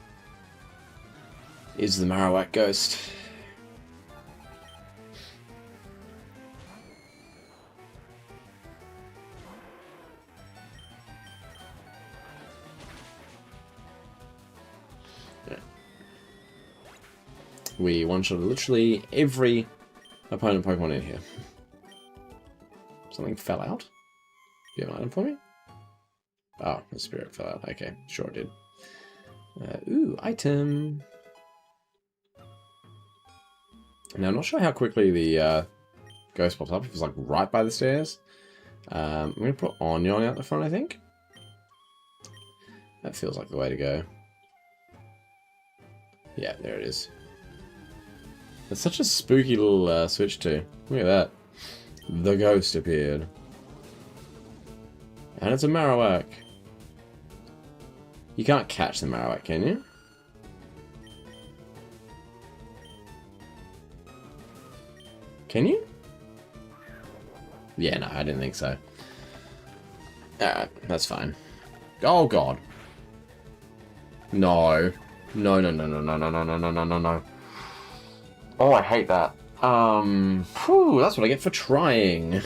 is the Marowak ghost. Yeah. We one-shot literally every opponent Pokemon in here. Something fell out? Do you have an item for me? Oh, the spirit fell out. Okay, sure it did. Ooh, item. Now, I'm not sure how quickly the ghost pops up. If it's like right by the stairs. I'm going to put Onion out the front, I think. That feels like the way to go. Yeah, there it is. It's such a spooky little switch too. Look at that. The ghost appeared. And it's a Marowak. You can't catch the Marowak, can you? Can you? Yeah, no, I didn't think so. Alright, that's fine. Oh god. No. No, no, no, no, no, no, no, no, no, no, no, no. Oh, I hate that. Whew, that's what I get for trying.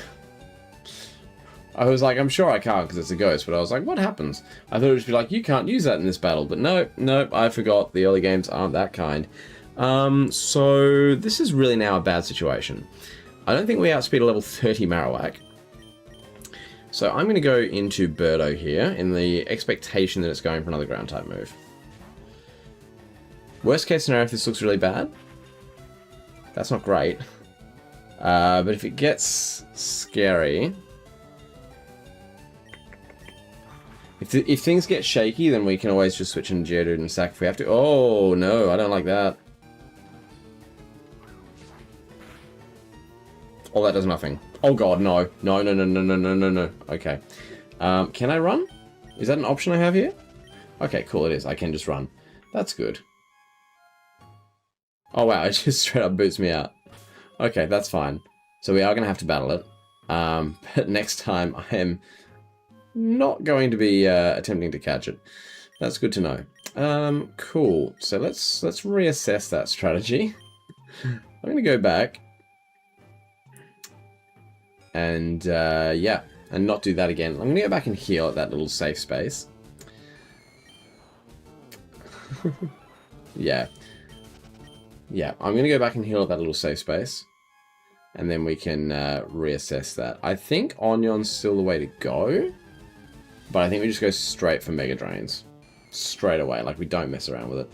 I was like, I'm sure I can't because it's a ghost, but I was like, what happens? I thought it would just be like, you can't use that in this battle, but no, I forgot. The early games aren't that kind. So this is really now a bad situation. I don't think we outspeed a level 30 Marowak. So I'm going to go into Birdo here in the expectation that it's going for another ground type move. Worst case scenario, if this looks really bad, that's not great. But if it gets scary, if things get shaky, then we can always just switch in Geodude and sack if we have to. Oh no, I don't like that. Oh, that does nothing. Oh god, no. No, no, no, no, no, no, no, no. Okay. Can I run? Is that an option I have here? Okay, cool, it is. I can just run. That's good. Oh wow, it just straight up boots me out. Okay, that's fine. So we are going to have to battle it. But next time I am not going to be attempting to catch it. That's good to know. Cool. So let's reassess that strategy. I'm going to go back. And yeah, and not do that again. I'm going to go back and heal at that little safe space. Yeah. Yeah, I'm going to go back and heal at that little safe space. And then we can reassess that. I think Onion's still the way to go. But I think we just go straight for Mega Drains. Straight away, like we don't mess around with it.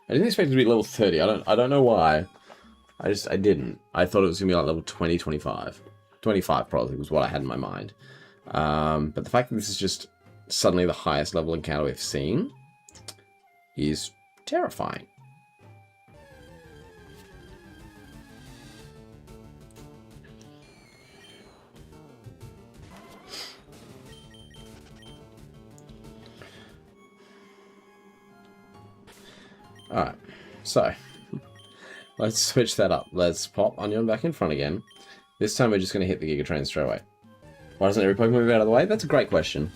I didn't expect it to be level 30. I don't know why. I didn't. I thought it was going to be like level 20, 25. 25 probably was what I had in my mind. But the fact that this is just suddenly the highest level encounter we've seen is terrifying. Alright, so let's switch that up. Let's pop Onion back in front again. This time we're just going to hit the Giga Train straight away. Why doesn't every Pokemon move out of the way? That's a great question.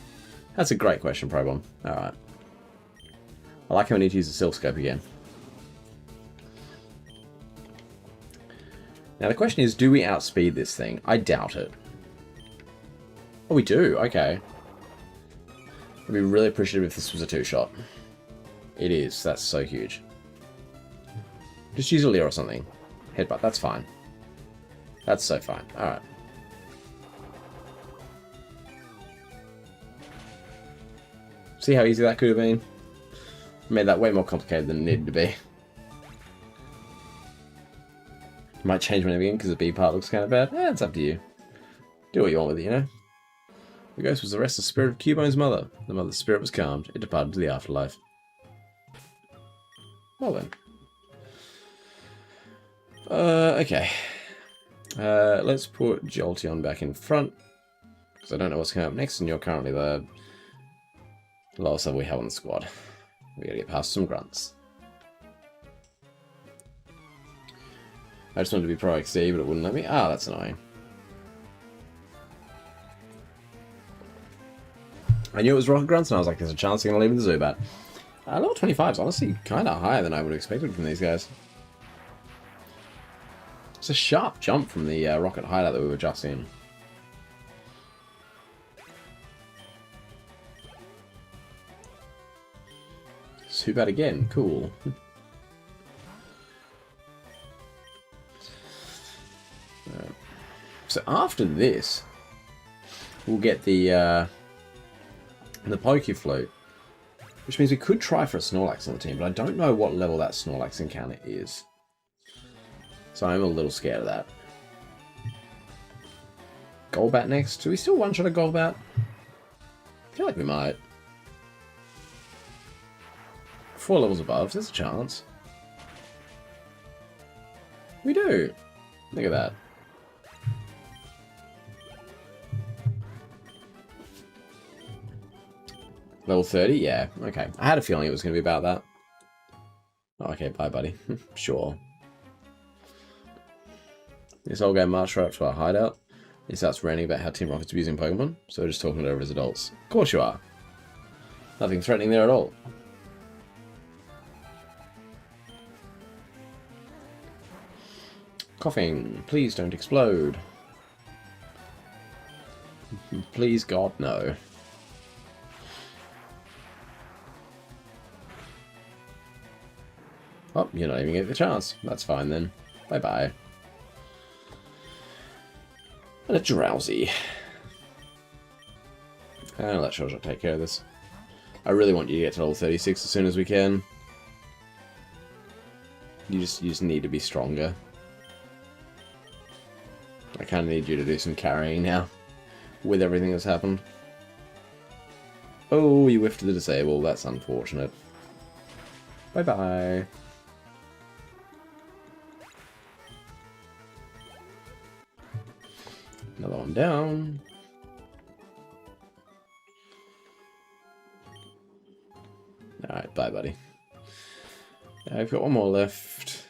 That's a great question, Probomb. Alright. I like how we need to use the Silph Scope again. Now the question is, do we outspeed this thing? I doubt it. Oh, we do? Okay. I'd be really appreciative if this was a two-shot. It is. That's so huge. Just use a Leer or something. Headbutt. That's fine. That's so fine. Alright. See how easy that could have been? Made that way more complicated than it needed to be. Might change my name again because the B part looks kind of bad. Eh, it's up to you. Do what you want with it, you know? The ghost was the restless spirit of Cubone's mother. The mother's spirit was calmed. It departed to the afterlife. Well then. Okay. Let's put Jolteon back in front. Because I don't know what's coming up next, and you're currently the lowest level we have on the squad. We gotta get past some grunts. I just wanted to be Pro XD, but it wouldn't let me. Ah, that's annoying. I knew it was Rocket Grunts, and I was like, there's a chance I'm going to leave in the Zubat. Level 25 is honestly kind of higher than I would have expected from these guys. It's a sharp jump from the Rocket hideout that we were just in. Zubat again, cool. So after this, we'll get the Pokeflute, which means we could try for a Snorlax on the team, but I don't know what level that Snorlax encounter is. So I'm a little scared of that. Golbat next. Do we still one-shot a Golbat? I feel like we might. 4 levels above, there's a chance. We do. Look at that. Level 30? Yeah, okay. I had a feeling it was going to be about that. Oh, okay, bye, buddy. Sure. This old guy marched right up to our hideout. He starts ranting about how Team Rocket's abusing Pokemon, so we're just talking it over as adults. Of course you are. Nothing threatening there at all. Coughing. Please don't explode. Please, God, no. Oh, you're not even getting the chance. That's fine then. Bye-bye. And a drowsy. Oh, that sure shall take care of this. I really want you to get to level 36 as soon as we can. You just need to be stronger. I kind of need you to do some carrying now. With everything that's happened. Oh, you whiffed the disable. That's unfortunate. Bye-bye. Another one down. Alright, bye, buddy. I've got one more left.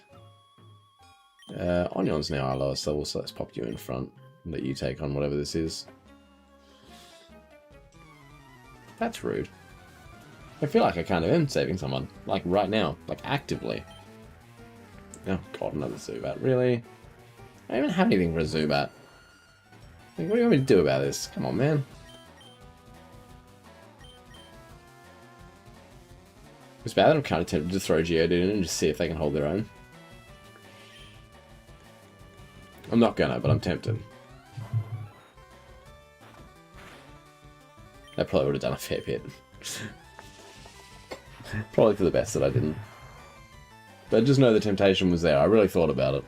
Onion's now our lowest level, so let's pop you in front. And let you take on whatever this is. That's rude. I feel like I kind of am saving someone. Like, right now. Like, actively. Oh, God, another Zubat. Really? I don't even have anything for a Zubat. Like, what do you want me to do about this? Come on, man. It's bad that I'm kind of tempted to throw Geodude in and just see if they can hold their own. I'm not gonna, but I'm tempted. That probably would have done a fair bit. Probably for the best that I didn't. But just know the temptation was there. I really thought about it.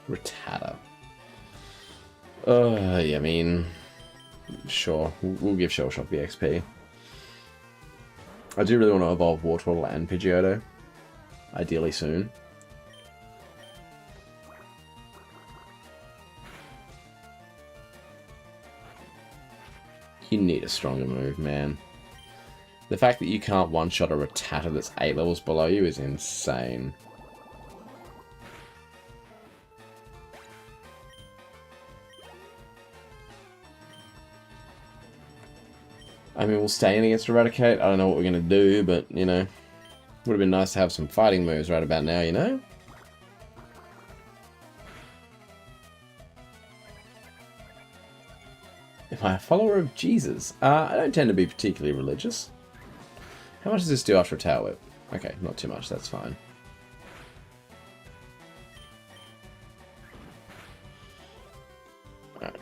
Rattata. Yeah, I mean... Sure. We'll give Shellshock the XP. I do really want to evolve Wartortle and Pidgeotto. Ideally soon. You need a stronger move, man. The fact that you can't one-shot a Rattata that's 8 levels below you is insane. I mean, we'll stay in against Eradicate. I don't know what we're going to do, but, you know, would have been nice to have some fighting moves right about now, you know? Am I a follower of Jesus? I don't tend to be particularly religious. How much does this do after a Tower Whip? Okay, not too much, that's fine. Alright.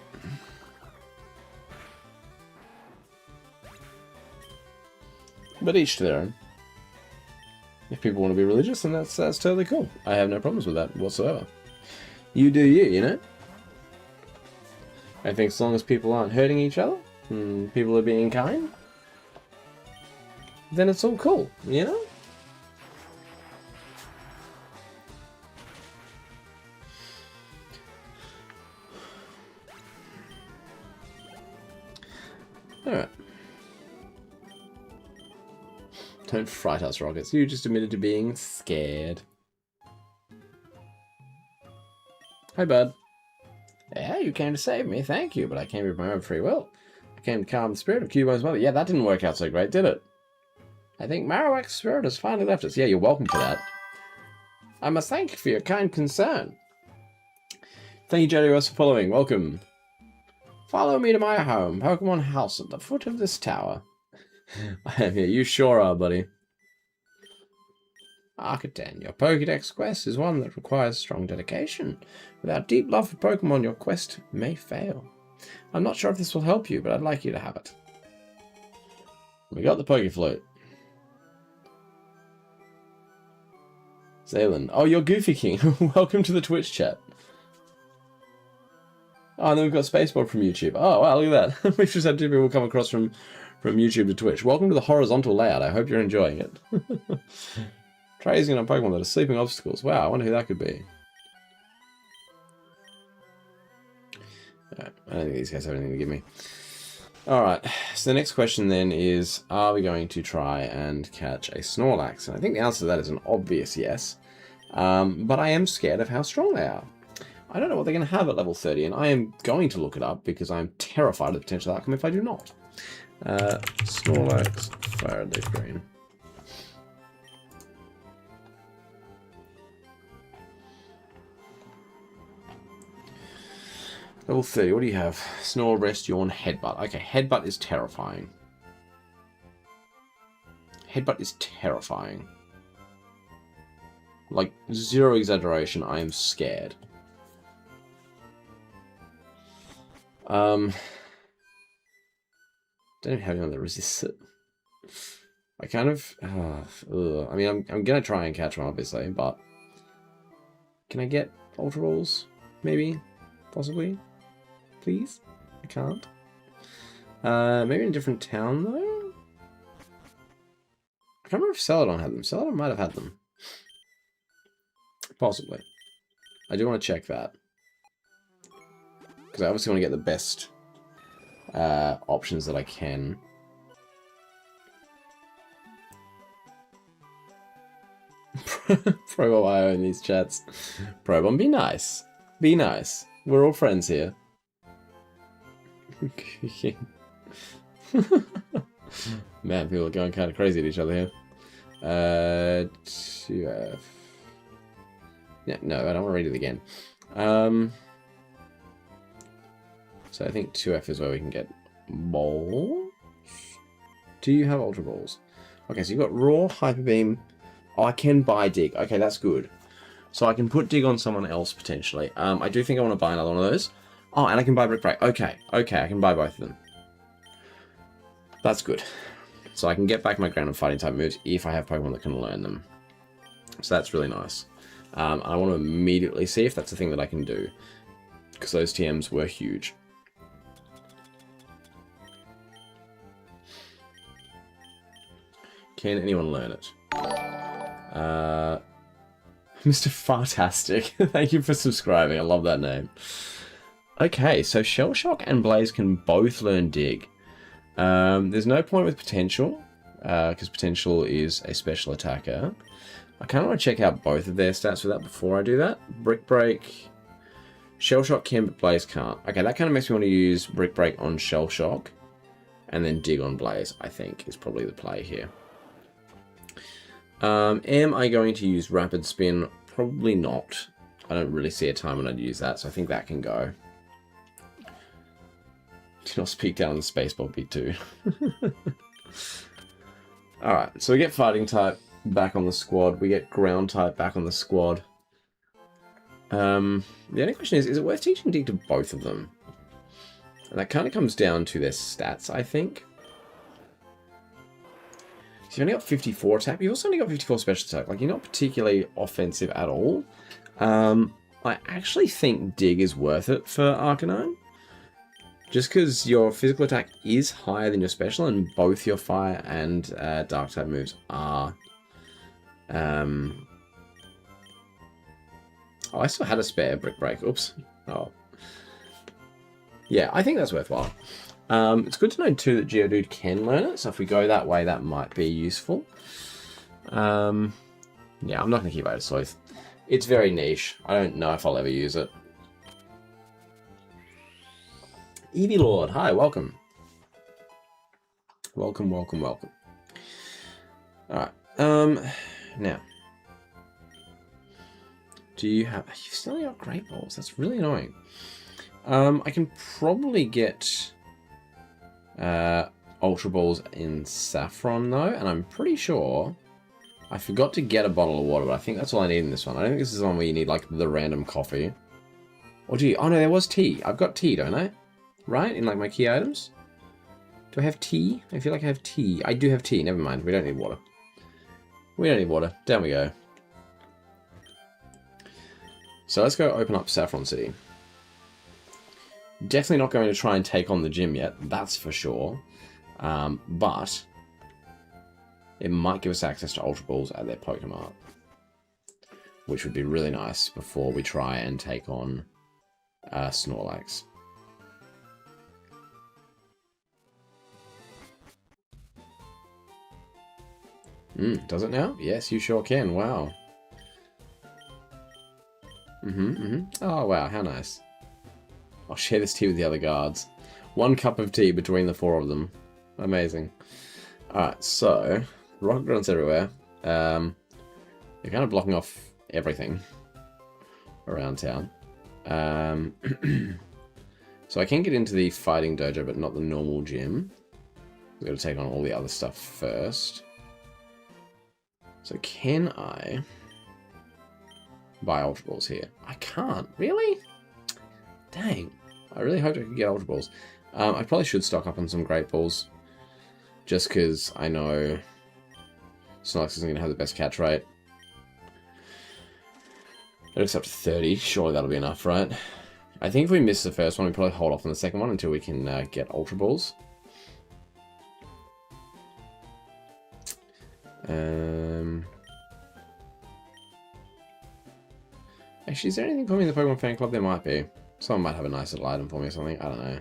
But each to their own. If people want to be religious, then that's totally cool. I have no problems with that whatsoever. You do you, you know? I think as long as people aren't hurting each other, and people are being kind, then it's all cool, you know? Alright. Don't fright us, Rockets. You just admitted to being scared. Hi, bud. Yeah, you came to save me, thank you, but I came of my own free will. I came to calm the spirit of Cubo's mother. Yeah, that didn't work out so great, did it? I think Marowak's spirit has finally left us. Yeah, you're welcome for that. I must thank you for your kind concern. Thank you, Jerry Ross, for following. Welcome. Follow me to my home, Pokemon House, at the foot of this tower. I am here. You sure are, buddy. Arcatan, your Pokédex quest is one that requires strong dedication. Without deep love for Pokemon, your quest may fail. I'm not sure if this will help you, but I'd like you to have it. We got the Pokeflute. Zaylan. Oh, you're Goofy King. Welcome to the Twitch chat. Oh, and then we've got Spaceball from YouTube. Oh, wow, look at that. We've just had 2 people come across from YouTube to Twitch. Welcome to the horizontal layout. I hope you're enjoying it. Tracing on Pokemon that are sleeping obstacles. Wow, I wonder who that could be. Right, I don't think these guys have anything to give me. Alright, so the next question then is, are we going to try and catch a Snorlax? And I think the answer to that is an obvious yes. But I am scared of how strong they are. I don't know what they're going to have at level 30, and I am going to look it up because I'm terrified of the potential outcome if I do not. Snorlax, FireRed Leaf Green. Level 30, what do you have? Snore, Rest, Yawn, Headbutt. Okay, Headbutt is terrifying. Headbutt is terrifying. Like, zero exaggeration, I am scared. Don't even have anyone that resists it. I kind of... I mean, I'm gonna try and catch one, obviously, but... Can I get Ultra Balls? Maybe? Possibly? Please? I can't. Maybe in a different town, though? I can't remember if Celadon had them. Celadon might have had them. Possibly. I do want to check that. Because I obviously want to get the best options that I can. Probom, I own these chats. Probom, be nice. Be nice. We're all friends here. Man, people are going kind of crazy at each other here. 2F. Yeah, no, I don't want to read it again. So I think 2F is where we can get balls. Do you have Ultra Balls? Okay, so you've got Raw, Hyper Beam. Oh, I can buy Dig. Okay, that's good. So I can put Dig on someone else, potentially. I do think I want to buy another one of those. Oh, and I can buy Brick Break. Okay, okay, I can buy both of them. That's good. So I can get back my ground and fighting type moves if I have Pokemon that can learn them. So that's really nice. I want to immediately see if that's a thing that I can do. Because those TMs were huge. Can anyone learn it? Mr. Fartastic, thank you for subscribing. I love that name. Okay, so Shell Shock and Blaze can both learn Dig. There's no point with Potential, because Potential is a special attacker. I kind of want to check out both of their stats for that before I do that. Brick Break, Shell Shock can, but Blaze can't. Okay, that kind of makes me want to use Brick Break on Shell Shock, and then Dig on Blaze, I think, is probably the play here. Am I going to use Rapid Spin? Probably not. I don't really see a time when I'd use that, so I think that can go. Do not speak down on the spacebar B2. Alright, so we get Fighting type back on the squad. We get Ground type back on the squad. The only question is it worth teaching Dig to both of them? And that kind of comes down to their stats, I think. So you've only got 54 attack, but you've also only got 54 special attack. Like, you're not particularly offensive at all. I actually think Dig is worth it for Arcanine. Just because your physical attack is higher than your special, and both your fire and dark type moves are... Oh, I still had a spare Brick Break. Oops. Oh. Yeah, I think that's worthwhile. It's good to know, too, that Geodude can learn it, so if we go that way, that might be useful. Yeah, I'm not going to keep Iron Sleuth. It's very niche. I don't know if I'll ever use it. Eevee Lord, hi, welcome. Welcome, welcome, welcome. Alright, now. Do you have... You've still only got Great Balls. That's really annoying. I can probably get... Ultra Balls in Saffron, though, and I'm pretty sure I forgot to get a bottle of water, but I think that's all I need in this one. I don't think this is the one where you need, like, the random coffee. Or do you? Oh, no, there was tea. I've got tea, don't I? Right? In, like, my key items? Do I have tea? I feel like I have tea. I do have tea. Never mind. We don't need water. We don't need water. Down we go. So let's go open up Saffron City. Definitely not going to try and take on the gym yet, that's for sure. But it might give us access to Ultra Balls at their Pokemon, which would be really nice before we try and take on Snorlax. Does it now? Yes, you sure can. Wow. Oh, wow, how nice. I'll share this tea with the other guards. 1 cup of tea between the 4 of them. Amazing. Alright, so... Rocket grunts everywhere. They're kind of blocking off everything around town. So I can get into the fighting dojo, but not the normal gym. We've got to take on all the other stuff first. So can I... buy Ultra Balls here. I can't. Really? Dang. I really hoped I could get Ultra Balls. I probably should stock up on some Great Balls. Just because I know Snorlax isn't going to have the best catch rate. It's up to 30. Surely that'll be enough, right? I think if we miss the first one, we probably hold off on the second one until we can get Ultra Balls. Actually, is there anything for me in the Pokemon Fan Club? There might be. Someone might have a nice little item for me or something. I don't know.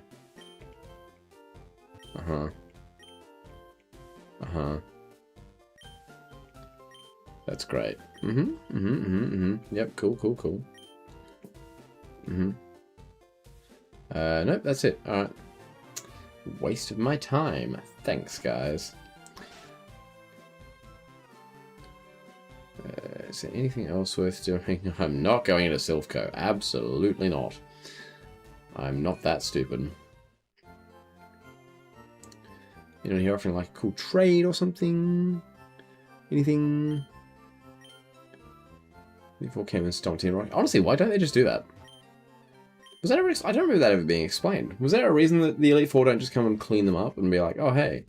That's great. Yep, cool. Nope, that's it. Alright. Waste of my time. Thanks, guys. Is there anything else worth doing? I'm not going into Silphco. Absolutely not. I'm not that stupid. Anyone here offering like a cool trade or something? Anything? Before came and stomped in, right? Honestly, why don't they just do that? Was that ever? I don't remember that ever being explained. Was there a reason that the Elite Four don't just come and clean them up and be like, oh hey,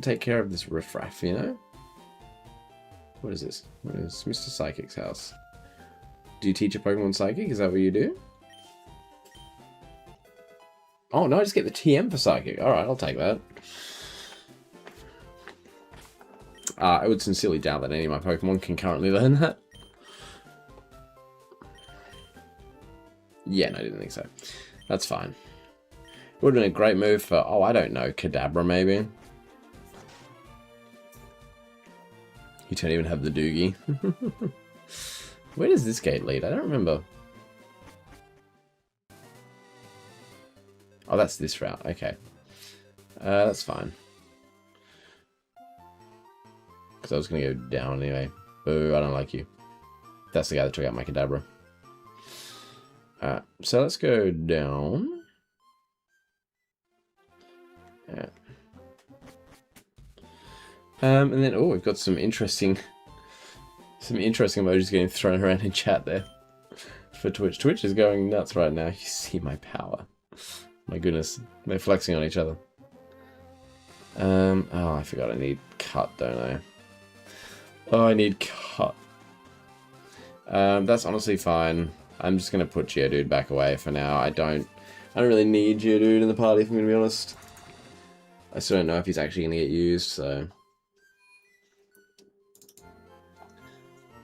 take care of this riffraff, you know? What is this? What is Mr. Psychic's house? Do you teach a Pokemon Psychic? Is that what you do? Oh no, I just get the TM for Psychic. Alright, I'll take that. I would sincerely doubt that any of my Pokemon can currently learn that. Yeah, no, I didn't think so. That's fine. Would have been a great move for, oh, I don't know, Kadabra maybe. You don't even have the Doogie. Where does this gate lead? I don't remember. Oh, that's this route. Okay. That's fine. Because I was going to go down anyway. Boo, I don't like you. That's the guy that took out my Kadabra. So let's go down. Yeah. And then, oh, we've got some interesting emojis getting thrown around in chat there for Twitch. Twitch is going nuts right now. You see my power. My goodness, they're flexing on each other. Oh, I forgot I need cut, don't I? Oh, I need cut. That's honestly fine. I'm just gonna put Geodude back away for now. I don't really need Geodude in the party, if I'm gonna be honest. I still don't know if he's actually gonna get used, so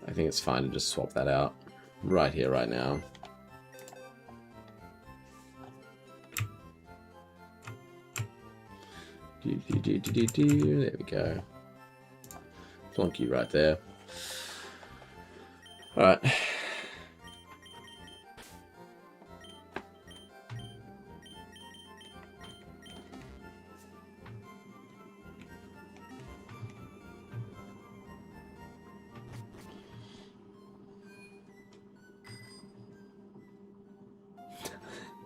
I think it's fine to just swap that out right here, right now. There we go. Plonk you right there. Alright.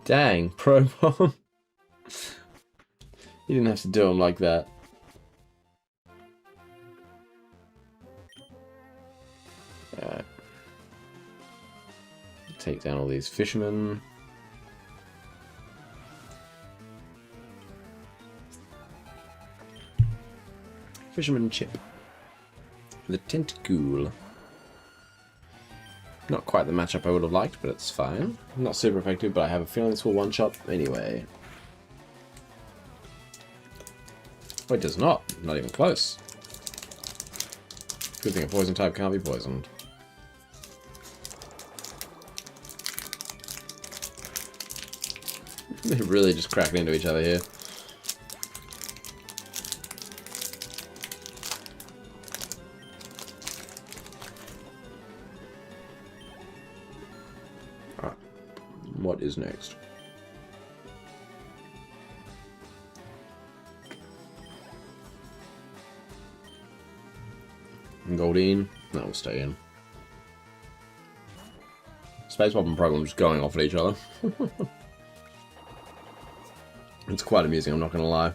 Dang, Pro Bomb. You didn't have to do him like that. Alright. Take down all these fishermen. Fisherman Chip. The Tentacool. Not quite the matchup I would have liked, but it's fine. Not super effective, but I have a feeling this will one-shot anyway. Oh, it does not. Not even close. Good thing a poison type can't be poisoned. They're really just cracking into each other here. Alright. What is next? Goldeen. That will stay in. Space Swap and Problems going off at each other. It's quite amusing, I'm not going to lie.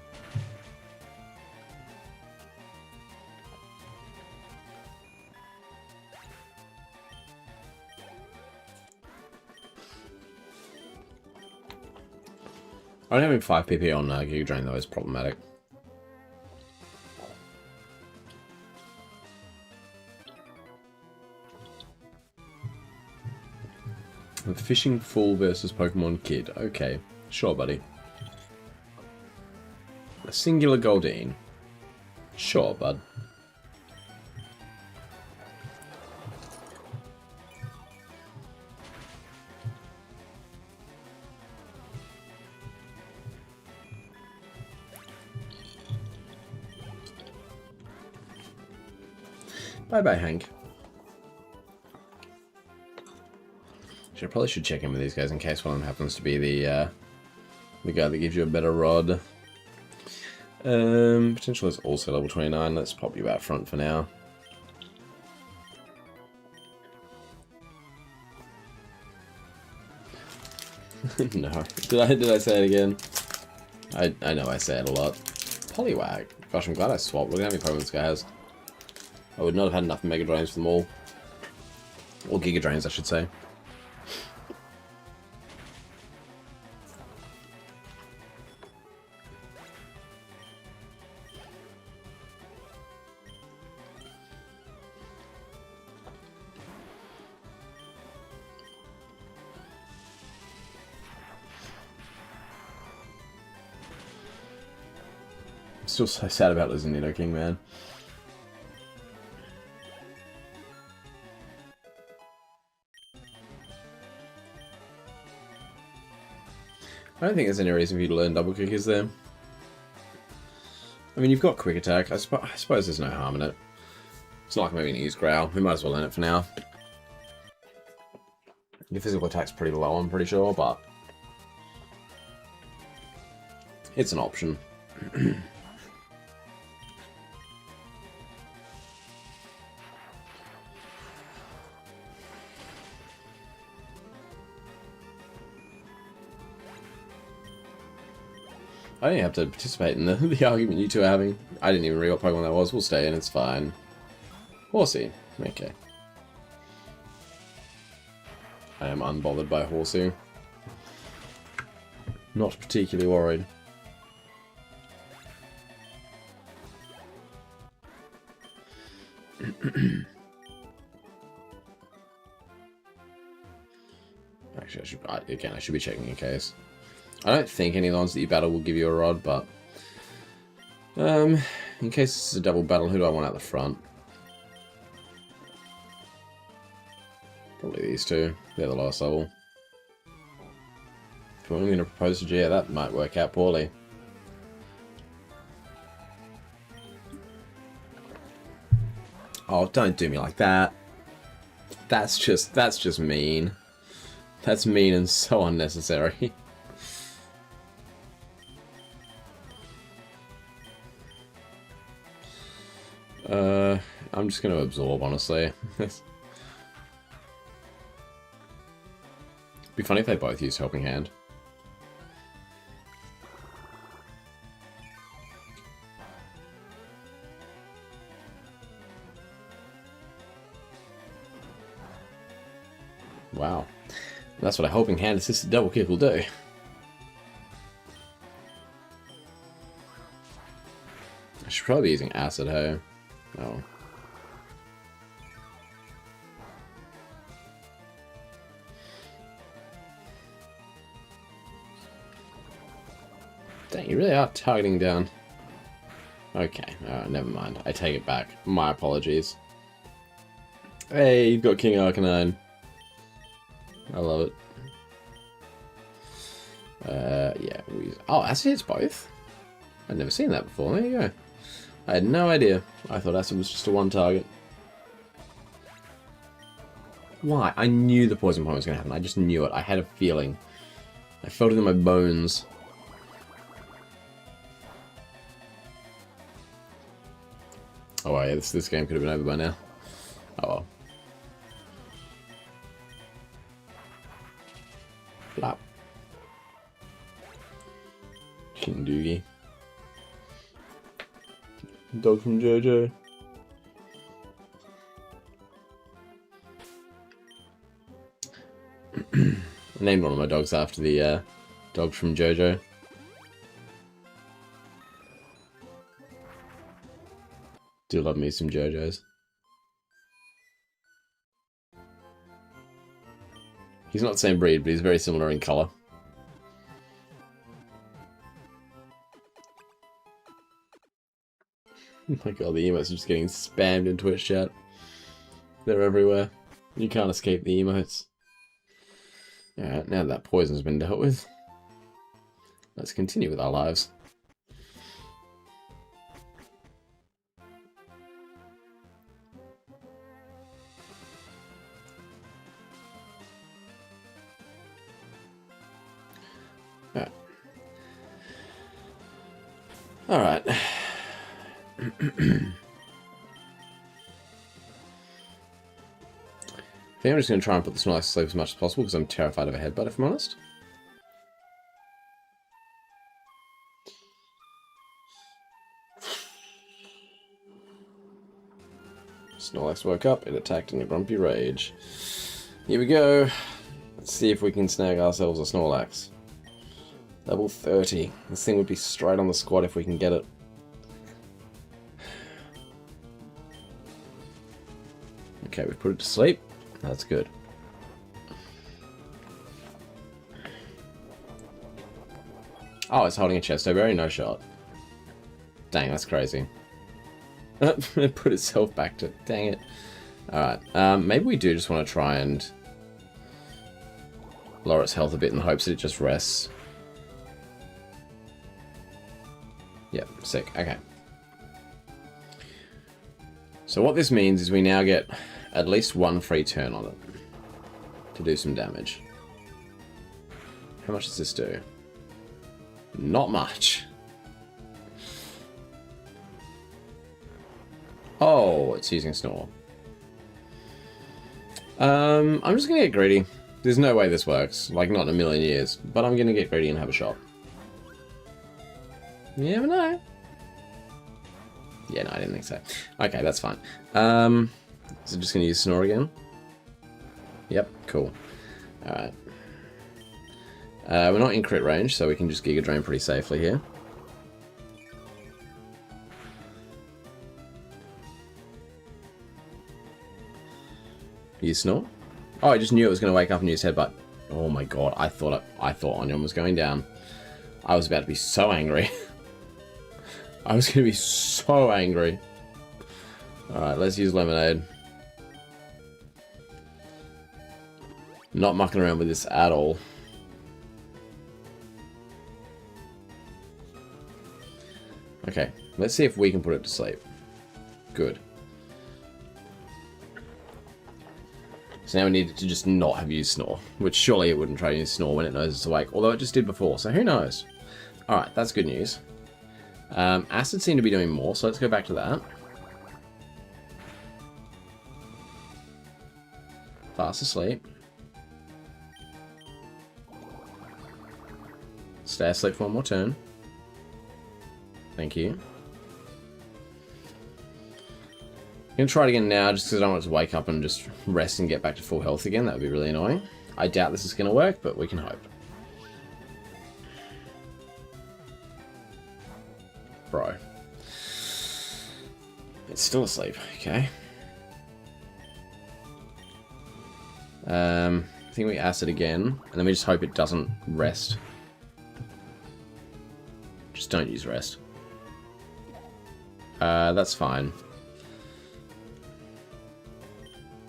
Only having 5 PP on Giga Drain though is problematic. The Fishing Fool versus Pokemon Kid. Okay, sure, buddy. A singular Goldeen. Sure, bud. Bye-bye, Hank. I probably should check in with these guys in case one of them happens to be the guy that gives you a better rod. Potential is also level 29. Let's pop you out front for now. No. Did I say it again? I know I say it a lot. Poliwag. Gosh, I'm glad I swapped. Look at how many Pokemon this guy has. I would not have had enough Mega Drains for them all. Or Giga Drains, I should say. Still so sad about losing Nidoking, man. I don't think there's any reason for you to learn Double Kick, is there? I mean, you've got Quick Attack. I suppose there's no harm in it. It's not like maybe an use Growl. We might as well learn it for now. Your physical attack's pretty low, I'm pretty sure, but it's an option. I don't even have to participate in the argument you two are having. I didn't even read what Pokemon that was. We'll stay in, it's fine. Horsey. Okay. I am unbothered by Horsey. Not particularly worried. Actually, I should be checking in case. I don't think any of the ones that you battle will give you a rod, but in case this is a double battle, who do I want out the front? Probably these two. They're the lowest level. If I'm going to propose to Gia, that might work out poorly. Oh, don't do me like that. That's just mean. That's mean and so unnecessary. I'm just going to absorb, honestly. Be funny if they both used Helping Hand. Wow. That's what a Helping Hand assisted double kick will do. I should probably be using Acid Ho. Oh. Dang, you really are targeting down. Okay, never mind. I take it back. My apologies. Hey, you've got King Arcanine. I love it. Yeah. Oh, Acid hits both? I'd never seen that before. There you go. I had no idea. I thought Acid was just a one target. Why? I knew the poison point was going to happen. I just knew it. I had a feeling. I felt it in my bones. Oh, yeah, this game could have been over by now. Oh, well. Flap. King Doogie. Dog from JoJo. I named one of my dogs after the dog from JoJo. Do love me some JoJo's. He's not the same breed, but he's very similar in colour. Oh my god, the emotes are just getting spammed in Twitch chat. They're everywhere. You can't escape the emotes. Alright, now that poison's been dealt with, let's continue with our lives. Alright. I think I'm just going to try and put the Snorlax to sleep as much as possible because I'm terrified of a headbutt, if I'm honest. Snorlax woke up and attacked in a grumpy rage. Here we go. Let's see if we can snag ourselves a Snorlax. Level 30. This thing would be straight on the squad if we can get it. Okay, we've put it to sleep. That's good. Oh, it's holding a Chesto Berry, no shot. Dang, that's crazy. It put itself back to... Dang it. Alright, maybe we do just want to try and lower its health a bit in the hopes that it just rests. Yep, sick. Okay. So what this means is we now get at least one free turn on it to do some damage. How much does this do? Not much. Oh, it's using Snore. I'm just gonna get greedy. There's no way this works. Like, not in a million years. But I'm gonna get greedy and have a shot. You never know. Yeah, no, I didn't think so. Okay, that's fine. So just gonna use Snore again. Yep, cool. Alright. We're not in crit range, so we can just Giga Drain pretty safely here. Use Snore. Oh, I just knew it was going to wake up and use Headbutt. Oh my god, I thought Onion was going down. I was about to be so angry. I was going to be so angry. Alright, let's use Lemonade. Not mucking around with this at all. Okay, let's see if we can put it to sleep. Good. So now we need to just not have used Snore, which surely it wouldn't try to use Snore when it knows it's awake, although it just did before, so who knows? Alright, that's good news. Acid seemed to be doing more, so let's go back to that. Fast asleep. Stay asleep for one more turn. Thank you. I'm going to try it again now, just because I don't want it to wake up and just rest and get back to full health again. That would be really annoying. I doubt this is going to work, but we can hope. Bro. It's still asleep, okay. I think we acid again, and then we just hope it doesn't rest. Just don't use rest. That's fine.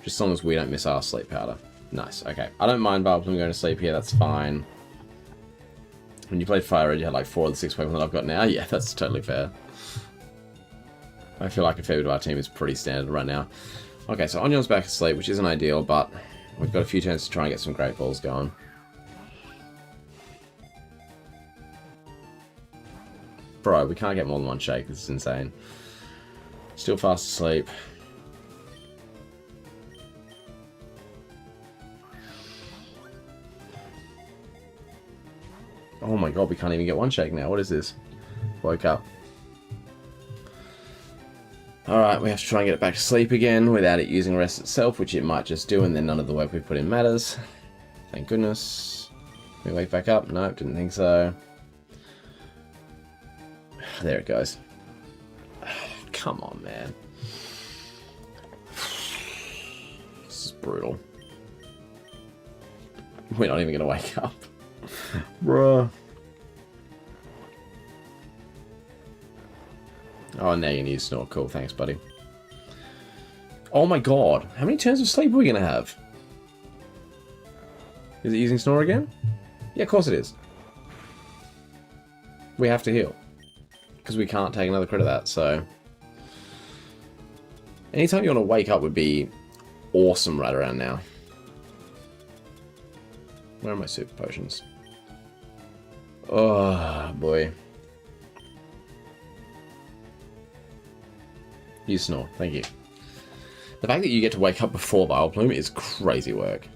Just as long as we don't miss our sleep powder. Nice, okay. I don't mind Bulbsum going to sleep here, that's fine. When you played FireRed, you had like 4 of the 6 Pokemon that I've got now. Yeah, that's totally fair. I feel like a fair bit of our team is pretty standard right now. Okay, so Onion's back asleep, which isn't ideal, but we've got a few turns to try and get some Great Balls going. Bro, we can't get more than one shake, this is insane. Still fast asleep. Oh my god, we can't even get one shake now. What is this? Woke up. Alright, we have to try and get it back to sleep again without it using rest itself, which it might just do, and then none of the work we put in matters. Thank goodness. Can we wake back up? Nope, didn't think so. There it goes. come on, man. This is brutal. We're not even going to wake up. Bruh. Oh, now you need to snore. Cool, thanks, buddy. Oh my god. How many turns of sleep are we going to have? Is it using snore again? Yeah, of course it is. We have to heal. Because we can't take another crit of that, so... Anytime you want to wake up would be awesome right around now. Where are my super potions? Oh, boy. You snore. Thank you. The fact that you get to wake up before Vileplume is crazy work.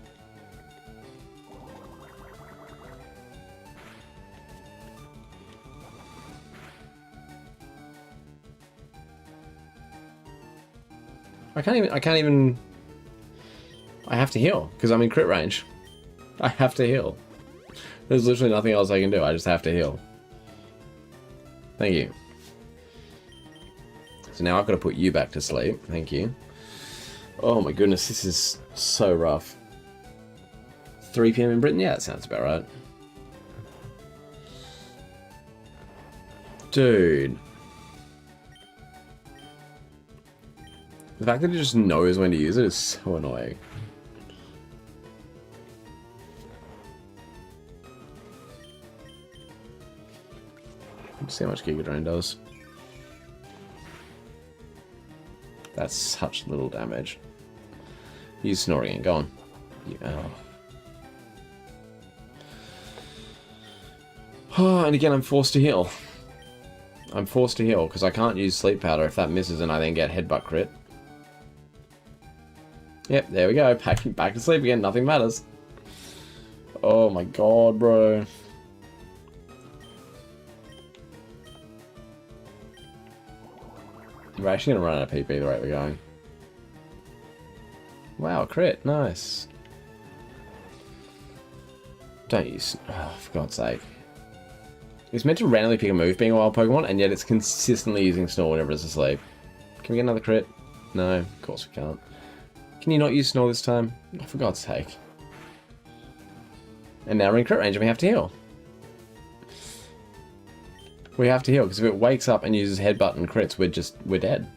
I can't even... I have to heal, because I'm in crit range. I have to heal. There's literally nothing else I can do, I just have to heal. Thank you. So now I've got to put you back to sleep, thank you. Oh my goodness, this is so rough. 3 PM in Britain? Yeah, that sounds about right. Dude. The fact that it just knows when to use it is so annoying. Let's see how much Giga Drain does. That's such little damage. He's snoring and gone. Oh, and again, I'm forced to heal. I'm forced to heal because I can't use Sleep Powder if that misses and I then get Headbutt crit. Yep, there we go. Back to sleep again. Nothing matters. Oh my god, bro. We're actually going to run out of PP the rate we're going. Wow, crit. Nice. Don't use... Oh, for God's sake. It's meant to randomly pick a move being a wild Pokemon, and yet it's consistently using Snore whenever it's asleep. Can we get another crit? No, of course we can't. Can you not use Snore this time? Oh, for God's sake. And now we're in crit range and we have to heal. We have to heal, because if it wakes up and uses Headbutt and crits, we're dead.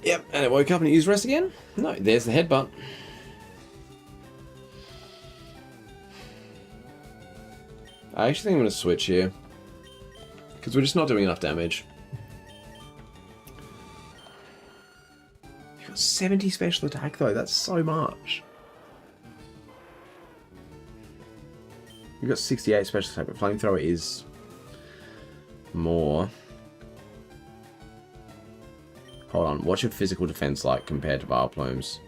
Yep, and it woke up and it used Rest again? No, there's the Headbutt. I actually think I'm going to switch here. Because we're just not doing enough damage. You've got 70 special attack though, that's so much. You've got 68 special attack, but Flamethrower is more. Hold on, what's your physical defense like compared to Vileplume's?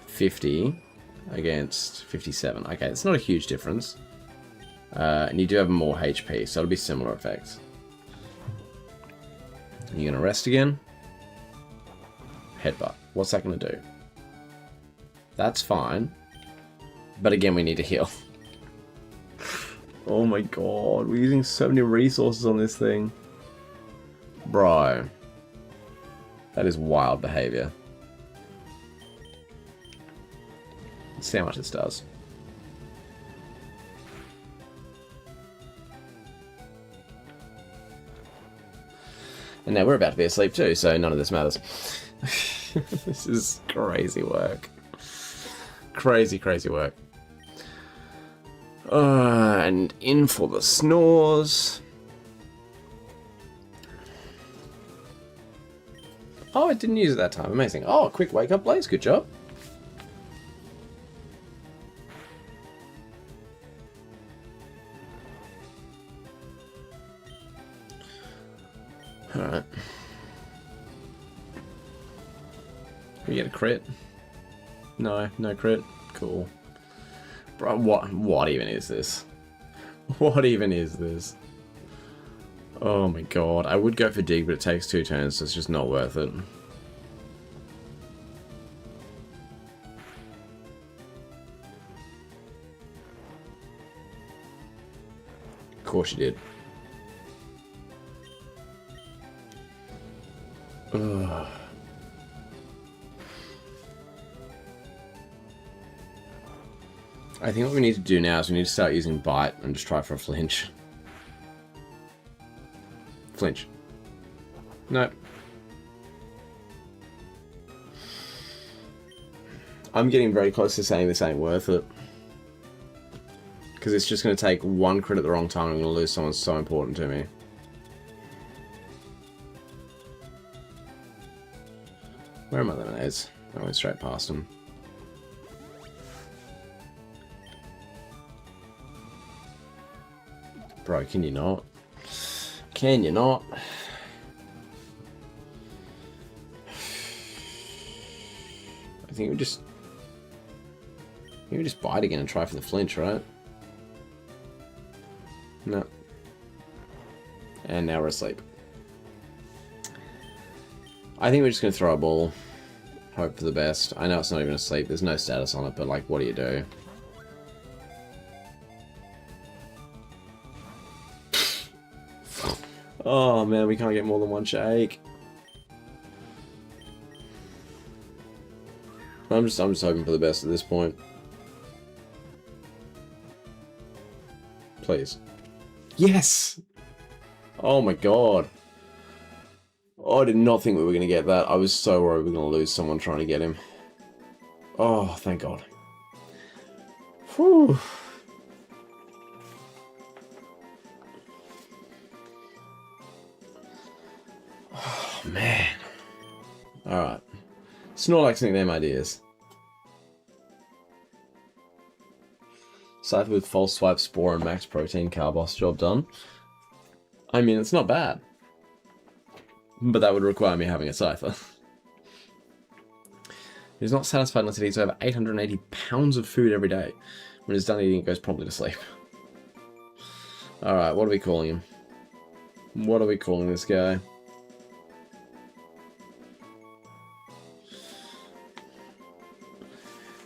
50 against 57. Okay, it's not a huge difference. And you do have more HP, so it'll be similar effects. You're gonna rest again. Headbutt. What's that gonna do? That's fine. But again, we need to heal. Oh my god, we're using so many resources on this thing. Bro. That is wild behavior. Let's see how much this does. And now we're about to be asleep too, so none of this matters. This is crazy work. Crazy, crazy work. And in for the snores. Oh, it didn't use it that time. Amazing. Oh, quick wake up, Blaze. Good job. Alright. We get a crit? No, no crit. Cool. Bro, what even is this? What even is this? Oh my god. I would go for Dig, but it takes 2 turns, so it's just not worth it. Of course you did. Ugh. I think what we need to do now is we need to start using bite and just try for a flinch. Flinch. Nope. I'm getting very close to saying this ain't worth it. Because it's just going to take one crit at the wrong time and I'm going to lose someone so important to me. Where are my lemonades? I went straight past them. Bro, can you not? Can you not? I think we just bite again and try for the flinch, right? No. And now we're asleep. I think we're just going to throw a ball. Hope for the best. I know it's not even asleep. There's no status on it, but like, what do you do? Oh man, we can't get more than one shake. I'm just hoping for the best at this point. Please. Yes! Oh my god. Oh, I did not think we were going to get that. I was so worried we were going to lose someone trying to get him. Oh, thank god. Whew. Oh, man. Alright. Snorlax nickname ideas. Scyther with false swipe, spore, and max protein carbos. Job done. I mean, it's not bad. But that would require me having a Scyther. He's not satisfied unless it eats over 880 pounds of food every day. When it's done eating, it goes promptly to sleep. Alright, what are we calling him? What are we calling this guy?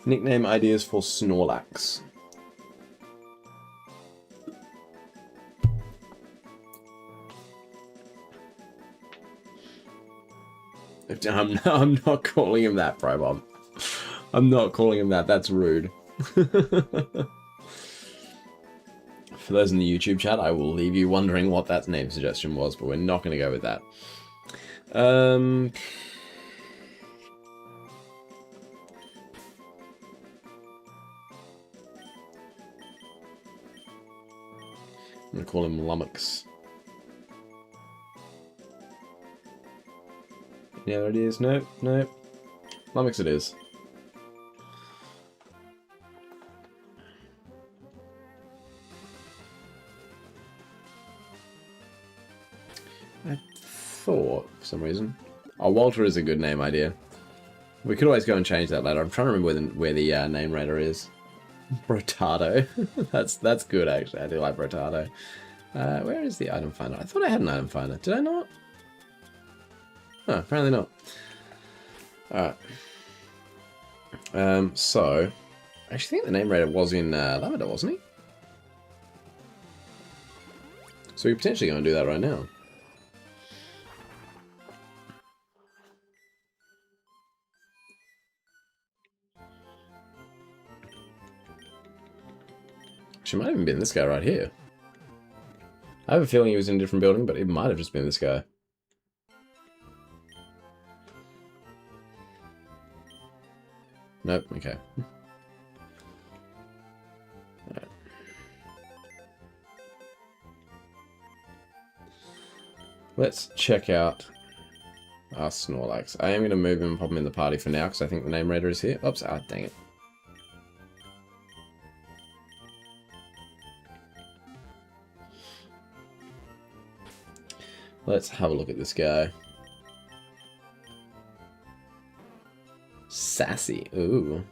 Nickname ideas for Snorlax. I'm not calling him that, Bro Bob. I'm not calling him that. That's rude. For those in the YouTube chat, I will leave you wondering what that name suggestion was, but we're not going to go with that. I'm going to call him Lummox. Any other ideas? Nope, nope. Lummox it is. I thought, for some reason. Oh, Walter is a good name idea. We could always go and change that later. I'm trying to remember where the name raider is. Brotado. that's good, actually. I do like Brotado. Where is the item finder? I thought I had an item finder. Did I not? Oh, apparently not. Alright. So, I actually think the name raider was in Lavender, wasn't he? So we're potentially going to do that right now. She might have even been this guy right here. I have a feeling he was in a different building, but it might have just been this guy. Nope, okay. Alright. Let's check out our Snorlax. I am going to move him and pop him in the party for now, because I think the name raider is here. Oops, ah, dang it. Let's have a look at this guy. Sassy. Ooh.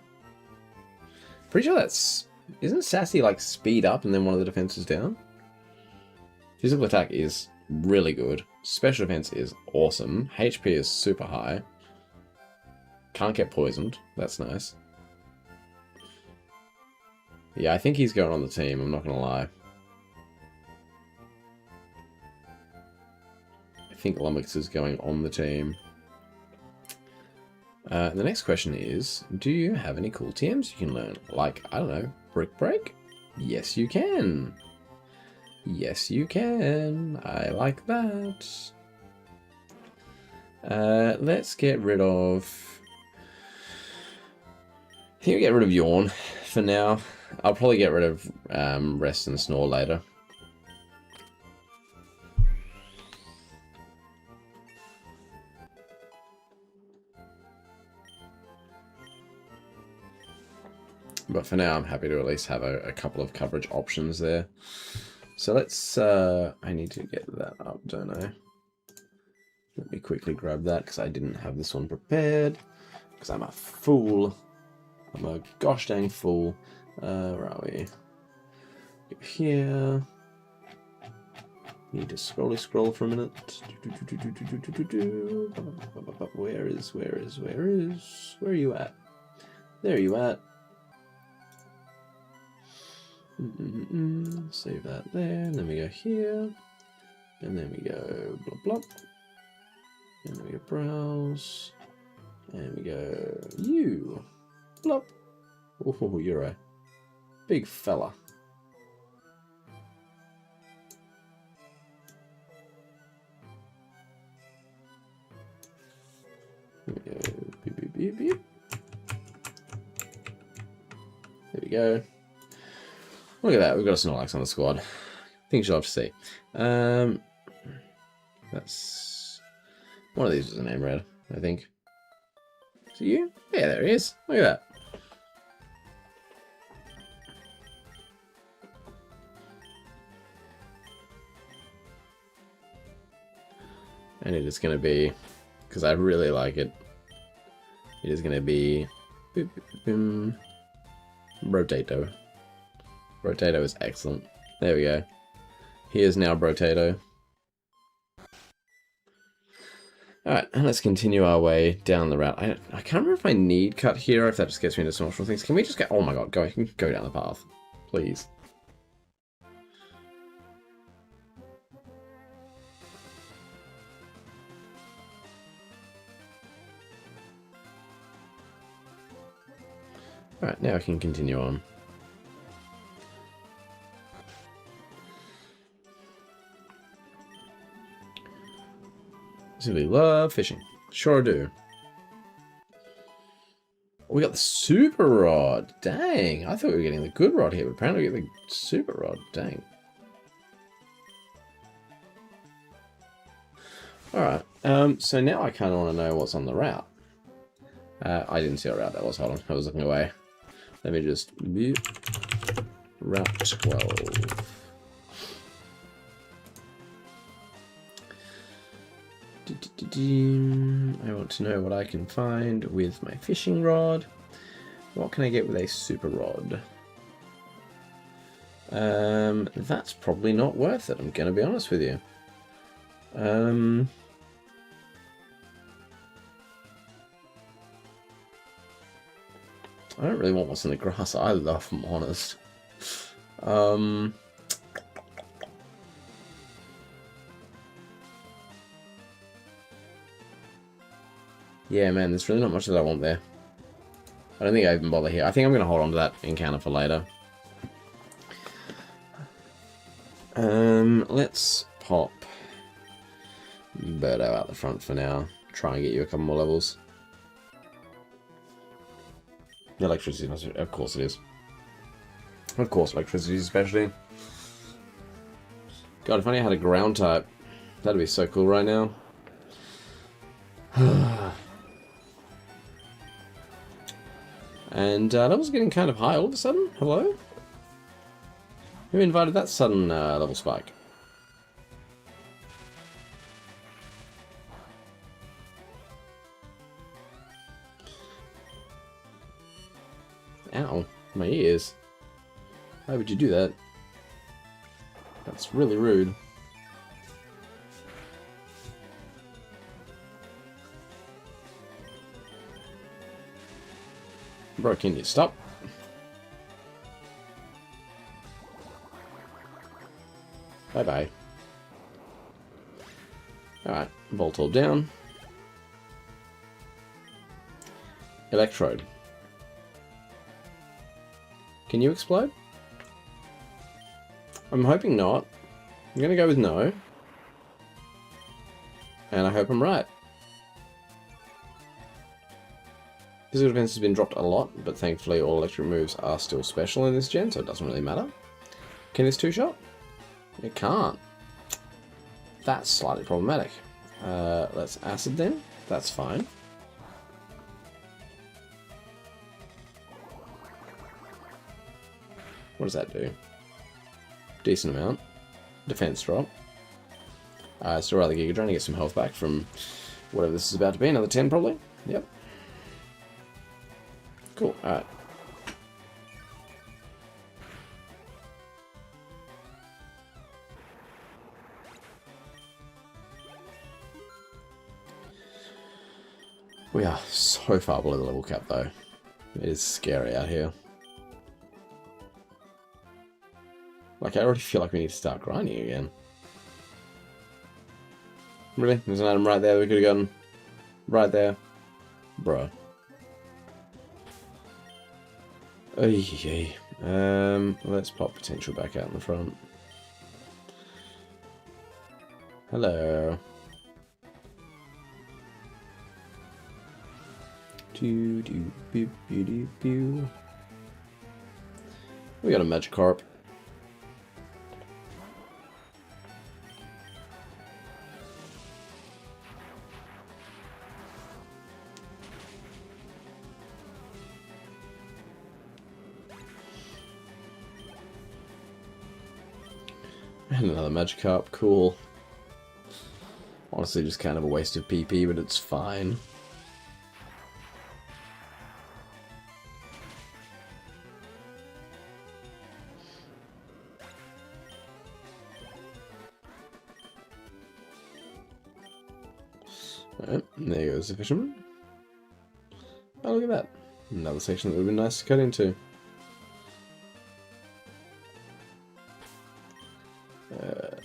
Pretty sure that's... Isn't Sassy like speed up and then one of the defenses down? Physical attack is really good. Special defense is awesome. HP is super high. Can't get poisoned. That's nice. Yeah, I think he's going on the team. I'm not going to lie. I think Lummox is going on the team. The next question is, do you have any cool TMs you can learn? Like, I don't know, Brick Break? Yes, you can. Yes, you can. I like that. Let's get rid of... I think we get rid of Yawn for now. I'll probably get rid of Rest and Snore later. But for now, I'm happy to at least have a couple of coverage options there. So let's... I need to get that up, don't I? Let me quickly grab that, because I didn't have this one prepared. Because I'm a fool. I'm a gosh dang fool. Where are we? Here. Need to scroll for a minute. Where are you at? There you at. Save that there, and then we go here, and then we go blop blop, and then we go browse, and we go you, blop. Oh, you're a big fella. There we go. Beep, beep, beep, beep. There we go. Look at that, we've got a Snorlax on the squad. Things you'll have to see. That's... One of these was a name red, I think. Is it you? Yeah, there he is. Look at that. And it is going to be, because I really like it, it is going to be... Boop, boop, boop, Rotato. Rotato is excellent. There we go. Here's now Rotato. Alright, and let's continue our way down the route. I can't remember if I need cut here or if that just gets me into some optional things. Can we just go... Oh my god, go down the path. Please. Alright, now I can continue on. Simply love fishing. Sure do. We got the super rod. Dang. I thought we were getting the good rod here, but apparently we get the super rod. Dang. Alright. So now I kind of want to know what's on the route. I didn't see what route that was. Hold on. I was looking away. Let me just... Route 12. I want to know what I can find with my fishing rod. What can I get with a super rod? That's probably not worth it, I'm going to be honest with you. I don't really want what's in the grass either, if I'm honest. Yeah, man, there's really not much that I want there. I don't think I even bother here. I think I'm going to hold on to that encounter for later. Let's pop Birdo out the front for now. Try and get you a couple more levels. Electricity, of course it is. Of course, electricity is a specialty. God, if only I had a ground type, that'd be so cool right now. And levels getting kind of high all of a sudden. Hello? Who invited that sudden level spike? Ow, my ears. Why would you do that? That's really rude. Bro, can you stop? Bye-bye. Alright, Voltorb down. Electrode. Can you explode? I'm hoping not. I'm going to go with no. And I hope I'm right. Physical defense has been dropped a lot, but thankfully all electric moves are still special in this gen, so it doesn't really matter. Can this two-shot? It can't. That's slightly problematic. Let's acid then. That's fine. What does that do? Decent amount. Defense drop. Still rather Giga Drain to get some health back from whatever this is about to be. Another 10 probably. Yep. Cool. Alright. We are so far below the level cap though. It is scary out here. Like, I already feel like we need to start grinding again. Really? There's an item right there that we could have gotten. Right there. Bruh. Let's pop potential back out in the front. Hello. We got a Magikarp. And another Magikarp, cool. Honestly, just kind of a waste of PP, but it's fine. Alright, there goes the fisherman. Oh, look at that. Another section that would have been nice to cut into.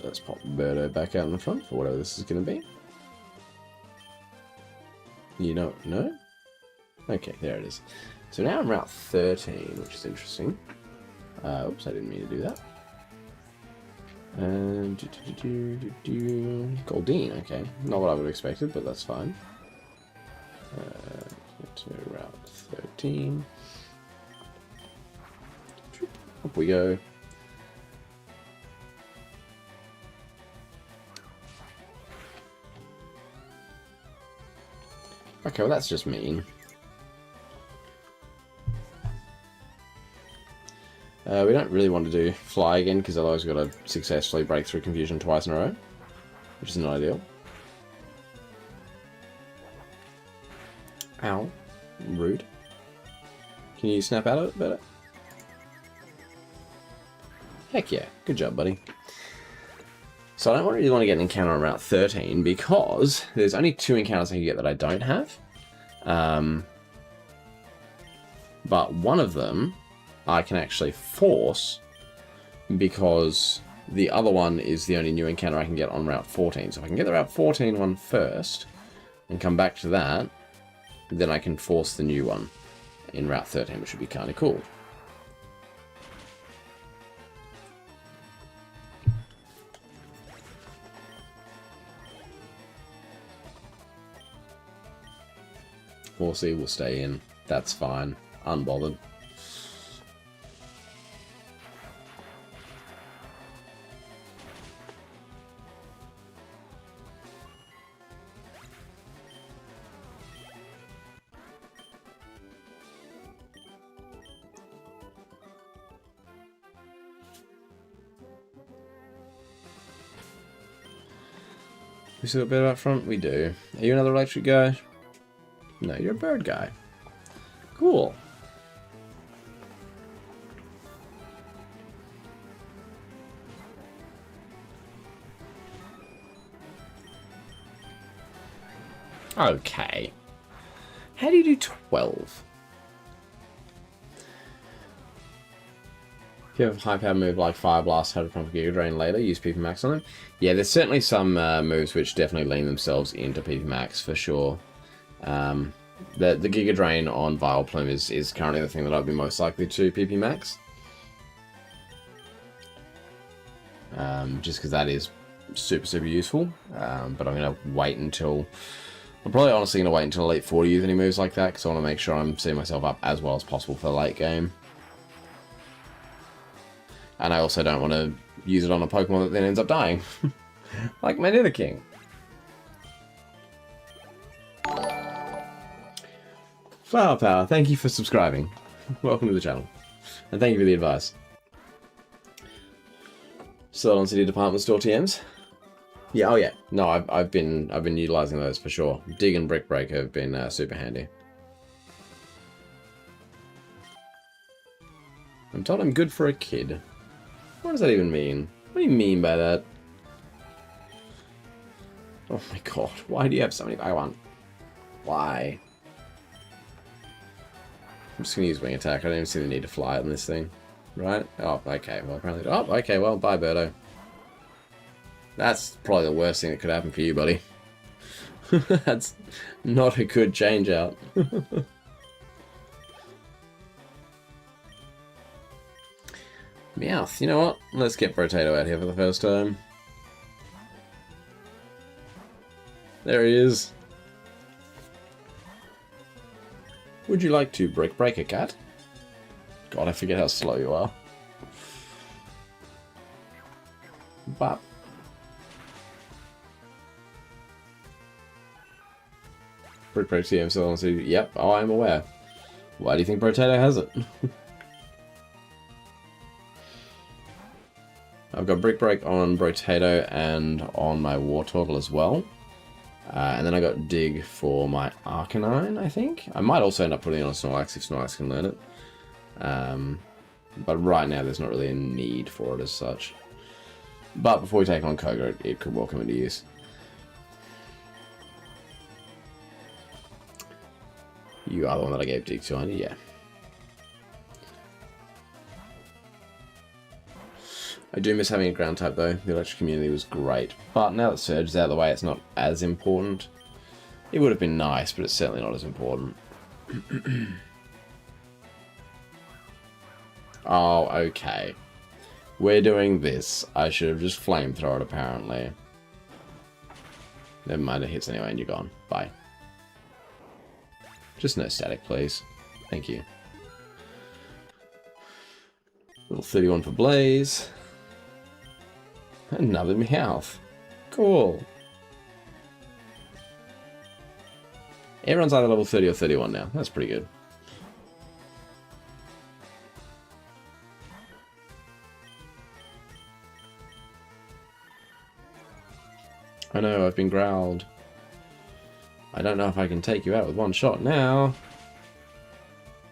Let's pop Birdo back out in the front for whatever this is going to be. You know, no? Okay, there it is. So now I'm Route 13, which is interesting. Oops, I didn't mean to do that. And Goldeen, okay. Not what I would have expected, but that's fine. Get to Route 13. Up we go. Okay, well that's just mean. We don't really want to do fly again, because otherwise we've got to successfully break through confusion twice in a row, which is not ideal. Ow. Rude. Can you snap out of it better? Heck yeah. Good job, buddy. So I don't really want to get an encounter on Route 13, because there's only 2 encounters I can get that I don't have. But one of them I can actually force, because the other one is the only new encounter I can get on Route 14. So if I can get the Route 14 one first and come back to that, then I can force the new one in Route 13, which would be kind of cool. Horsey will stay in. That's fine. Unbothered. We still got a bit up front? We do. Are you another electric guy? No, you're a bird guy. Cool. Okay. How do you do 12? If you have a high-power move like Fire Blast, have a pump Giga Drain later, use PP Max on them. Yeah, there's certainly some moves which definitely lean themselves into PP Max for sure. The Giga Drain on Vileplume is currently the thing that I'd be most likely to PP max. Just because that is super useful. But I'm going to wait until... I'm probably honestly going to wait until Elite 4 to use any moves like that, because I want to make sure I'm setting myself up as well as possible for the late game. And I also don't want to use it on a Pokemon that then ends up dying. Like my Nidoking. Flower Power, thank you for subscribing. Welcome to the channel. And thank you for the advice. Saffron City Department Store TMs. Yeah, oh yeah. No, I've been utilizing those for sure. Dig and Brick Break have been super handy. I'm told I'm good for a kid. What does that even mean? What do you mean by that? Oh my god, why do you have so many Pokemon? Why? I'm just gonna use Wing Attack. I don't even see the need to fly on this thing. Right? Oh, okay. Well, apparently... Oh, okay. Well, bye, Birdo. That's probably the worst thing that could happen for you, buddy. That's not a good change out. Meowth. You know what? Let's get Brotato out here for the first time. There he is. Would you like to break a cat? God, I forget how slow you are. Bop. Brick Break TM, so honestly, yep, oh, I'm aware. Why do you think Brotato has it? I've got Brick Break on Brotato and on my Wartortle as well. And then I got Dig for my Arcanine, I think. I might also end up putting it on Snorlax if Snorlax can learn it. But right now there's not really a need for it as such. But before we take on Koga, it could well come into use. You are the one that I gave Dig to, aren't you? Yeah. I do miss having a ground type though. The electric community was great. But now that Surge is out of the way, it's not as important. It would have been nice, but it's certainly not as important. Oh, okay. We're doing this. I should have just flamethrowered, apparently. Never mind, it hits anyway and you're gone. Bye. Just no static, please. Thank you. Little 31 for Blaze. Another Meowth. Cool. Everyone's either level 30 or 31 now. That's pretty good. I know, I've been growled. I don't know if I can take you out with one shot now.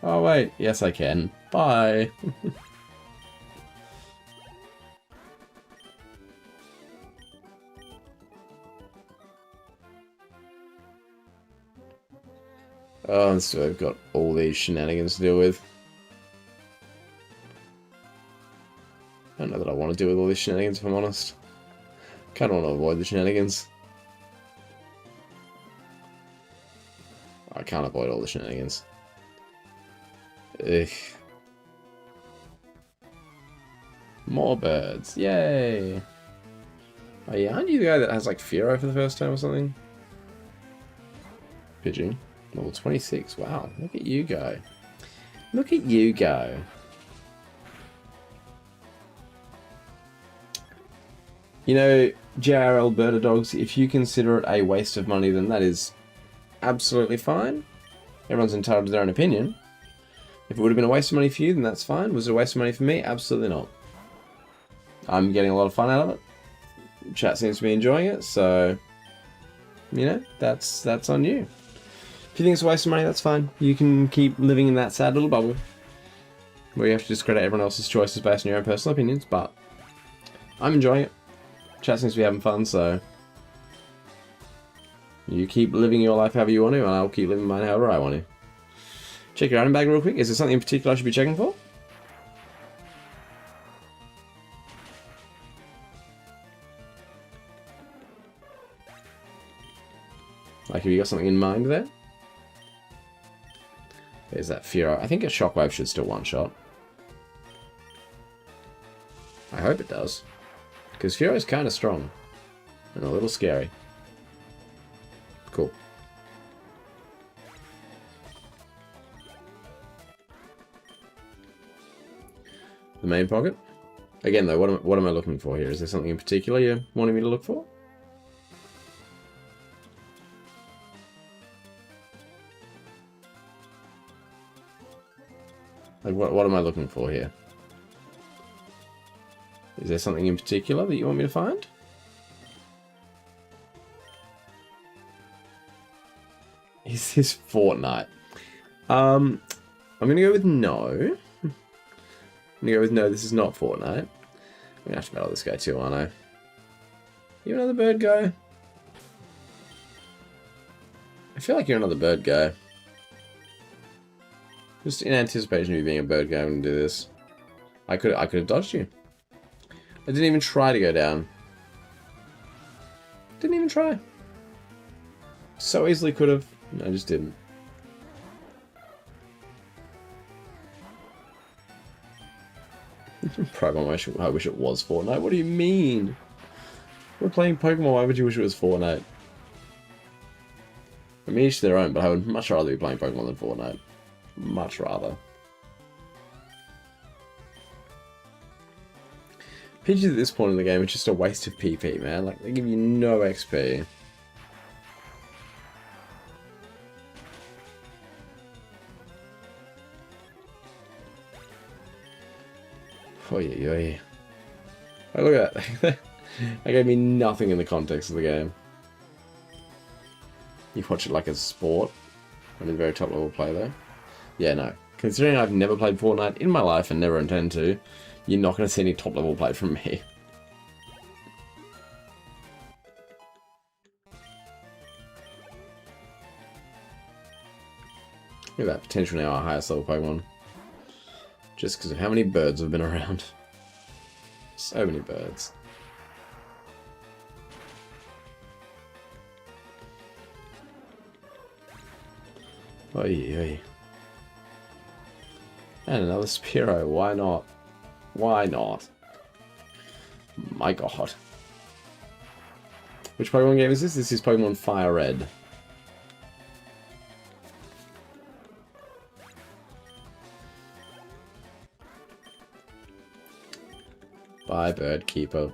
Oh wait, yes I can. Bye. Oh, and so I've got all these shenanigans to deal with. I don't know that I want to deal with all these shenanigans, if I'm honest. I kind of want to avoid the shenanigans. I can't avoid all the shenanigans. Ugh. More birds. Yay! Oh yeah, aren't you the guy that has like Fearow for the first time or something? Pidgey. Level 26. Wow, look at you go. Look at you go. You know, JR Alberta Dogs, if you consider it a waste of money, then that is absolutely fine. Everyone's entitled to their own opinion. If it would have been a waste of money for you, then that's fine. Was it a waste of money for me? Absolutely not. I'm getting a lot of fun out of it. Chat seems to be enjoying it, so you know, that's on you. If you think it's a waste of money, that's fine. You can keep living in that sad little bubble where you have to discredit everyone else's choices based on your own personal opinions, but I'm enjoying it. Chat seems to be having fun, so you keep living your life however you want to, and I'll keep living mine however I want to. Check your item bag real quick. Is there something in particular I should be checking for? Like, have you got something in mind there? There's that Fearow. I think a Shockwave should still one-shot. I hope it does. Because Fearow's kind of strong. And a little scary. Cool. The main pocket. Again, though, what am I looking for here? Is there something in particular you're wanting me to look for? Like, what am I looking for here? Is there something in particular that you want me to find? Is this Fortnite? I'm gonna go with no. I'm gonna go with no, this is not Fortnite. I'm gonna have to battle this guy too, aren't I? You another bird guy? I feel like you're another bird guy. Just in anticipation of you being a bird guy, I'm gonna do this. I could have dodged you. I didn't even try to go down. Didn't even try. So easily could have. I just didn't. Pokemon, I wish it was Fortnite. What do you mean? We're playing Pokemon, why would you wish it was Fortnite? I mean, each their own, but I would much rather be playing Pokemon than Fortnite. Much rather. Pidgeys at this point in the game are just a waste of PP, man. Like, they give you no XP. Oh yeah. Oh, look at that. That gave me nothing in the context of the game. You watch it like a sport. I'm in very top level play though. Yeah, no. Considering I've never played Fortnite in my life and never intend to, you're not going to see any top level play from me. Look at that potential now, our highest level Pokemon. Just because of how many birds have been around. So many birds. Oh yeah. And another Spearow, why not? Why not? My god. Which Pokemon game is this? This is Pokemon FireRed. Bye, Bird Keeper.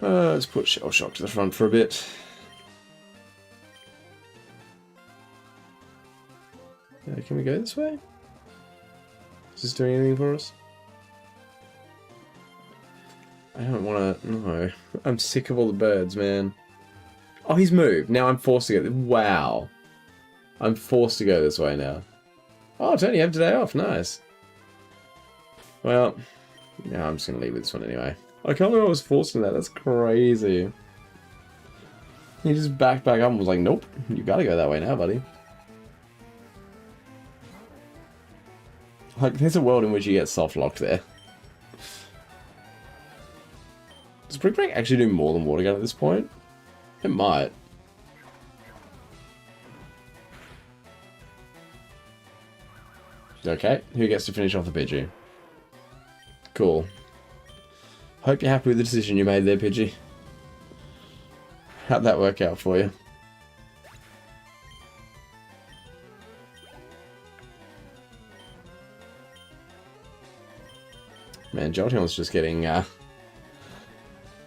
Let's put Shell Shock to the front for a bit. Can we go this way? Is this doing anything for us? I don't want to... No. I'm sick of all the birds, man. Oh, he's moved. Now I'm forced to go... Wow. I'm forced to go this way now. Oh, Tony, you have today off. Nice. Well, no, I'm just going to leave with this one anyway. I can't believe I was forced in that. That's crazy. He just backed back up and was like, nope, you got to go that way now, buddy. Like, there's a world in which you get soft-locked there. Does Brick Break actually do more than Water Gun at this point? It might. Okay, who gets to finish off the Pidgey? Cool. Hope you're happy with the decision you made there, Pidgey. How'd that work out for you? Man, Jolteon's just getting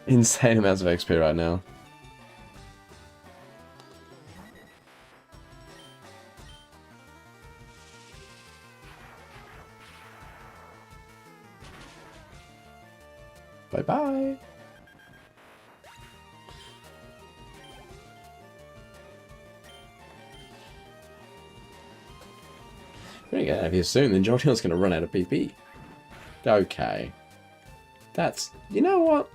insane amounts of XP right now. Bye-bye. We're gonna get out of here soon, then Jolteon's gonna run out of PP. Okay. That's... You know what?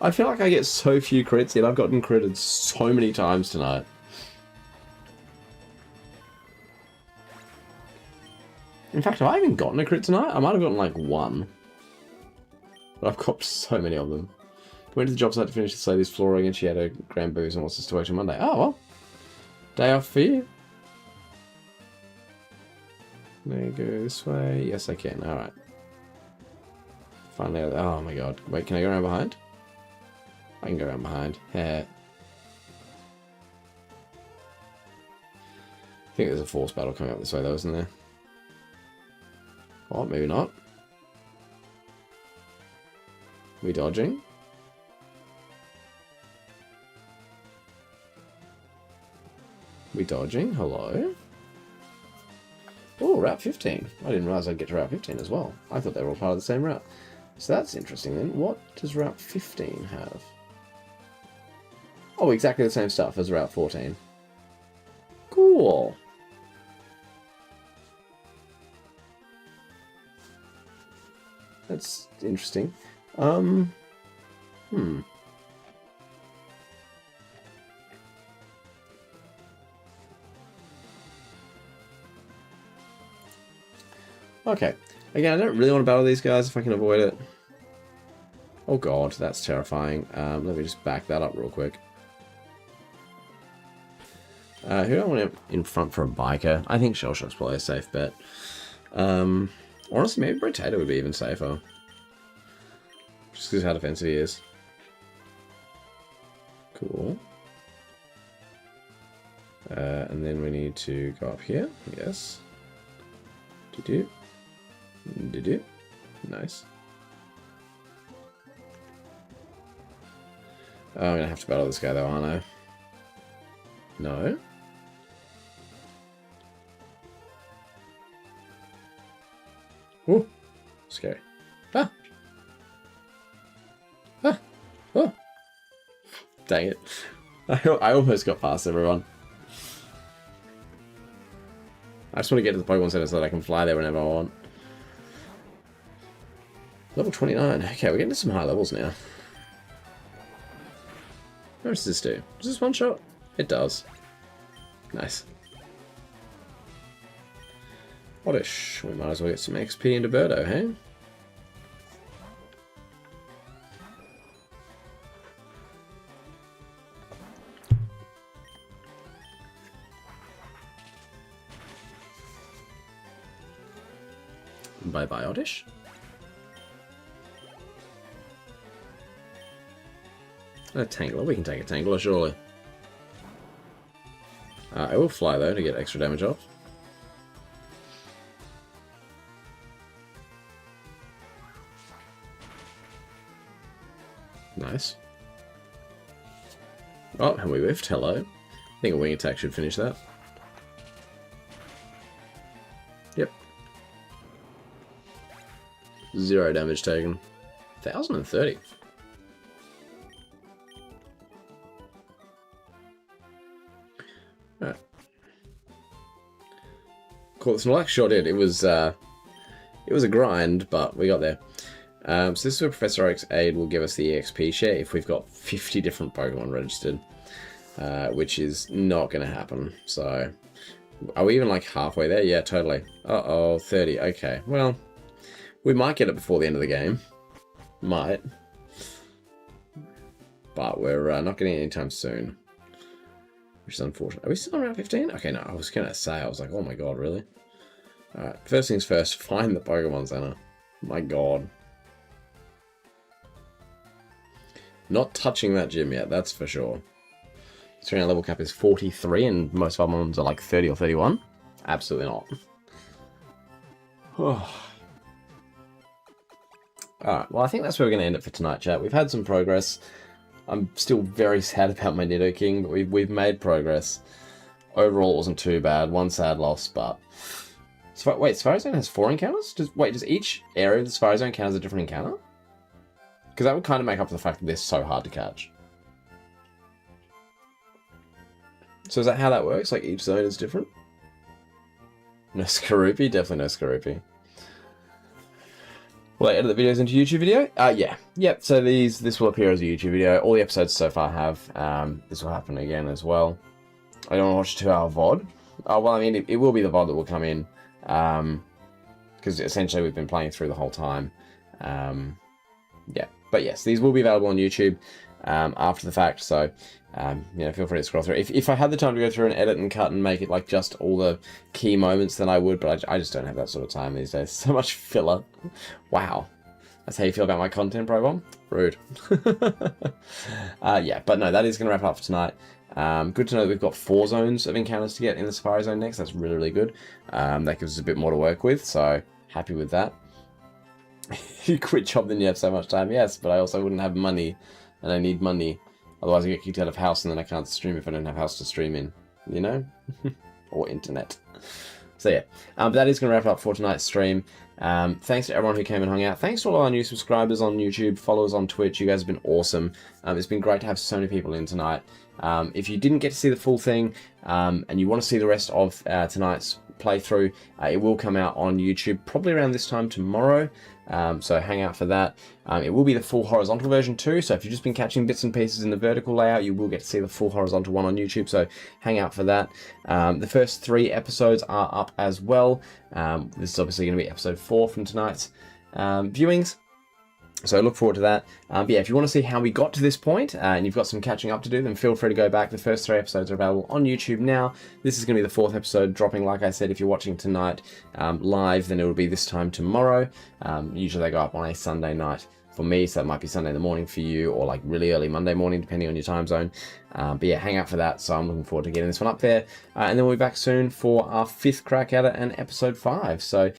I feel like I get so few crits, yet I've gotten critted so many times tonight. In fact, have I even gotten a crit tonight? I might have gotten like one. But I've copped so many of them. Went to the job site to finish the Slady's flooring and she had a grand booze and wants us to work on Monday. Oh, well. Day off for you? May I go this way? Yes, I can. Alright. Finally, oh my god. Wait, can I go around behind? I can go around behind. Yeah. I think there's a force battle coming up this way though, isn't there? Oh, maybe not. We dodging? We dodging? Hello? Oh, Route 15. I didn't realize I'd get to Route 15 as well. I thought they were all part of the same route. So that's interesting then. What does Route 15 have? Oh, exactly the same stuff as Route 14. Cool. That's interesting. Okay. Again, I don't really want to battle these guys if I can avoid it. Oh god, that's terrifying. Let me just back that up real quick. Who do I want in front for a biker? I think Shell Shock's probably a safe bet. Honestly, maybe Potato would be even safer. Just because of how defensive he is. Cool. And then we need to go up here. Yes. Do-do. Do-do. Nice. Oh, I'm gonna have to battle this guy though, aren't I? No? Ooh. Scary. Ah! Ah! Oh! Dang it. I almost got past everyone. I just want to get to the Pokemon Center so that I can fly there whenever I want. Level 29. Okay, we're getting to some high levels now. What does this do? Does this one shot? It does. Nice. Oddish. We might as well get some XP into Birdo, hey? Bye-bye, Oddish. A Tangler. We can take a Tangler, surely. I will fly, though, to get extra damage off. Nice. Oh, and we whiffed. Hello. I think a wing attack should finish that. Yep. 0 damage taken. 1030. Alright. Cool, the Snorlax sure did. It was a grind, but we got there. So this is where Professor Oak's aid will give us the EXP share if we've got 50 different Pokemon registered, which is not going to happen. So, are we even like halfway there? Yeah, totally. Uh-oh, 30. Okay, well, we might get it before the end of the game. Might. But we're not getting it anytime soon. Which is unfortunate. Are we still around 15? Okay, no, I was going to say, I was like, oh my god, really? Alright, first things first, find the Pokemon Center. My god. Not touching that gym yet, that's for sure. So our level cap is 43 and most of our ones are like 30 or 31. Absolutely not. Alright, well I think that's where we're going to end it for tonight, chat. We've had some progress. I'm still very sad about my Nidoking, but we've made progress. Overall, it wasn't too bad. One sad loss, but... Wait, Safari Zone has 4 encounters? Does each area of the Safari Zone count as a different encounter? Because that would kind of make up for the fact that they're so hard to catch. So is that how that works? Like each zone is different? No Skorupi? Definitely no Skorupi. Will I edit the videos into YouTube video? Yeah. Yep, so this will appear as a YouTube video. All the episodes so far have. This will happen again as well. I don't want to watch a 2-hour VOD. Oh, well, I mean, it will be the VOD that will come in. Because essentially we've been playing through the whole time. Yeah. But yes, these will be available on YouTube after the fact. So Feel free to scroll through. If I had the time to go through and edit and cut and make it like just all the key moments, then I would, but I just don't have that sort of time these days. So much filler. Wow. That's how you feel about my content, Probomb? Rude. Yeah, but no, that is going to wrap it up for tonight. Good to know that we've got 4 zones of encounters to get in the Safari Zone next. That's really, really good. That gives us a bit more to work with, so happy with that. You quit job, then you have so much time. Yes, but I also wouldn't have money, and I need money. Otherwise I get kicked out of house, and then I can't stream if I don't have house to stream in, you know? Or internet. So yeah, but that is going to wrap up for tonight's stream. Thanks to everyone who came and hung out. Thanks to all our new subscribers on YouTube, followers on Twitch. You guys have been awesome. It's been great to have so many people in tonight. If you didn't get to see the full thing, and you want to see the rest of tonight's playthrough, it will come out on YouTube probably around this time tomorrow. So hang out for that. It will be the full horizontal version too, so if you've just been catching bits and pieces in the vertical layout, you will get to see the full horizontal one on YouTube, so hang out for that. The first 3 episodes are up as well. This is obviously going to be episode 4 from tonight's viewings. So look forward to that. But yeah, if you want to see how we got to this point, and you've got some catching up to do, then feel free to go back. The first 3 episodes are available on YouTube now. This is going to be the 4th episode dropping, like I said. If you're watching tonight live, then it will be this time tomorrow. Usually they go up on a Sunday night for me, so that might be Sunday in the morning for you, or like really early Monday morning, depending on your time zone. But yeah, hang out for that. So I'm looking forward to getting this one up there. And then we'll be back soon for our 5th crack at it and episode 5. So